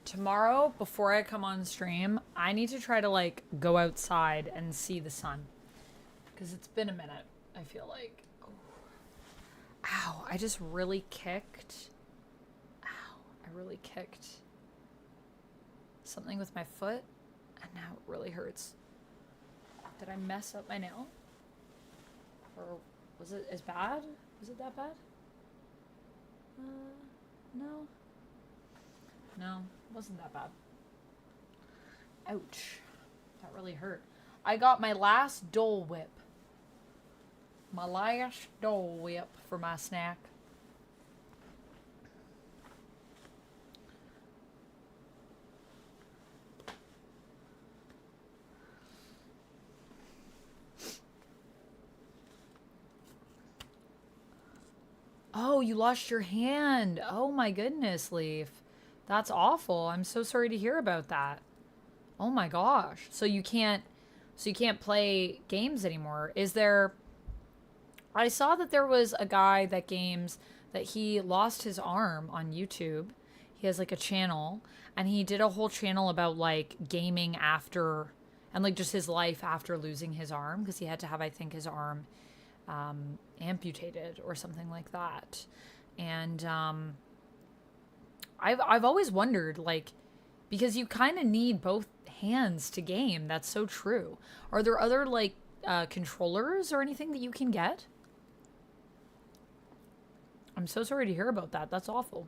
Tomorrow, before I come on stream, I need to try to, like, go outside and see the sun. Because it's been a minute, I feel like. Oh. Ow, I just really kicked. Ow, I really kicked something with my foot, and now it really hurts. Did I mess up my nail? Or was it as bad? Was it that bad? No. No, it wasn't that bad. Ouch. That really hurt. I got my last Dole Whip. My last Dole Whip for my snack. Oh, you lost your hand. Oh my goodness, Leaf. That's awful. I'm so sorry to hear about that. Oh my gosh. So you can't play games anymore. Is there... I saw that there was a guy that games that he lost his arm on YouTube. He has like a channel, and he did a whole channel about like gaming after, and like just his life after losing his arm, because he had to have, I think, his arm amputated or something like that. And I've always wondered, like, because you kind of need both hands to game. That's so true. Are there other like controllers or anything that you can get? I'm so sorry to hear about that. That's awful.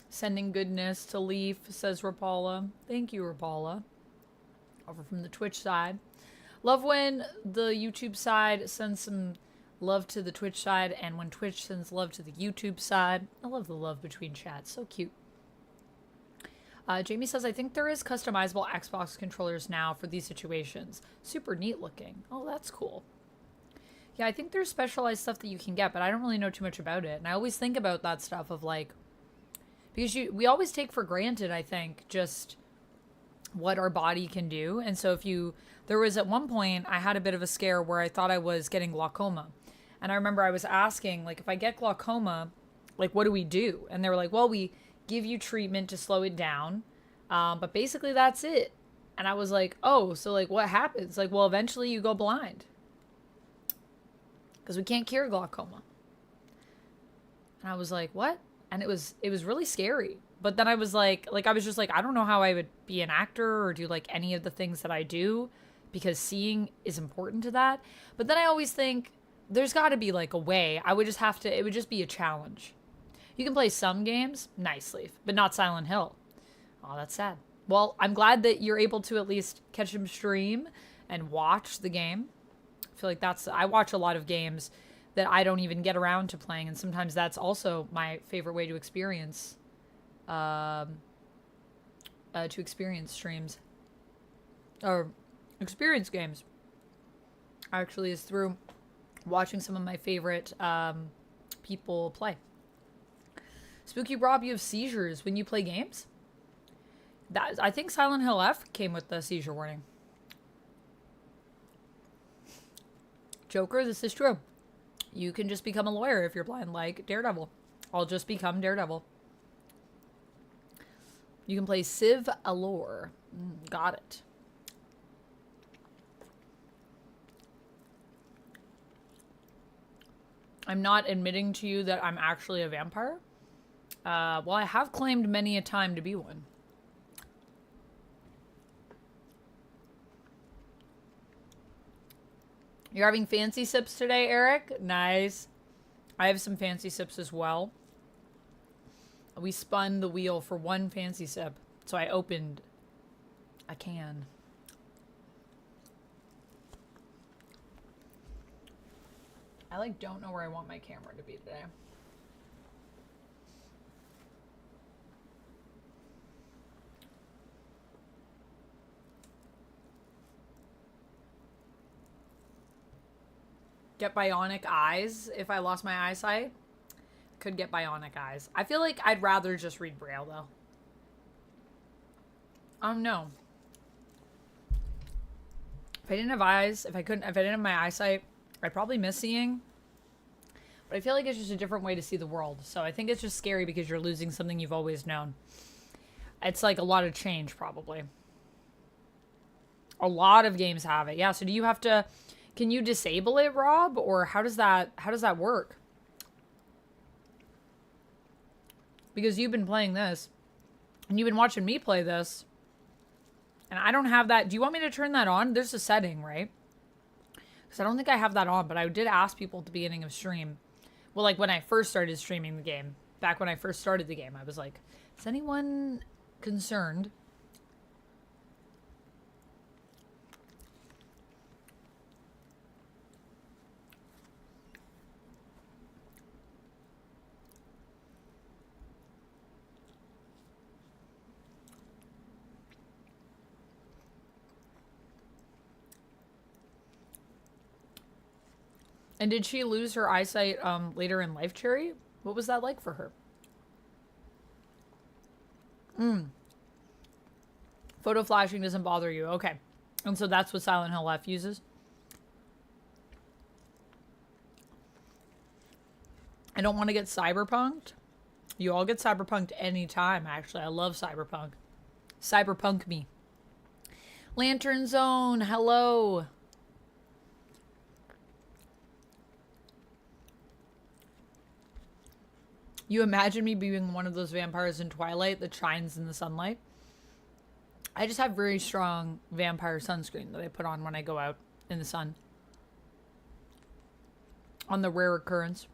Sending goodness to Leaf, says Rapala. Thank you, Rapala. Over from the Twitch side. Love when the YouTube side sends some love to the Twitch side, and when Twitch sends love to the YouTube side. I love the love between chats. So cute. Jamie says, I think there is customizable Xbox controllers now for these situations. Super neat looking. Oh, that's cool. Yeah, I think there's specialized stuff that you can get, but I don't really know too much about it. And I always think about that stuff of like, because we always take for granted, I think, just what our body can do. And so there was at one point, I had a bit of a scare where I thought I was getting glaucoma. And I remember I was asking, like, if I get glaucoma, like, what do we do? And they were like, well, we give you treatment to slow it down. But basically that's it. And I was like, oh, so like what happens? Like, well, eventually you go blind. Because we can't cure glaucoma. And I was like, what? And it was really scary. But then I was like I was just like, I don't know how I would be an actor or do like any of the things that I do, because seeing is important to that. But then I always think there's got to be like a way. It would just be a challenge. You can play some games, nice Leaf, but not Silent Hill. Oh, that's sad. Well, I'm glad that you're able to at least catch him stream and watch the game. I feel like I watch a lot of games that I don't even get around to playing, and sometimes that's also my favorite way to experience streams or experience games. Actually, is through watching some of my favorite people play. Spooky Rob, you have seizures when you play games? I think Silent Hill F came with the seizure warning. Joker, this is true. You can just become a lawyer if you're blind, like Daredevil. I'll just become Daredevil. You can play Civ Allure. Got it. I'm not admitting to you that I'm actually a vampire. Well, I have claimed many a time to be one. You're having fancy sips today, Eric? Nice. I have some fancy sips as well. We spun the wheel for one fancy sip, so I opened a can. I like don't know where I want my camera to be today. Get bionic eyes if I lost my eyesight. Could get bionic eyes. I feel like I'd rather just read Braille though. No. If I didn't have eyes, if I didn't have my eyesight, I'd probably miss seeing. But I feel like it's just a different way to see the world. So I think it's just scary because you're losing something you've always known. It's like a lot of change probably. A lot of games have it. Yeah, so do you have to, can you disable it, Rob? Or how does that work? Because you've been playing this. And you've been watching me play this. And I don't have that. Do you want me to turn that on? There's a setting, right? Because I don't think I have that on. But I did ask people at the beginning of stream. Well, like when I first started streaming the game. Back when I first started the game. I was like, is anyone concerned? And did she lose her eyesight later in life, Cherry? What was that like for her? Photo flashing doesn't bother you. Okay. And so that's what Silent Hill F uses? I don't want to get cyberpunked. You all get cyberpunked anytime, actually. I love cyberpunk. Cyberpunk me. Lantern Zone, hello. You imagine me being one of those vampires in Twilight that shines in the sunlight? I just have very strong vampire sunscreen that I put on when I go out in the sun. On the rare occurrence.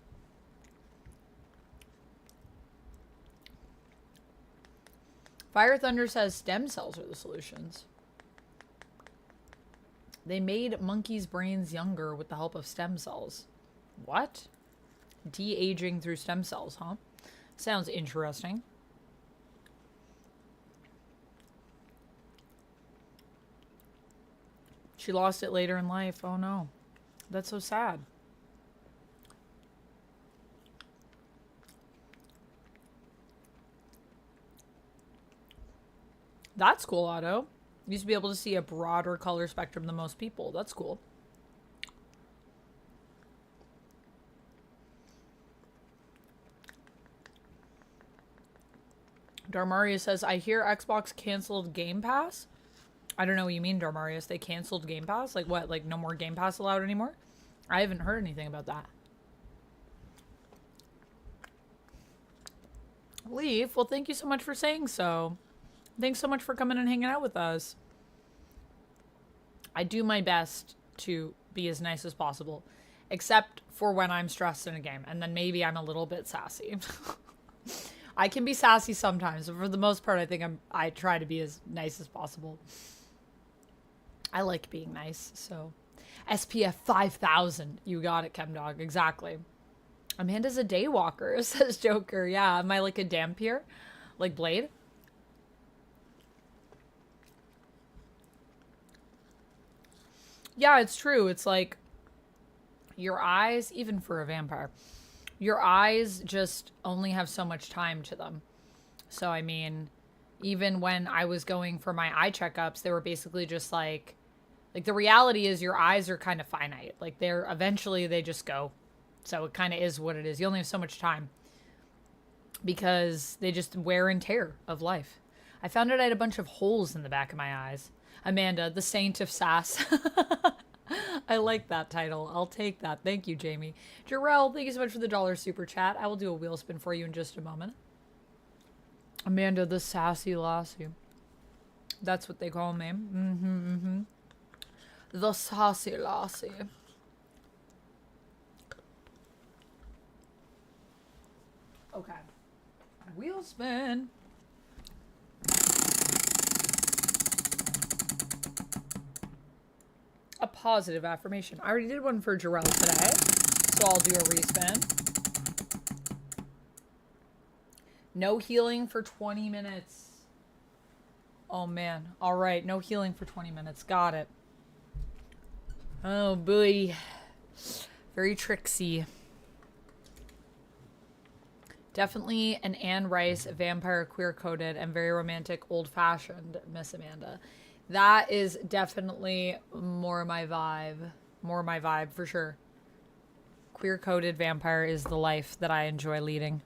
Fire Thunder says stem cells are the solutions. They made monkeys' brains younger with the help of stem cells. What? De-aging through stem cells, huh? Sounds interesting. She lost it later in life. Oh no. That's so sad. That's cool, Otto. You used to be able to see a broader color spectrum than most people. That's cool. Darmarius says, I hear Xbox canceled Game Pass. I don't know what you mean, Darmarius. They canceled Game Pass? Like what? Like no more Game Pass allowed anymore? I haven't heard anything about that. Leaf, well, thank you so much for saying so. Thanks so much for coming and hanging out with us. I do my best to be as nice as possible, except for when I'm stressed in a game, and then maybe I'm a little bit sassy. I can be sassy sometimes, but for the most part, I think I try to be as nice as possible. I like being nice, so. SPF 5000. You got it, Chemdog. Exactly. Amanda's a daywalker, says Joker. Yeah, am I like a Dampier? Like Blade? Yeah, it's true. It's like your eyes, even for a vampire, your eyes just only have so much time to them. So, I mean, even when I was going for my eye checkups, they were basically just like the reality is your eyes are kind of finite. Like eventually they just go. So it kind of is what it is. You only have so much time because they just wear and tear of life. I found out I had a bunch of holes in the back of my eyes. Amanda, the saint of sass. I like that title. I'll take that. Thank you, Jamie. Jarrell, thank you so much for the $1 super chat. I will do a wheel spin for you in just a moment. Amanda, the sassy lassie. That's what they call me. The sassy lassie. Okay. Wheel spin. A positive affirmation. I already did one for Jarrell today, so I'll do a respin. No healing for 20 minutes. Oh man. All right, no healing for 20 minutes. Got it. Oh boy. Very tricksy. Definitely an Anne Rice vampire queer-coded and very romantic old-fashioned Miss Amanda. That is definitely more my vibe. More my vibe for sure. Queer-coded vampire is the life that I enjoy leading.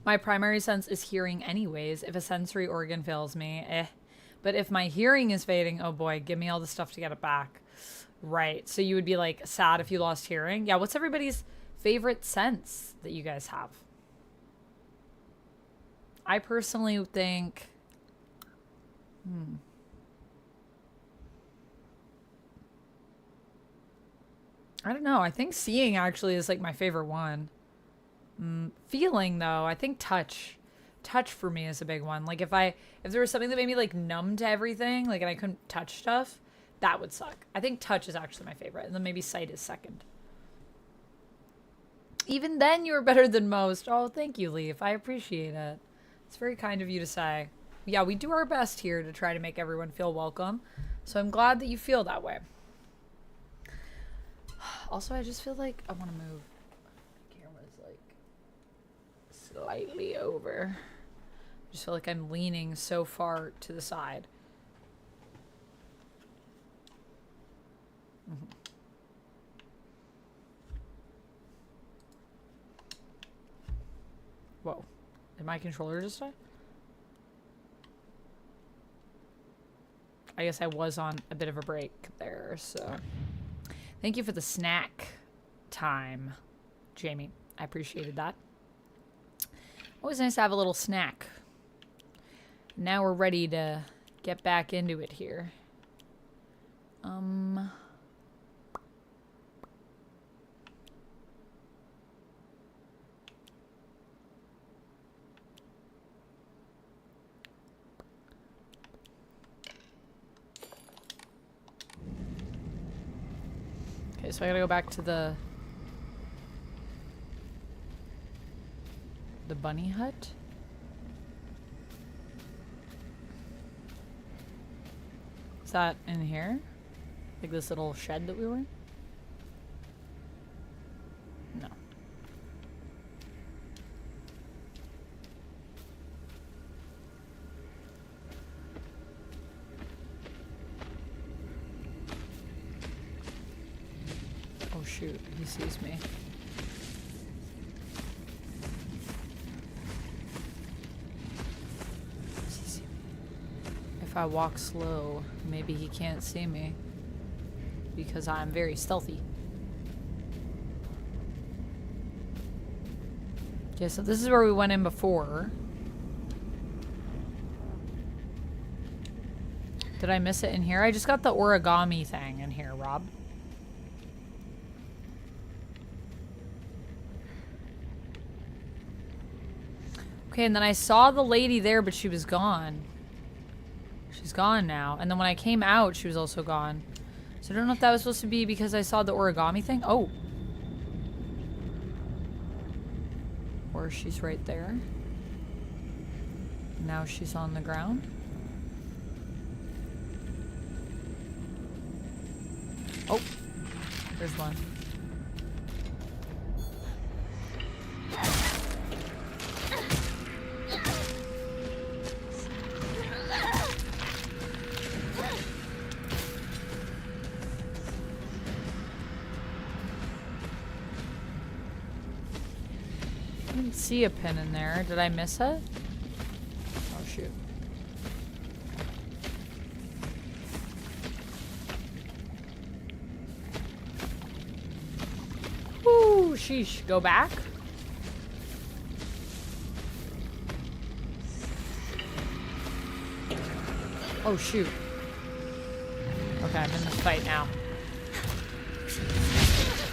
My primary sense is hearing anyways. If a sensory organ fails me, But if my hearing is fading, oh boy, give me all the stuff to get it back. Right. So you would be like sad if you lost hearing. Yeah. What's everybody's favorite sense that you guys have? I personally think, I don't know. I think seeing actually is like my favorite one. Feeling though, I think touch for me is a big one. Like if there was something that made me like numb to everything, like and I couldn't touch stuff, that would suck. I think touch is actually my favorite, and then maybe sight is second. Even then, you were better than most. Oh, thank you, Leaf. I appreciate it. It's very kind of you to say. Yeah, we do our best here to try to make everyone feel welcome. So I'm glad that you feel that way. Also, I just feel like I want to move. The camera's like slightly over. I just feel like I'm leaning so far to the side. Whoa. Did my controller just die? I guess I was on a bit of a break there, so. Thank you for the snack time, Jamie. I appreciated that. Always nice to have a little snack. Now we're ready to get back into it here. Okay, so I gotta go back to the bunny hut. Is that in here? Like this little shed that we were in? No. Oh shoot, he sees me. Does he see me? If I walk slow, maybe he can't see me. Because I'm very stealthy. Okay, so this is where we went in before. Did I miss it in here? I just got the origami thing in here, Rob. Okay, and then I saw the lady there, but she was gone. She's gone now. And then when I came out, she was also gone. So I don't know if that was supposed to be because I saw the origami thing. Oh. Or she's right there. Now she's on the ground. Oh. There's one. I didn't see a pin in there. Did I miss it? Oh shoot. sheesh. Go back? Oh, shoot. Okay, I'm in this fight now.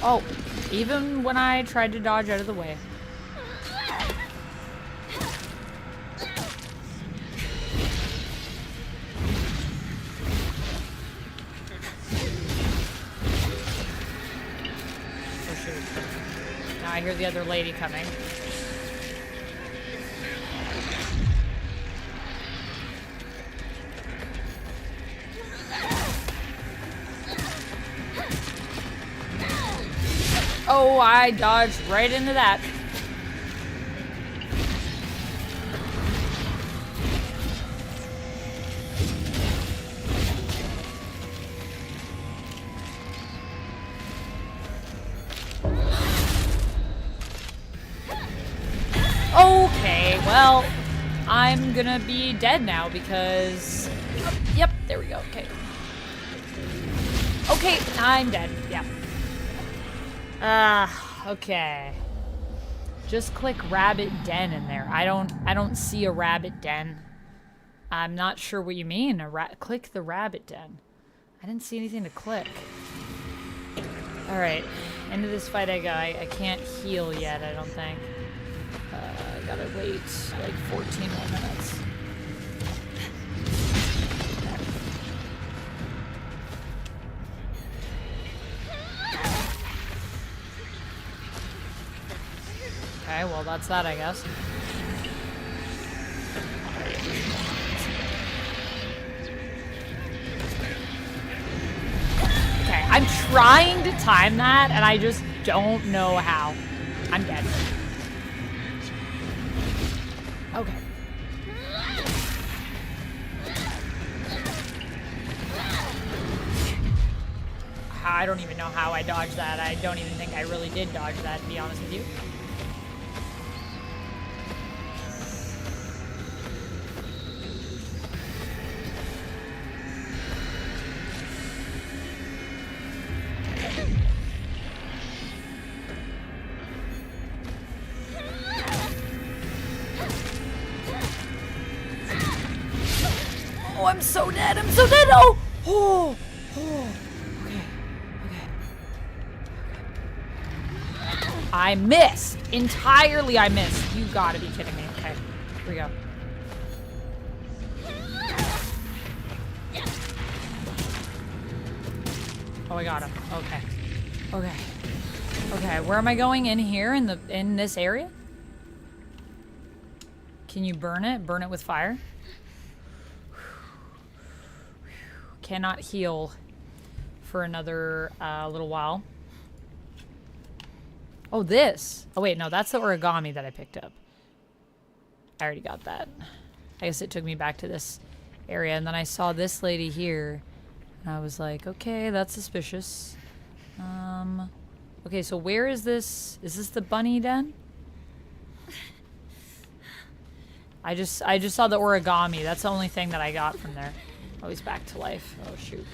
Oh, even when I tried to dodge out of the way. Oh, shoot. Now I hear the other lady coming. Oh, I dodged right into that. Okay, well, I'm gonna be dead now because... Oh, yep, there we go, okay. Okay, I'm dead, yeah. Okay. Just click rabbit den in there. I don't see a rabbit den. I'm not sure what you mean. Click the rabbit den. I didn't see anything to click. All right, into this fight I go. I can't heal yet, I don't think. I gotta wait like 14 more minutes. Okay, well that's that, I guess. Okay, I'm trying to time that, and I just don't know how. I'm dead. Okay. I don't even know how I dodged that. I don't even think I really did dodge that, to be honest with you. Oh, I'm so dead. I'm so dead. Oh, oh, oh. I missed. Entirely I missed. You gotta be kidding me. Okay, here we go. Oh, I got him. Okay. Okay. Okay, where am I going? In here? In this area? Can you burn it? Burn it with fire? Cannot heal for another little while. Oh, this. Oh, wait, no, that's the origami that I picked up. I already got that. I guess it took me back to this area, and then I saw this lady here, and I was like, okay, that's suspicious. Okay, so where is this? Is this the bunny den? I just saw the origami. That's the only thing that I got from there. Oh, he's back to life. Oh, shoot.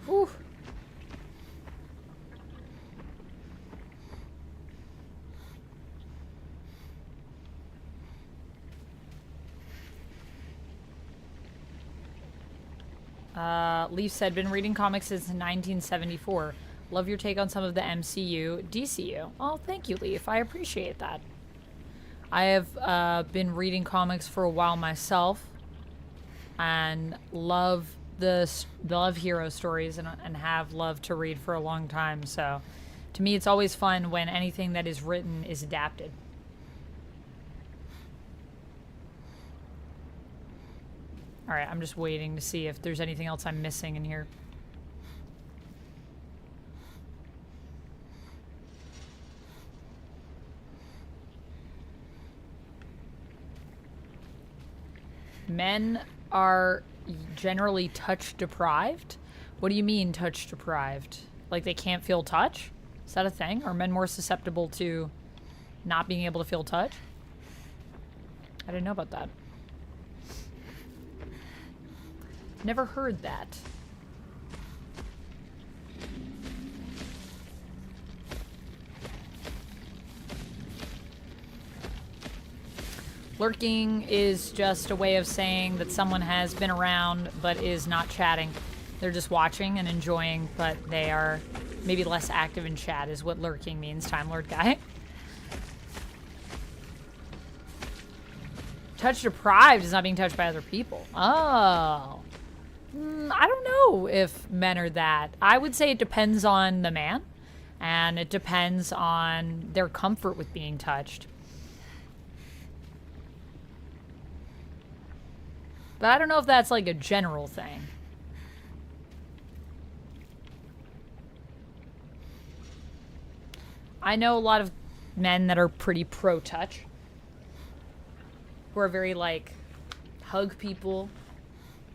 Whew. Leaf said, been reading comics since 1974. Love your take on some of the MCU, DCU. Oh, thank you, Leaf. I appreciate that. I have been reading comics for a while myself, and love hero stories, and have loved to read for a long time. So, to me, it's always fun when anything that is written is adapted. Alright, I'm just waiting to see if there's anything else I'm missing in here. Men are generally touch deprived? What do you mean touch deprived? Like they can't feel touch? Is that a thing? Are men more susceptible to not being able to feel touch? I didn't know about that. Never heard that. Lurking is just a way of saying that someone has been around but is not chatting. They're just watching and enjoying, but they are maybe less active in chat is what lurking means, Time Lord guy. Touch deprived is not being touched by other people. Oh. I don't know if men are that. I would say it depends on the man, and it depends on their comfort with being touched. But I don't know if that's like a general thing. I know a lot of men that are pretty pro-touch. Who are very, like, hug people.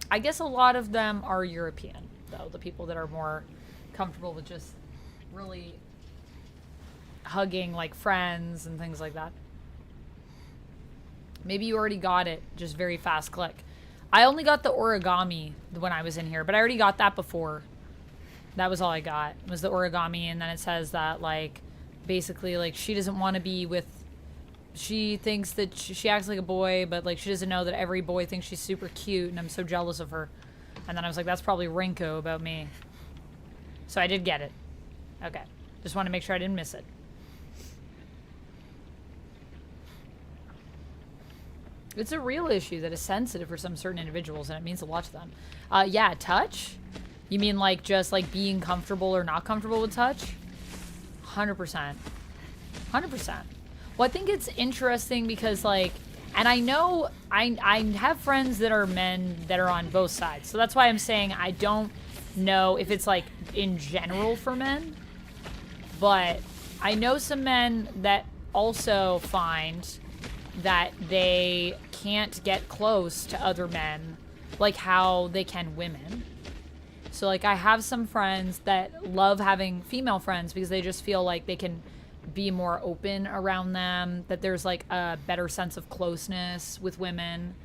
I guess a lot of them are European, though. The people that are more comfortable with just really hugging, like, friends and things like that. Maybe you already got it. Just very fast click. I only got the origami when I was in here, but I already got that before. That was all I got, was the origami, and then it says that, like, basically, like, she doesn't want to be with... She thinks that she acts like a boy, but, like, she doesn't know that every boy thinks she's super cute, and I'm so jealous of her. And then I was like, that's probably Rinko about me. So I did get it. Okay. Just want to make sure I didn't miss it. It's a real issue that is sensitive for some certain individuals, and it means a lot to them. Yeah, touch? You mean, like, just, like, being comfortable or not comfortable with touch? 100%. 100%. Well, I think it's interesting because, like, and I know I have friends that are men that are on both sides. So that's why I'm saying I don't know if it's, like, in general for men. But I know some men that also find that they can't get close to other men like how they can women. So, like, I have some friends that love having female friends because they just feel like they can be more open around them, that there's, like, a better sense of closeness with women.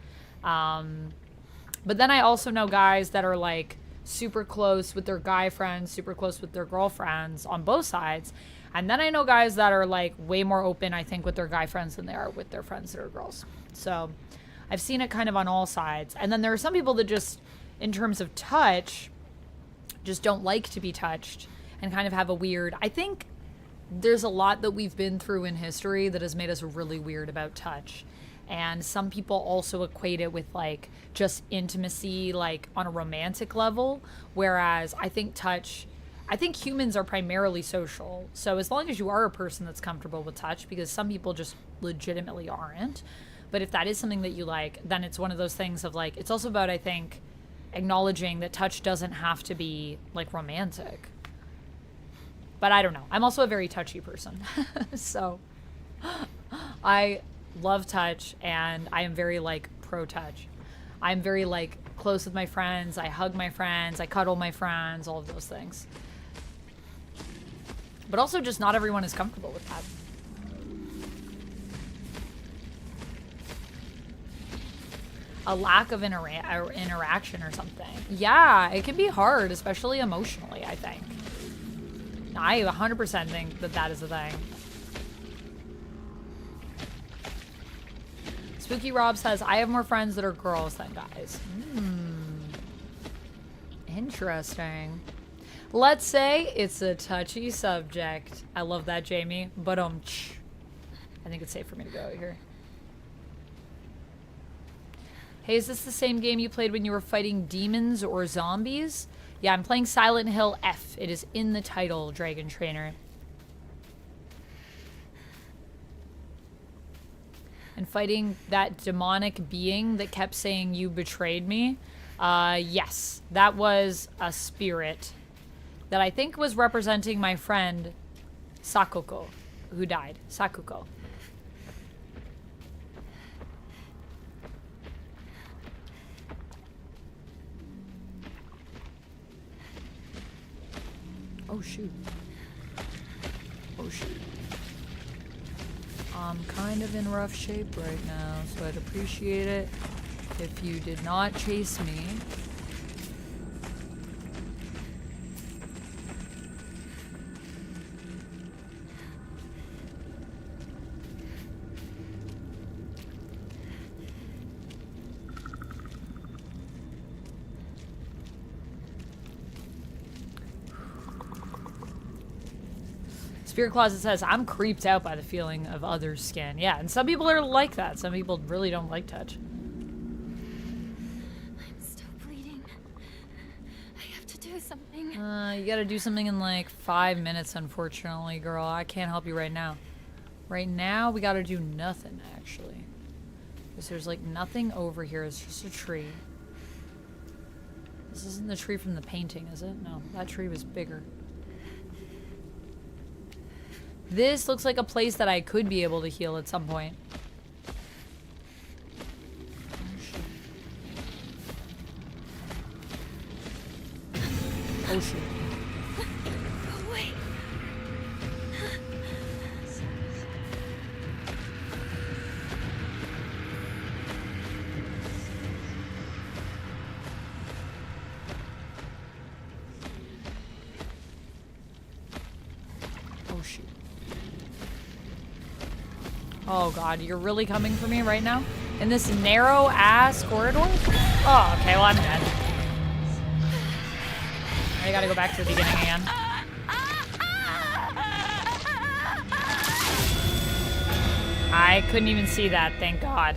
But then I also know guys that are, like, super close with their guy friends, super close with their girlfriends on both sides. And then I know guys that are, like, way more open, I think, with their guy friends than they are with their friends that are girls. So I've seen it kind of on all sides. And then there are some people that just, in terms of touch, just don't like to be touched and kind of have a weird... I think there's a lot that we've been through in history that has made us really weird about touch. And some people also equate it with, like, just intimacy, like, on a romantic level. Whereas I think touch... I think humans are primarily social. So as long as you are a person that's comfortable with touch, because some people just legitimately aren't. But if that is something that you like, then it's one of those things of, like, it's also about, I think, acknowledging that touch doesn't have to be, like, romantic. But I don't know. I'm also a very touchy person. So I love touch, and I am very, like, pro-touch. I'm very, like, close with my friends. I hug my friends. I cuddle my friends, all of those things. But also just not everyone is comfortable with that. A lack of interaction or something. Yeah, it can be hard, especially emotionally, I think. I 100% think that that is a thing. Spooky Rob says, I have more friends that are girls than guys. Interesting. Let's say it's a touchy subject. I love that, Jamie. But I think it's safe for me to go here. Hey, is this the same game you played when you were fighting demons or zombies? Yeah, I'm playing Silent Hill F. It is in the title, Dragon Trainer. And fighting that demonic being that kept saying you betrayed me. Yes, that was a spirit that I think was representing my friend Sakuko, who died. Sakuko. Oh shoot. Oh shoot. I'm kind of in rough shape right now, so I'd appreciate it if you did not chase me. Spirit Closet says, I'm creeped out by the feeling of others' skin. Yeah, and some people are like that. Some people really don't like touch. I'm still bleeding. I have to do something. You gotta do something in like 5 minutes, unfortunately, girl. I can't help you right now. Right now, we gotta do nothing, actually. Because there's like nothing over here. It's just a tree. This isn't the tree from the painting, is it? No, that tree was bigger. This looks like a place that I could be able to heal at some point. Oh shit. Go away. Oh shoot. Oh god, you're really coming for me right now? In this narrow ass corridor? Oh, okay, well I'm dead. I gotta go back to the beginning again. I couldn't even see that, thank god.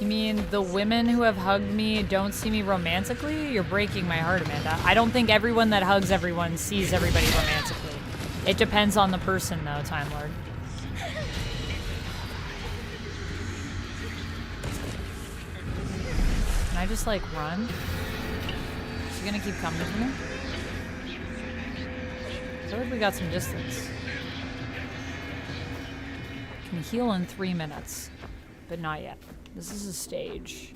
You mean the women who have hugged me don't see me romantically? You're breaking my heart, Amanda. I don't think everyone that hugs everyone sees everybody romantically. It depends on the person, though, Time Lord. Can I just, like, run? Is she gonna keep coming for me? I feel like we got some distance. Can heal in 3 minutes, but not yet. This is a stage.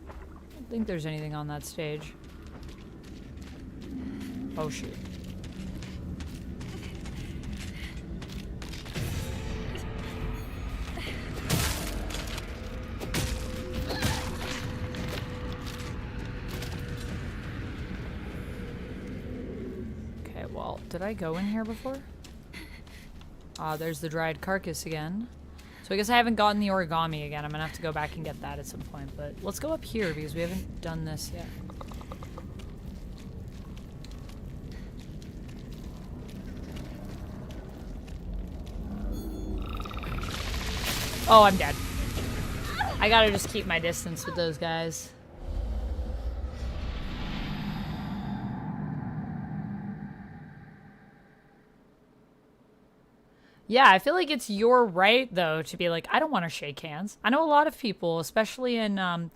I don't think there's anything on that stage. Oh shoot. Okay, well, did I go in here before? Ah, there's the dried carcass again. So I guess I haven't gotten the origami again. I'm gonna have to go back and get that at some point. But let's go up here because we haven't done this yet. Oh, I'm dead. I gotta just keep my distance with those guys. Yeah, I feel like it's your right though to be like, I don't want to shake hands. I know a lot of people, especially in the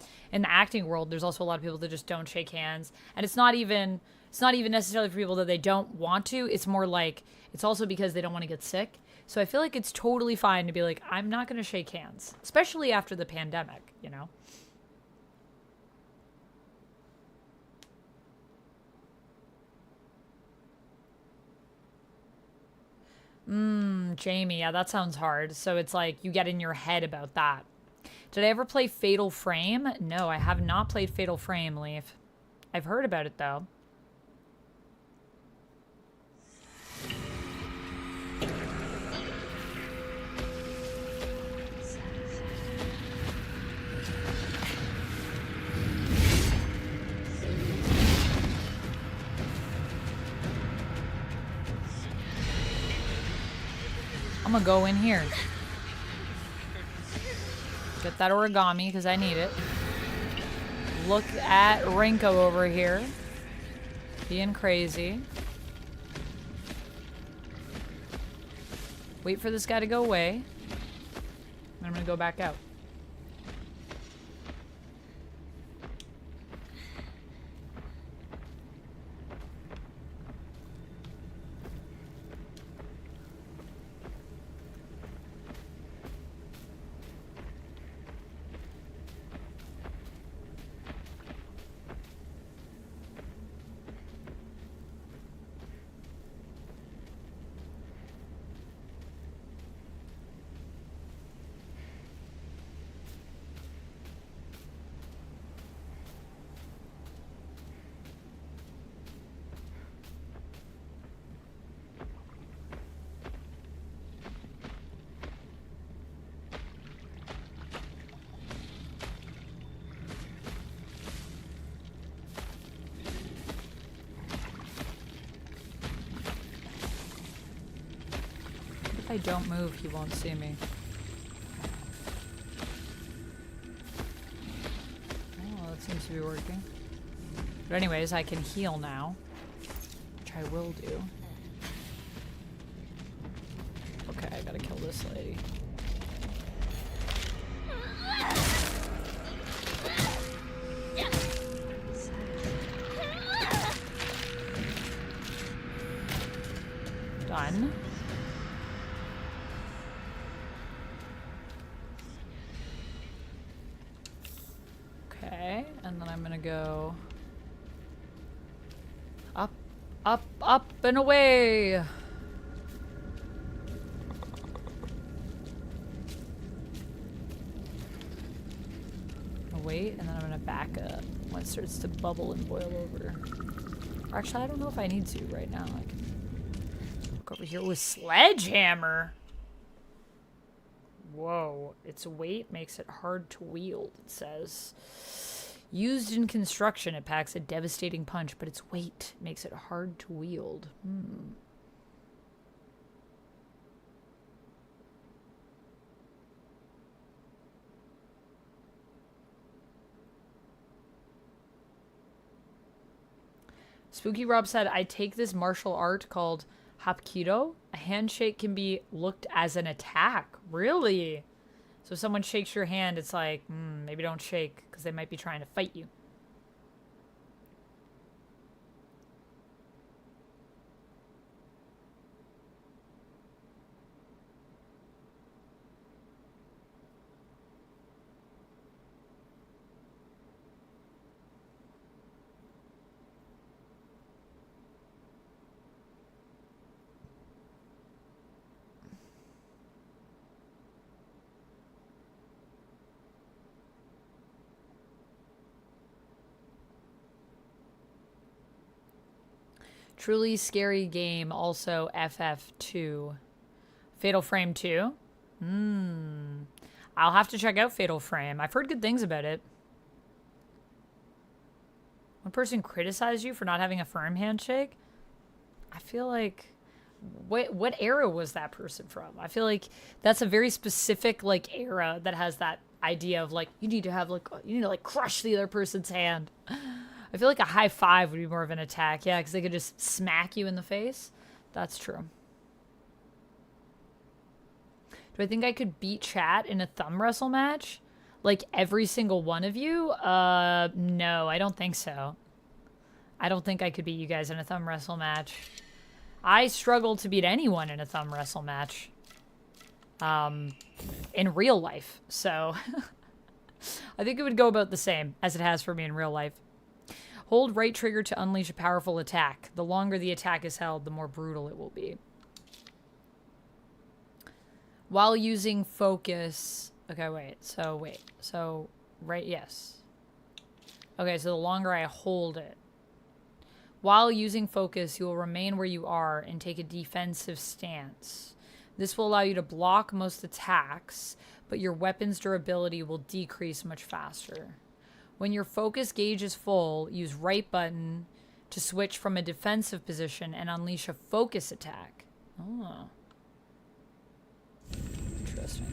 acting world, there's also a lot of people that just don't shake hands, and it's not even necessarily for people that they don't want to. It's more like it's also because they don't want to get sick. So I feel like it's totally fine to be like, I'm not going to shake hands, especially after the pandemic, you know. Jamie, yeah, that sounds hard. So it's like you get in your head about that. Did I ever play Fatal Frame? No, I have not played Fatal Frame, Leaf. I've heard about it, though. I'm gonna go in here. Get that origami because I need it. Look at Rinko over here. Being crazy. Wait for this guy to go away. And I'm gonna go back out. if I don't move, he won't see me. Oh, that seems to be working. But anyways, I can heal now. Which I will do. Okay, I gotta kill this lady. Done. Okay, and then I'm gonna go up, up, up, and away. Oh, wait, and then I'm gonna back up when it starts to bubble and boil over. Or actually, I don't know if I need to right now. I can look over here with sledgehammer. Whoa, its weight makes it hard to wield, it says. Used in construction, it packs a devastating punch, but its weight makes it hard to wield. Spooky Rob said, I take this martial art called Hapkido. A handshake can be looked as an attack. Really? So if someone shakes your hand, it's like, maybe don't shake, because they might be trying to fight you. Truly scary game, also FF2. Fatal Frame 2? I'll have to check out Fatal Frame. I've heard good things about it. One person criticized you for not having a firm handshake? I feel like... What era was that person from? I feel like that's a very specific, like, era that has that idea of, like, you need to crush the other person's hand. I feel like a high five would be more of an attack. Yeah, because they could just smack you in the face. That's true. Do I think I could beat chat in a thumb wrestle match? Like every single one of you? No, I don't think so. I don't think I could beat you guys in a thumb wrestle match. I struggle to beat anyone in a thumb wrestle match. In real life. So, I think it would go about the same as it has for me in real life. Hold right trigger to unleash a powerful attack. The longer the attack is held, the more brutal it will be. While using focus... Okay, wait. So, right, yes. Okay, so the longer I hold it. While using focus, you will remain where you are and take a defensive stance. This will allow you to block most attacks, but your weapon's durability will decrease much faster. When your focus gauge is full, use right button to switch from a defensive position and unleash a focus attack. Oh. Interesting.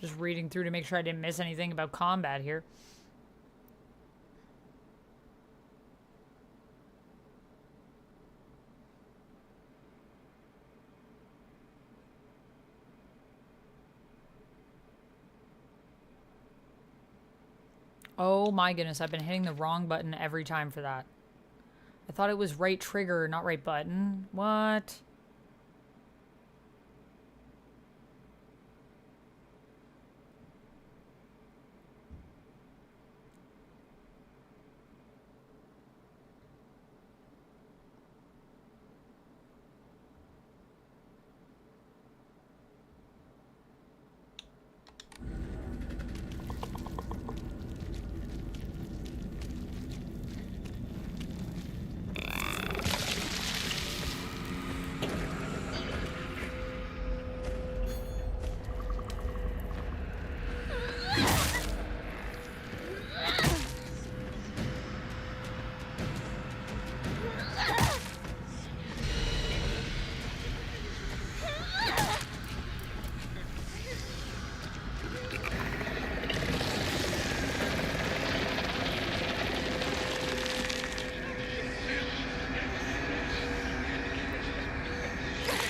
Just reading through to make sure I didn't miss anything about combat here. Oh my goodness, I've been hitting the wrong button every time for that. I thought it was right trigger, not right button. What?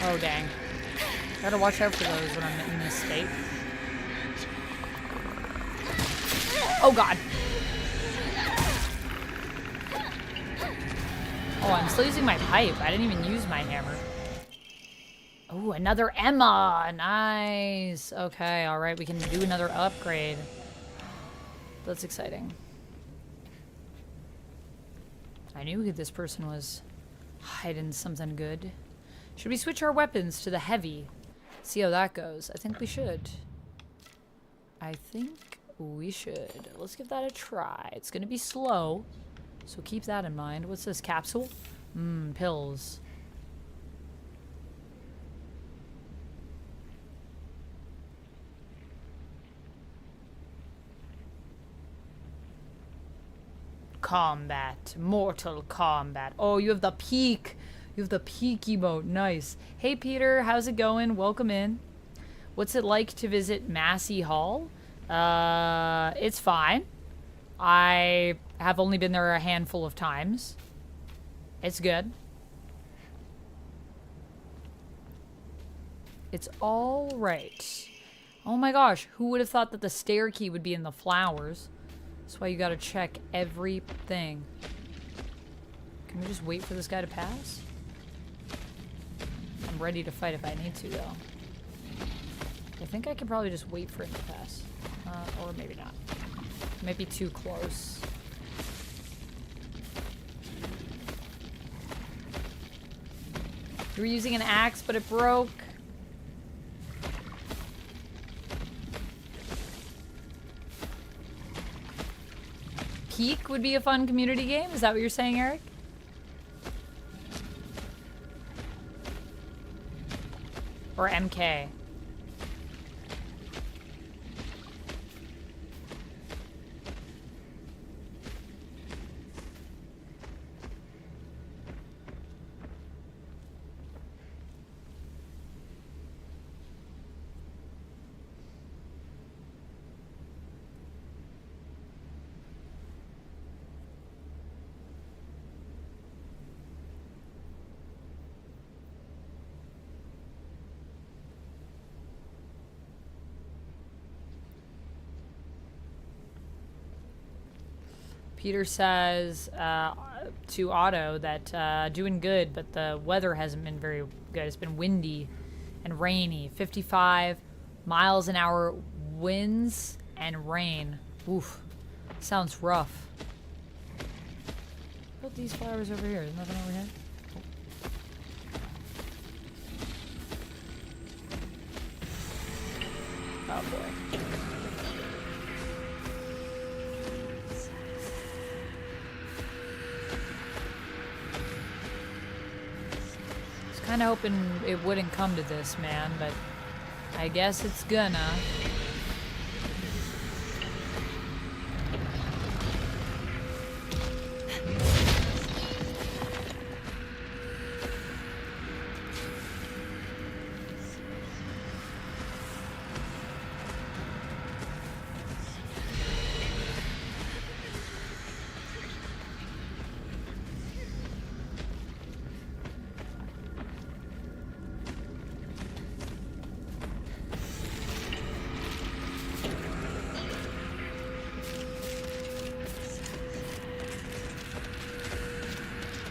Oh, dang. Gotta watch out for those when I'm in this state. Oh, God. Oh, I'm still using my pipe. I didn't even use my hammer. Oh, another Emma. Nice. Okay, all right. We can do another upgrade. That's exciting. I knew this person was hiding something good. Should we switch our weapons to the heavy? See how that goes. I think we should. I think we should. Let's give that a try. It's gonna be slow, so keep that in mind. What's this, capsule? Pills. Combat. Mortal Kombat. Oh, you have the peak. You have the peak emote. Nice. Hey, Peter. How's it going? Welcome in. What's it like to visit Massey Hall? It's fine. I have only been there a handful of times. It's good. It's all right. Oh my gosh. Who would have thought that the stair key would be in the flowers? That's why you gotta check everything. Can we just wait for this guy to pass? I'm ready to fight if I need to, though. I think I could probably just wait for him to pass. Or maybe not. It might be too close. You were using an axe, but it broke. Peak would be a fun community game? Is that what you're saying, Eric? Or MK? Peter says to Otto that doing good, but the weather hasn't been very good. It's been windy and rainy. 55 miles an hour winds and rain. Oof. Sounds rough. Put these flowers over here. There's nothing over here. Oh boy. Kind of hoping it wouldn't come to this, man, but I guess it's gonna.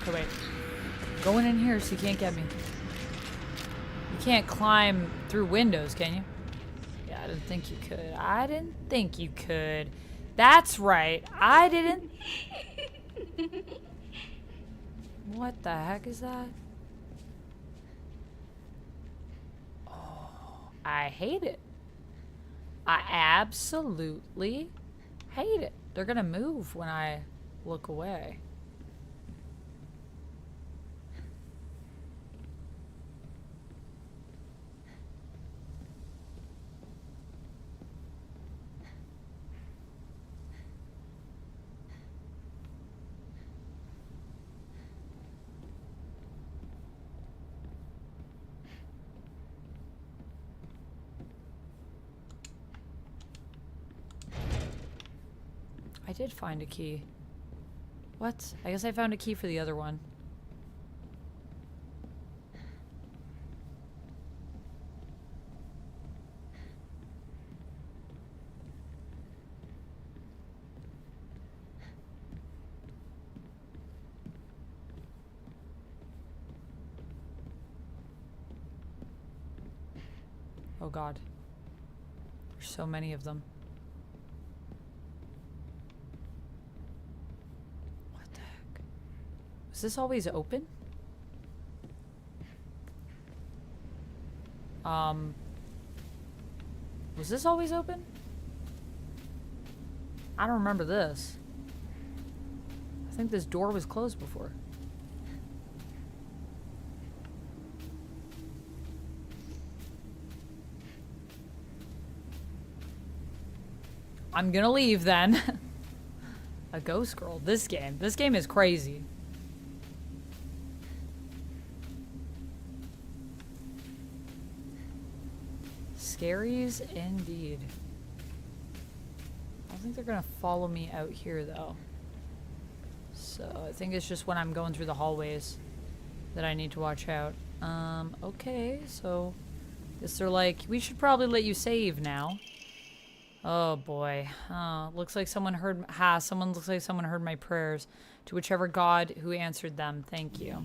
Okay, wait. Going in here so you can't get me. You can't climb through windows, can you? Yeah, I didn't think you could. I didn't think you could. That's right. I didn't. What the heck is that? Oh, I hate it. I absolutely hate it. They're gonna move when I look away. I did find a key. What? I guess I found a key for the other one. Oh God. There's so many of them. What the heck? Was this always open? Was this always open? I don't remember this. I think this door was closed before. I'm gonna leave then. A ghost girl. This game is crazy. Scaries indeed. I don't think they're gonna follow me out here though. So I think it's just when I'm going through the hallways that I need to watch out. Okay, so guess they're like, we should probably let you save now. Oh boy. Oh, looks like someone heard looks like someone heard my prayers. To whichever god who answered them, thank you.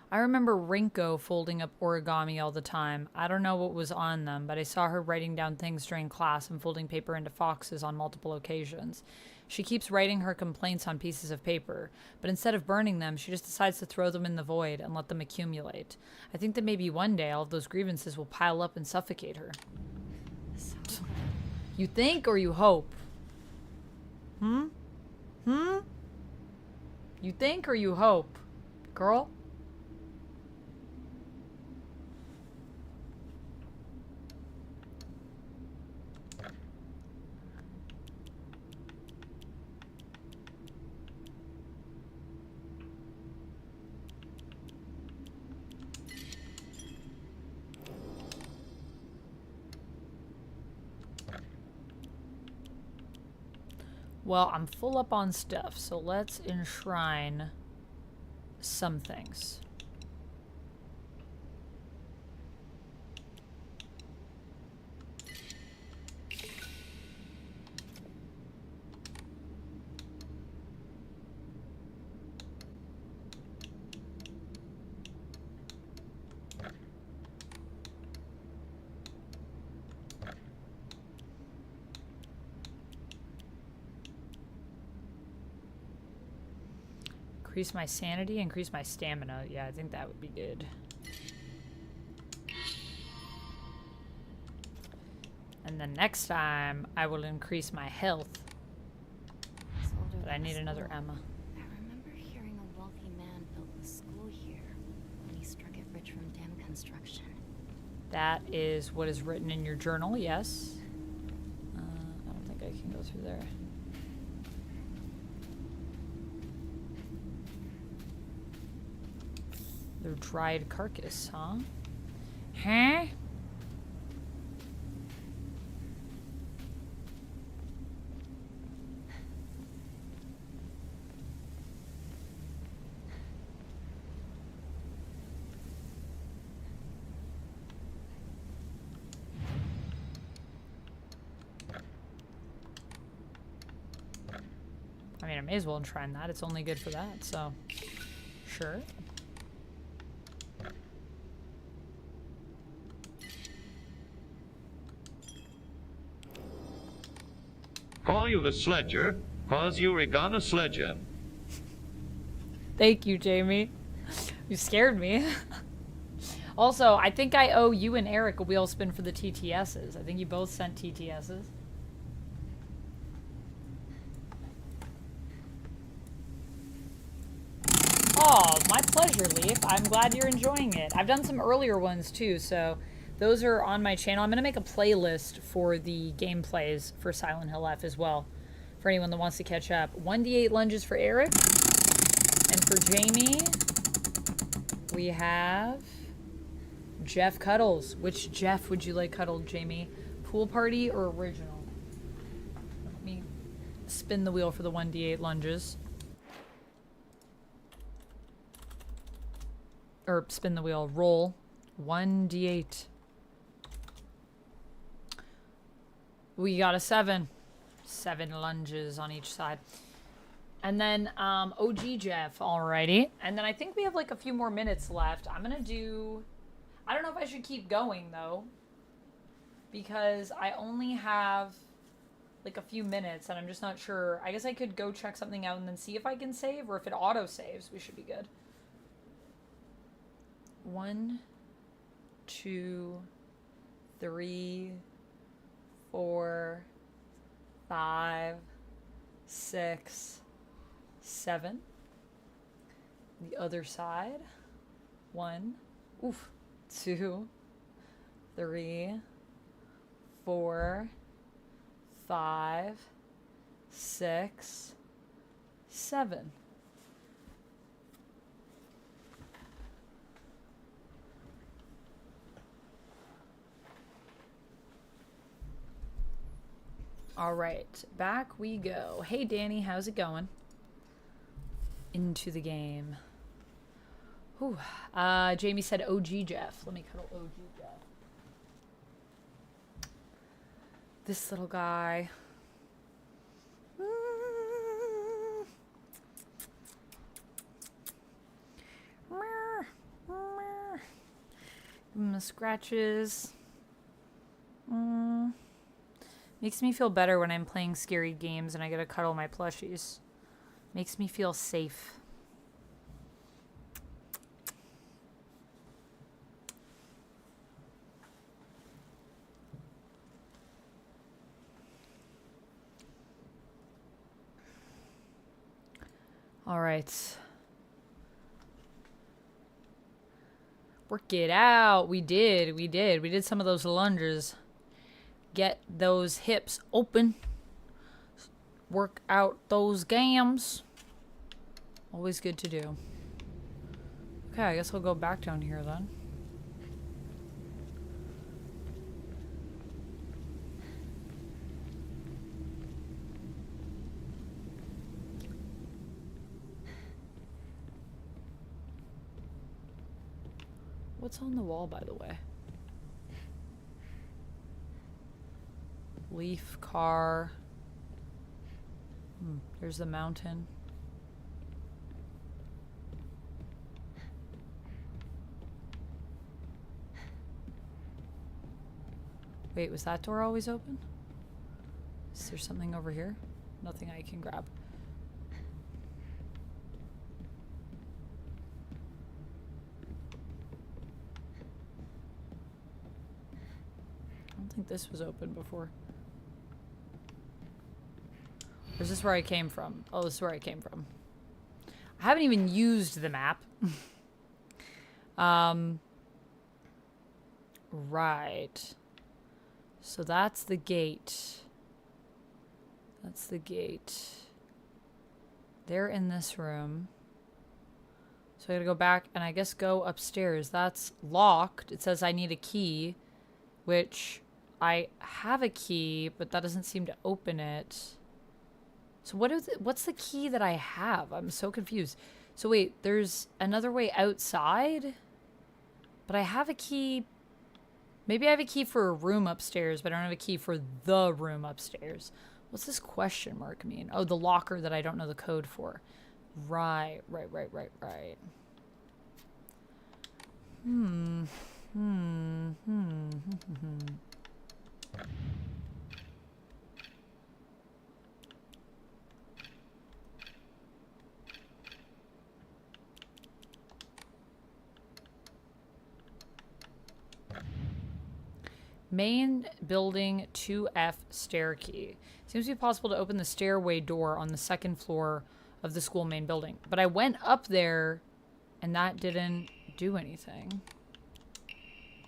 I remember Rinko folding up origami all the time. I don't know what was on them, but I saw her writing down things during class and folding paper into foxes on multiple occasions. She keeps writing her complaints on pieces of paper, but instead of burning them, she just decides to throw them in the void and let them accumulate. I think that maybe one day all of those grievances will pile up and suffocate her. You think or you hope? You think or you hope? Girl? Well, I'm full up on stuff, so let's enshrine some things. Increase my sanity, increase my stamina. Yeah, I think that would be good. And then next time, I will increase my health. But I need another Emma. I remember hearing a wealthy man built the school here when he struck it rich from dam construction. That is what is written in your journal, yes. I don't think I can go through there. Their dried carcass, huh? Huh? mean, I may as well enshrine that. It's only good for that, so sure. Call you a sledger, cause you rigon a sledger. Thank you, Jamie. You scared me. Also, I think I owe you and Eric a wheel spin for the TTSs. I think you both sent TTSs. Oh, my pleasure, Leaf. I'm glad you're enjoying it. I've done some earlier ones too, so those are on my channel. I'm going to make a playlist for the gameplays for Silent Hill F as well, for anyone that wants to catch up. 1d8 lunges for Eric. And for Jamie, we have Jeff Cuddles. Which Jeff would you like cuddled, Jamie? Pool party or original? Let me spin the wheel for the 1d8 lunges. Or spin the wheel. Roll 1d8. We got a 7. 7 lunges on each side. And then OG Jeff, alrighty. And then I think we have like a few more minutes left. I'm gonna do... I don't know if I should keep going though, because I only have like a few minutes and I'm just not sure. I guess I could go check something out and then see if I can save, or if it auto saves, we should be good. 1, 2, 3, 4, 5, 6, 7. The other side. 1. Oof. 2, 3, 4, 5, 6, 7. All right, back we go. Hey Danny, how's it going? Into the game. Whew. Jamie said OG Jeff. Let me cuddle OG Jeff. This little guy. Give him the scratches. Makes me feel better when I'm playing scary games and I get to cuddle my plushies. Makes me feel safe. All right. Work it out. We did. We did some of those lunges. Get those hips open. Work out those gams. Always good to do. Okay, I guess I'll go back down here then. What's on the wall, by the way? Leaf car. There's the mountain. Wait, was that door always open? Is there something over here? Nothing I can grab. I don't think this was open before. Or is this where I came from? Oh, this is where I came from. I haven't even used the map. Right. So that's the gate. That's the gate. They're in this room. So I gotta go back and I guess go upstairs. That's locked. It says I need a key, which I have a key, but that doesn't seem to open it. So what's the key that I have? I'm so confused. So wait, there's another way outside? But I have a key. Maybe I have a key for a room upstairs, but I don't have a key for the room upstairs. What's this question mark mean? Oh, the locker that I don't know the code for. Right. Main building 2F stair key. Seems to be possible to open the stairway door on the second floor of the school main building. But I went up there and that didn't do anything.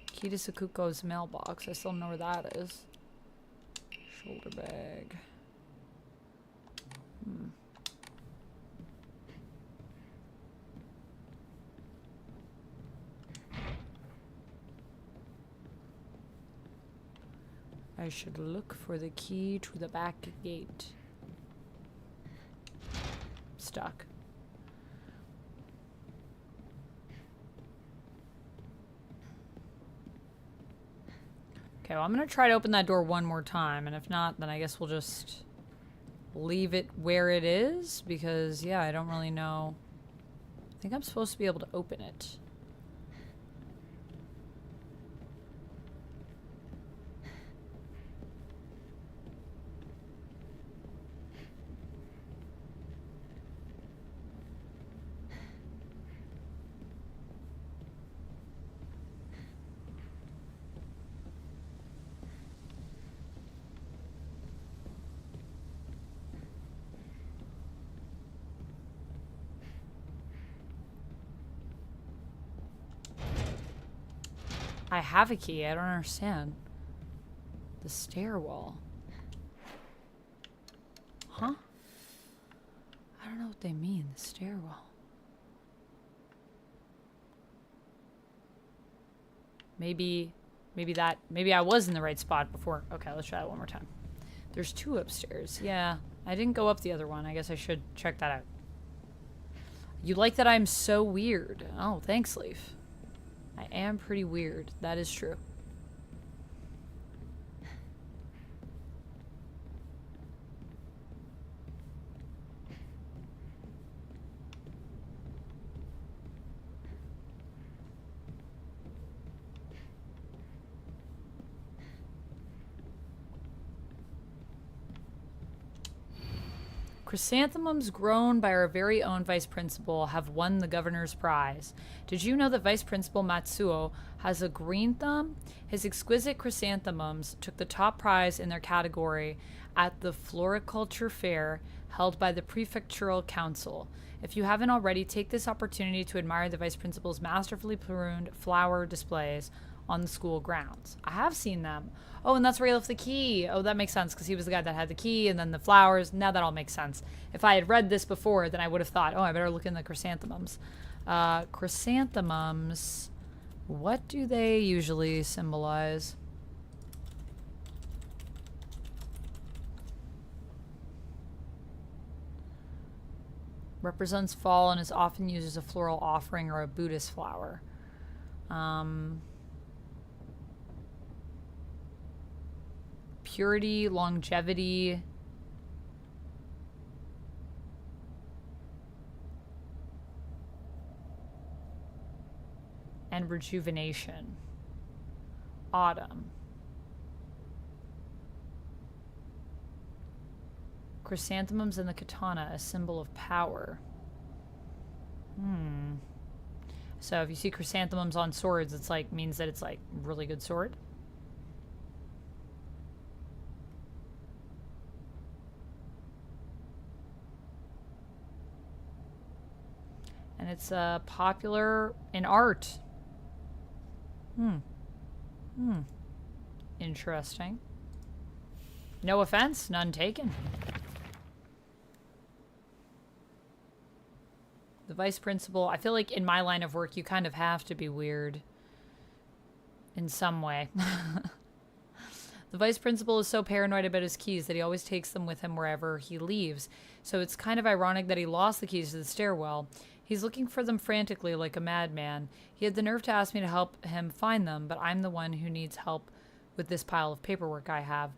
Key to Sakuko's mailbox. I still don't know where that is. Shoulder bag. I should look for the key to the back gate. Stuck. Okay, well, I'm gonna try to open that door one more time, and if not, then I guess we'll just leave it where it is, because, yeah, I don't really know. I think I'm supposed to be able to open it. I have a key. I don't understand. The stairwell. Huh? I don't know what they mean. The stairwell. Maybe I was in the right spot before. Okay, let's try that one more time. There's 2 upstairs. Yeah, I didn't go up the other one. I guess I should check that out. You like that I'm so weird. Oh, thanks, Leaf. I am pretty weird. That is true. Chrysanthemums grown by our very own vice principal have won the governor's prize. Did you know that Vice Principal Matsuo has a green thumb? His exquisite chrysanthemums took the top prize in their category at the Floriculture Fair held by the Prefectural Council. If you haven't already, take this opportunity to admire the vice principal's masterfully pruned flower displays on the school grounds. I have seen them. Oh, and that's where he left the key. Oh, that makes sense, because he was the guy that had the key, and then the flowers. Now that all makes sense. If I had read this before, then I would have thought, oh, I better look in the chrysanthemums. Chrysanthemums, what do they usually symbolize? Represents fall and is often used as a floral offering or a Buddhist flower. Purity, longevity. And rejuvenation. Autumn. Chrysanthemums and the katana, a symbol of power. So if you see chrysanthemums on swords, it's like, means that it's like really good sword. And it's popular in art. Interesting. No offense, none taken. The vice principal, I feel like in my line of work, you kind of have to be weird in some way. The vice principal is so paranoid about his keys that he always takes them with him wherever he leaves. So it's kind of ironic that he lost the keys to the stairwell. He's looking for them frantically like a madman. He had the nerve to ask me to help him find them, but I'm the one who needs help with this pile of paperwork I have.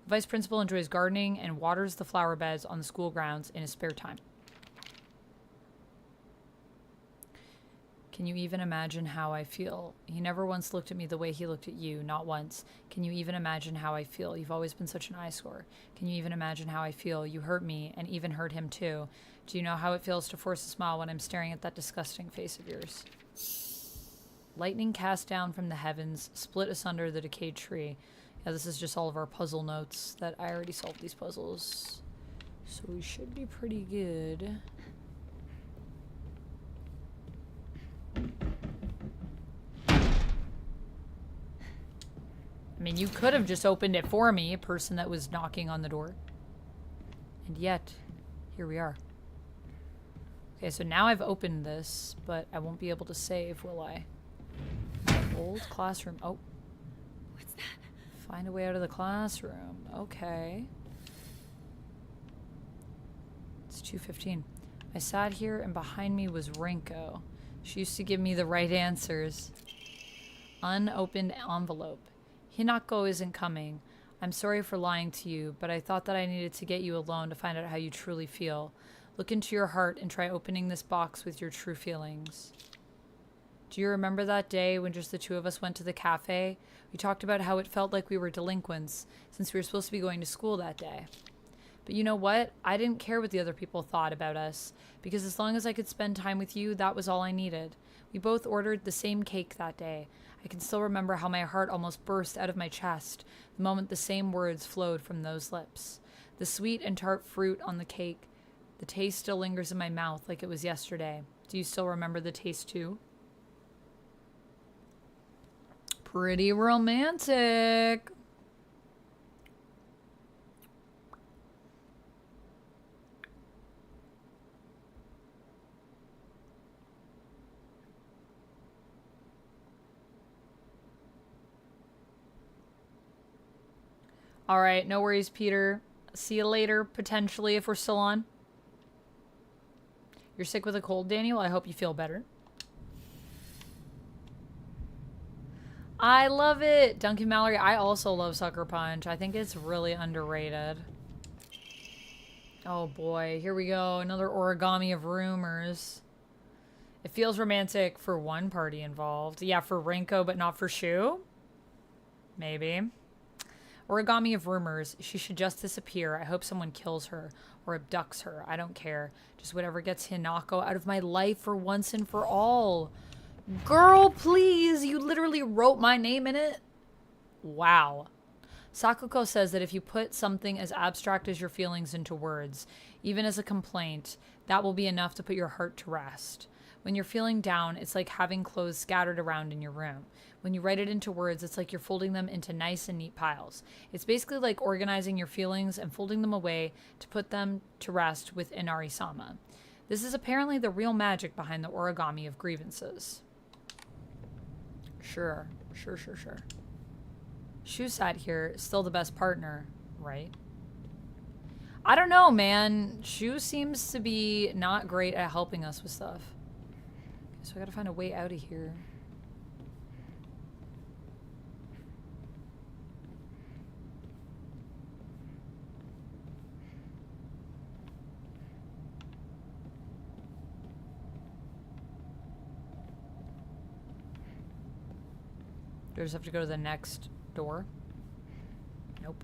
The Vice principal enjoys gardening and waters the flower beds on the school grounds in his spare time. Can you even imagine how I feel? He never once looked at me the way he looked at you, not once. Can you even imagine how I feel? You've always been such an eyesore. Can you even imagine how I feel? You hurt me and even hurt him too. Do you know how it feels to force a smile when I'm staring at that disgusting face of yours? Lightning cast down from the heavens, split asunder the decayed tree. Yeah, this is just all of our puzzle notes that I already solved these puzzles. So we should be pretty good. I mean, you could have just opened it for me, a person that was knocking on the door. And yet, here we are. Okay, so now I've opened this, but I won't be able to save, will I? My old classroom. Oh. What's that? Find a way out of the classroom. Okay. It's 2:15. I sat here and behind me was Rinko. She used to give me the right answers. Unopened envelope. Hinako isn't coming. I'm sorry for lying to you, but I thought that I needed to get you alone to find out how you truly feel. Look into your heart and try opening this box with your true feelings. Do you remember that day when just the two of us went to the cafe? We talked about how it felt like we were delinquents, since we were supposed to be going to school that day. But you know what? I didn't care what the other people thought about us, because as long as I could spend time with you, that was all I needed. We both ordered the same cake that day. I can still remember how my heart almost burst out of my chest the moment the same words flowed from those lips. The sweet and tart fruit on the cake. The taste still lingers in my mouth like it was yesterday. Do you still remember the taste too? Pretty romantic. All right, no worries, Peter. See you later, potentially, if we're still on. You're sick with a cold, Daniel? I hope you feel better. I love it! Duncan Mallory, I also love Sucker Punch. I think it's really underrated. Oh boy, here we go. Another origami of rumors. It feels romantic for one party involved. Yeah, for Rinko, but not for Shu? Maybe. Origami of rumors. She should just disappear. I hope someone kills her or abducts her. I don't care. Just whatever gets Hinako out of my life for once and for all. Girl, please. You literally wrote my name in it? Wow. Sakuko says that if you put something as abstract as your feelings into words, even as a complaint, that will be enough to put your heart to rest. When you're feeling down, it's like having clothes scattered around in your room. When you write it into words, it's like you're folding them into nice and neat piles. It's basically like organizing your feelings and folding them away to put them to rest with Inari-sama. This is apparently the real magic behind the origami of grievances. Sure. Shu sat here, still the best partner, right? I don't know, man. Shu seems to be not great at helping us with stuff. So I gotta find a way out of here. Do I just have to go to the next door? Nope.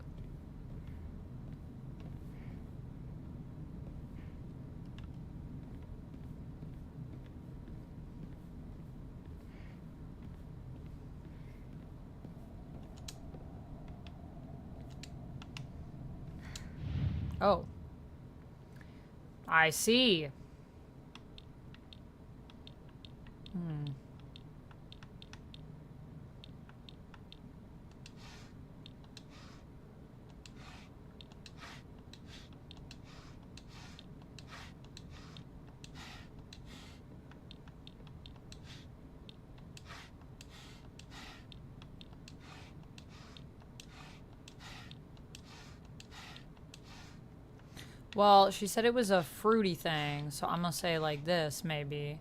Oh. I see. Well, she said it was a fruity thing, so I'm gonna say like this, maybe.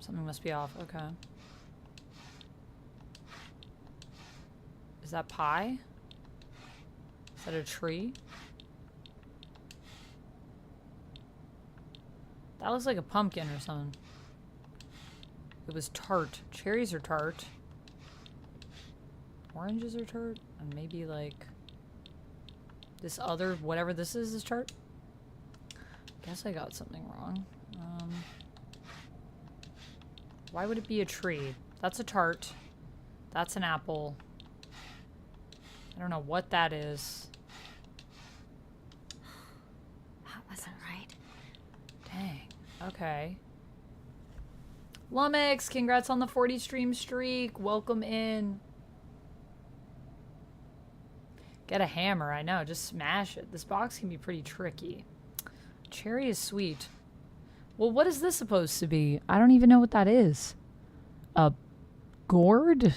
Something must be off. Okay. Is that pie? Is that a tree? That looks like a pumpkin or something. It was tart. Cherries are tart. Oranges are tart. And maybe like this other, whatever this is tart. Guess I got something wrong. Why would it be a tree? That's a tart. That's an apple. I don't know what that is. That wasn't right. Dang. Okay. Lumix, congrats on the 40 stream streak. Welcome in. Get a hammer. I know. Just smash it. This box can be pretty tricky. Cherry is sweet. Well, what is this supposed to be? I don't even know what that is. A gourd?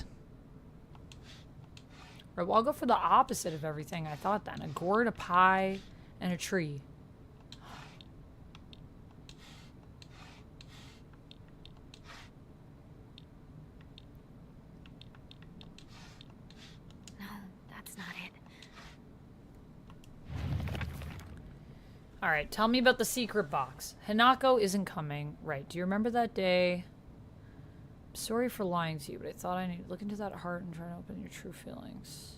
Right, well, I'll go for the opposite of everything I thought then. A gourd, a pie, and a tree. No, that's not it. Alright, tell me about the secret box. Hinako isn't coming. Right, do you remember that day? Sorry for lying to you, but I thought I needed to look into that heart and try to open your true feelings.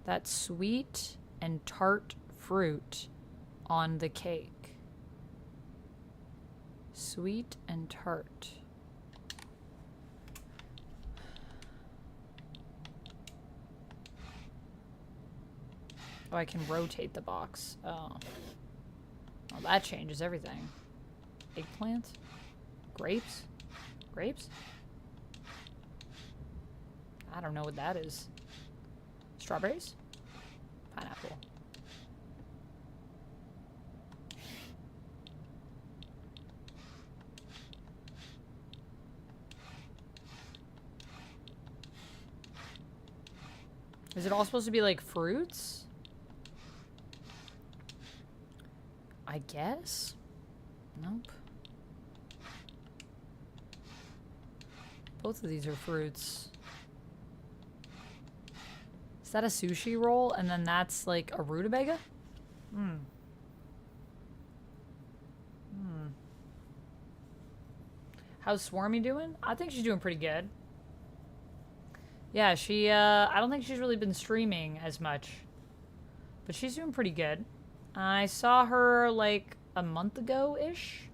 That sweet and tart fruit on the cake. Sweet and tart. Oh, I can rotate the box. Oh. Well, that changes everything. Eggplant? Grapes? Grapes? I don't know what that is. Strawberries? Pineapple. Is it all supposed to be like fruits? I guess? Nope. Both of these are fruits. Is that a sushi roll? And then that's like a rutabaga? How's Swarmy doing? I think she's doing pretty good. Yeah, she, I don't think she's really been streaming as much. But she's doing pretty good. I saw her like a month ago-ish.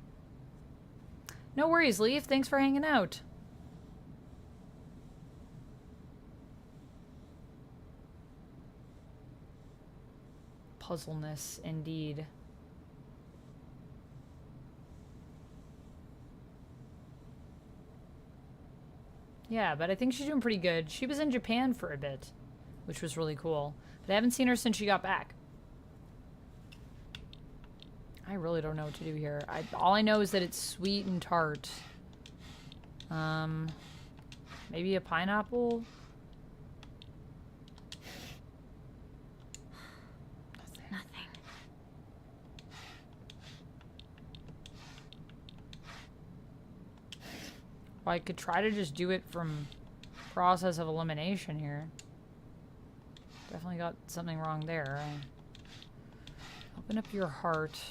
No worries, Leaf. Thanks for hanging out. Puzzleness, indeed. Yeah, but I think she's doing pretty good. She was in Japan for a bit, which was really cool. But I haven't seen her since she got back. I really don't know what to do here. All I know is that it's sweet and tart. Maybe a pineapple? Nothing. Well, I could try to just do it from process of elimination here. Definitely got something wrong there. Open up your heart.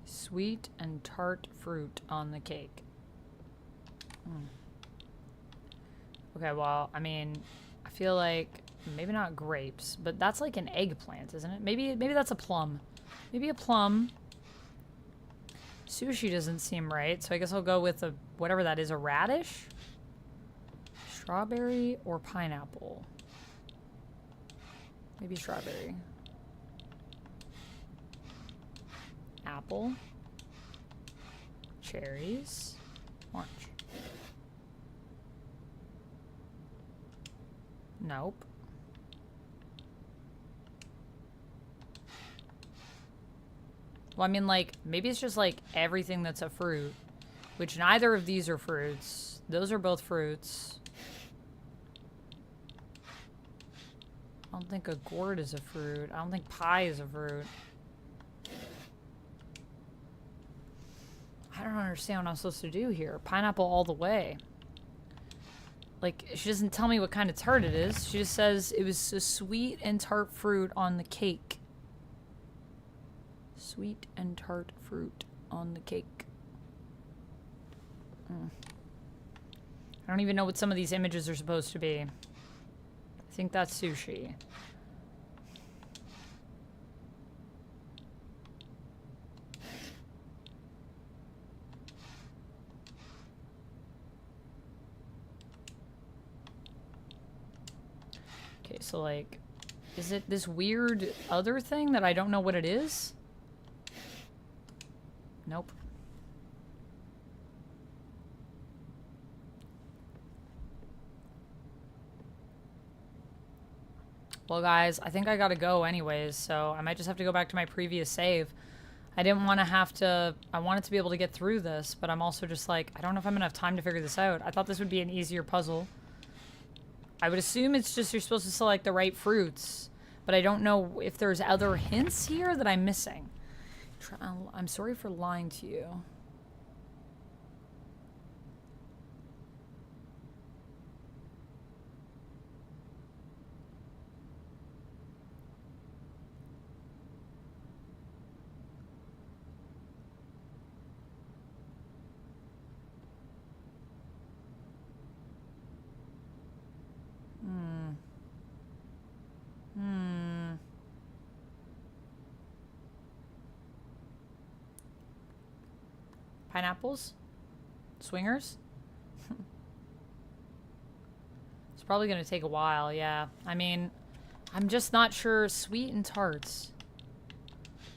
Sweet and tart fruit on the cake. Okay, well, I mean, I feel like maybe not grapes, but that's like an eggplant, isn't it? Maybe that's a plum. Maybe a plum. Sushi doesn't seem right, so I guess I'll go with a whatever that is, a radish? Strawberry or pineapple? Maybe strawberry. Apple. Cherries. Orange. Nope. Well, I mean, like, maybe it's just, like, everything that's a fruit. Which neither of these are fruits. Those are both fruits. I don't think a gourd is a fruit. I don't think pie is a fruit. I don't understand what I'm supposed to do here. Pineapple all the way. Like, she doesn't tell me what kind of tart it is. She just says it was a sweet and tart fruit on the cake. Sweet and tart fruit on the cake. I don't even know what some of these images are supposed to be. I think that's sushi. Okay, so like, is it this weird other thing that I don't know what it is? Nope. Well, guys, I think I gotta go anyways, so I might just have to go back to my previous save. I didn't want to have to... I wanted to be able to get through this, but I'm also just like, I don't know if I'm gonna have time to figure this out. I thought this would be an easier puzzle. I would assume it's just you're supposed to select the right fruits, but I don't know if there's other hints here that I'm missing. I'm sorry for lying to you. Pineapples? Swingers? It's probably gonna take a while, yeah. I mean, I'm just not sure. Sweet and tarts.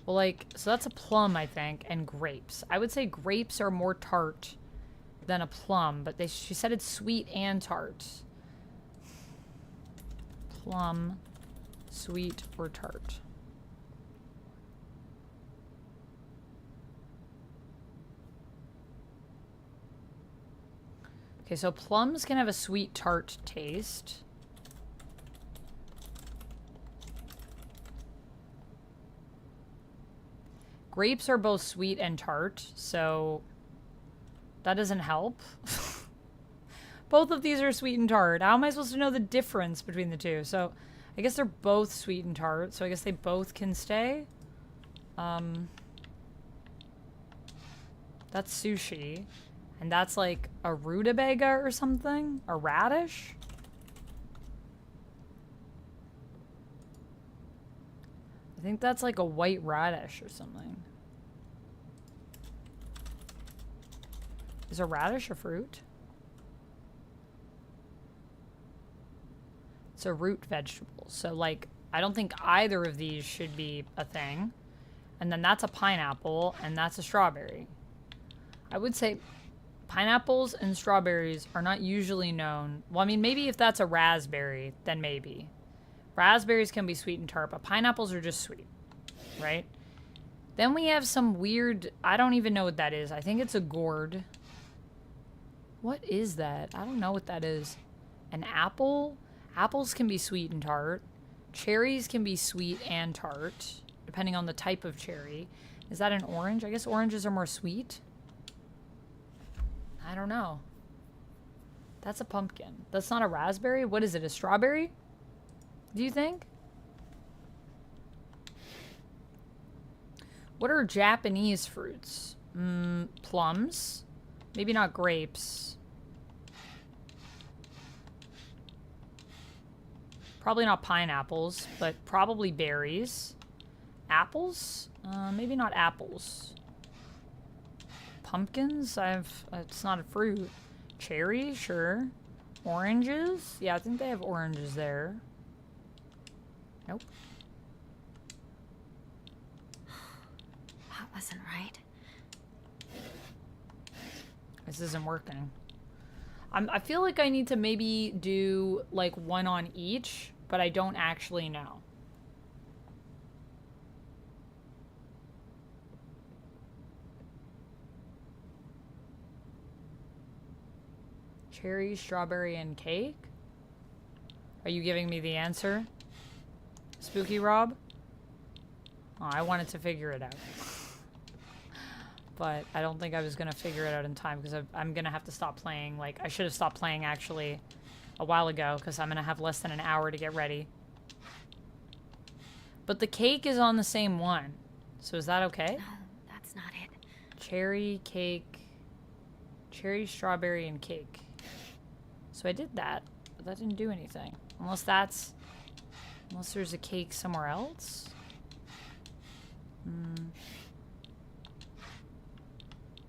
Well, like, so that's a plum, I think, and grapes. I would say grapes are more tart than a plum, but she said it's sweet and tart. Plum, sweet, or tart. Okay, so plums can have a sweet tart taste. Grapes are both sweet and tart, so that doesn't help. Both of these are sweet and tart. How am I supposed to know the difference between the two? So I guess they're both sweet and tart, so I guess they both can stay. That's sushi. And that's like a rutabaga or something? A radish? I think that's like a white radish or something. Is a radish a fruit? It's a root vegetable. So like, I don't think either of these should be a thing. And then that's a pineapple and that's a strawberry. I would say pineapples and strawberries are not usually known. Well, I mean, maybe if that's a raspberry, then maybe. Raspberries can be sweet and tart, but pineapples are just sweet, right? Then we have some weird... I don't even know what that is. I think it's a gourd. What is that? I don't know what that is. An apple? Apples can be sweet and tart. Cherries can be sweet and tart, depending on the type of cherry. Is that an orange? I guess oranges are more sweet. I don't know. That's a pumpkin. That's not a raspberry? What is it, a strawberry? Do you think? What are Japanese fruits? Plums? Maybe not grapes. Probably not pineapples, but probably berries. Apples? Maybe not apples. Pumpkins? It's not a fruit. Cherry? Sure. Oranges? Yeah, I think they have oranges there. Nope. That wasn't right. This isn't working. I feel like I need to maybe do like one on each, but I don't actually know. Cherry, strawberry, and cake? Are you giving me the answer? Spooky Rob? Oh, I wanted to figure it out. But I don't think I was going to figure it out in time because I'm going to have to stop playing. Like, I should have stopped playing actually a while ago because I'm going to have less than an hour to get ready. But the cake is on the same one. So is that okay? No, that's not it. Cherry, cake, cherry, strawberry, and cake. So I did that, but that didn't do anything. Unless there's a cake somewhere else.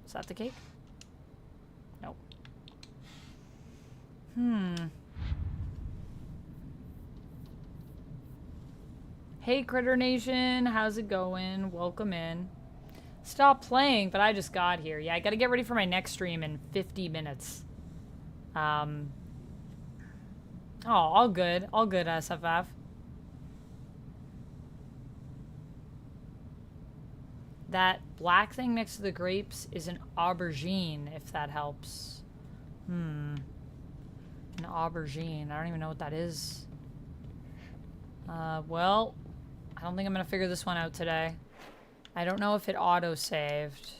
Is that the cake? Nope. Hey, Critter Nation. How's it going? Welcome in. Stop playing, but I just got here. Yeah, I gotta get ready for my next stream in 50 minutes. Oh, all good. All good, SFF. That black thing next to the grapes is an aubergine, if that helps. An aubergine. I don't even know what that is. Well, I don't think I'm gonna figure this one out today. I don't know if it auto-saved.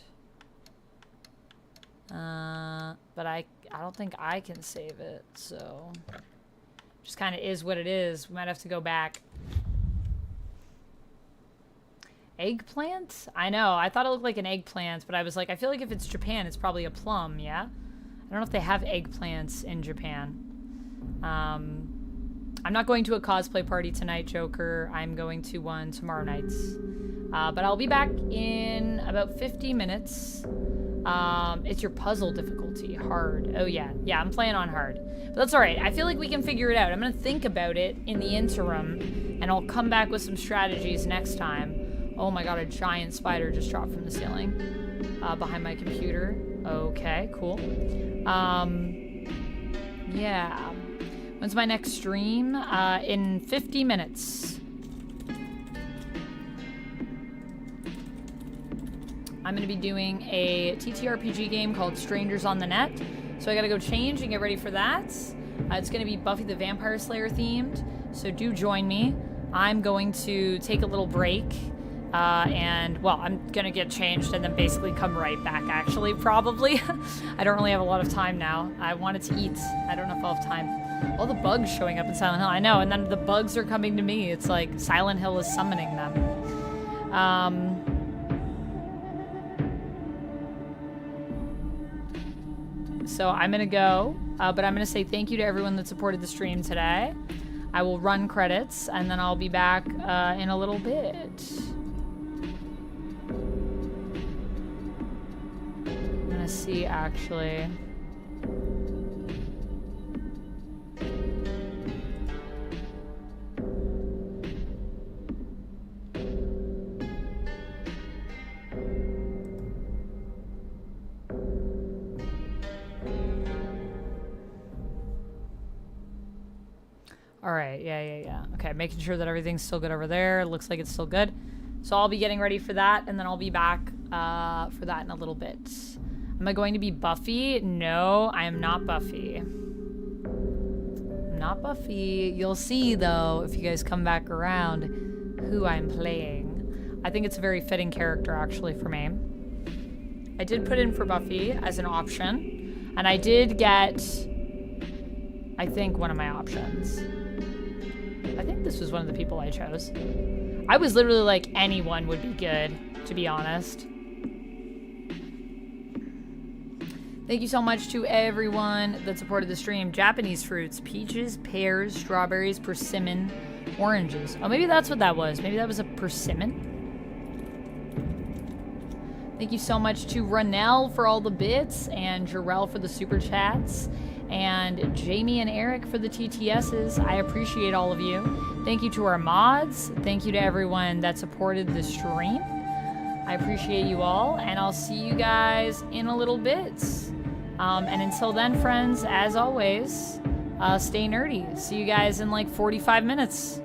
But I don't think I can save it, so... Just kind of is what it is. We might have to go back. Eggplant? I know. I thought it looked like an eggplant, but I was like, I feel like if it's Japan, it's probably a plum, yeah? I don't know if they have eggplants in Japan. I'm not going to a cosplay party tonight, Joker. I'm going to one tomorrow night. But I'll be back in about 50 minutes. It's your puzzle difficulty. Hard. Oh, yeah. Yeah, I'm playing on hard. But that's alright. I feel like we can figure it out. I'm going to think about it in the interim, and I'll come back with some strategies next time. Oh my god, a giant spider just dropped from the ceiling. Behind my computer. Okay, cool. Yeah. When's my next stream? In 50 minutes. I'm going to be doing a TTRPG game called Strangers on the Net. So I got to go change and get ready for that. It's going to be Buffy the Vampire Slayer themed. So do join me. I'm going to take a little break. Well, I'm going to get changed and then basically come right back, actually, probably. I don't really have a lot of time now. I wanted to eat. I don't know if I'll have time. All the bugs showing up in Silent Hill. I know, and then the bugs are coming to me. It's like Silent Hill is summoning them. So I'm going to go, but I'm going to say thank you to everyone that supported the stream today. I will run credits, and then I'll be back in a little bit. I'm going to see, actually. All right, yeah. Okay, making sure that everything's still good over there. Looks like it's still good. So I'll be getting ready for that, and then I'll be back for that in a little bit. Am I going to be Buffy? No, I am not Buffy. I'm not Buffy. You'll see, though, if you guys come back around, who I'm playing. I think it's a very fitting character, actually, for me. I did put in for Buffy as an option, and I did get, I think, one of my options. I think this was one of the people I chose. I was literally like, anyone would be good, to be honest. Thank you so much to everyone that supported the stream. Japanese fruits, peaches, pears, strawberries, persimmon, oranges. Oh, maybe that's what that was. Maybe that was a persimmon. Thank you so much to Ranel for all the bits, and Jarrell for the super chats, and Jamie and Eric for the TTSs. I appreciate all of you. Thank you to our mods. Thank you to everyone that supported the stream. I appreciate you all, and I'll see you guys in a little bit. And until then, friends, as always, stay nerdy. See you guys in like 45 minutes.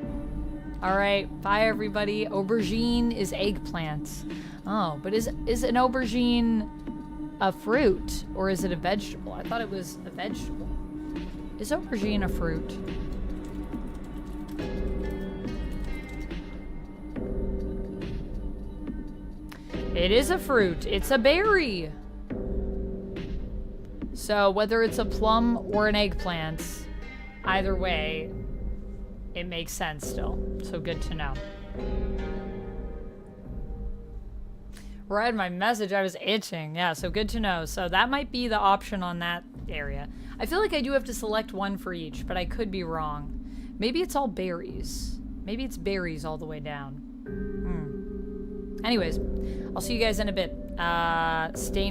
All right, bye everybody. Aubergine is eggplant. Oh, but is an aubergine a fruit or is it a vegetable? I thought it was a vegetable. Is aubergine a fruit? It is a fruit. It's a berry. So whether it's a plum or an eggplant, either way, it makes sense still. So good to know. Read my message. I was itching. Yeah, so good to know. So that might be the option on that area. I feel like I do have to select one for each, but I could be wrong. Maybe it's all berries. Maybe it's berries all the way down. Anyways, I'll see you guys in a bit. Stay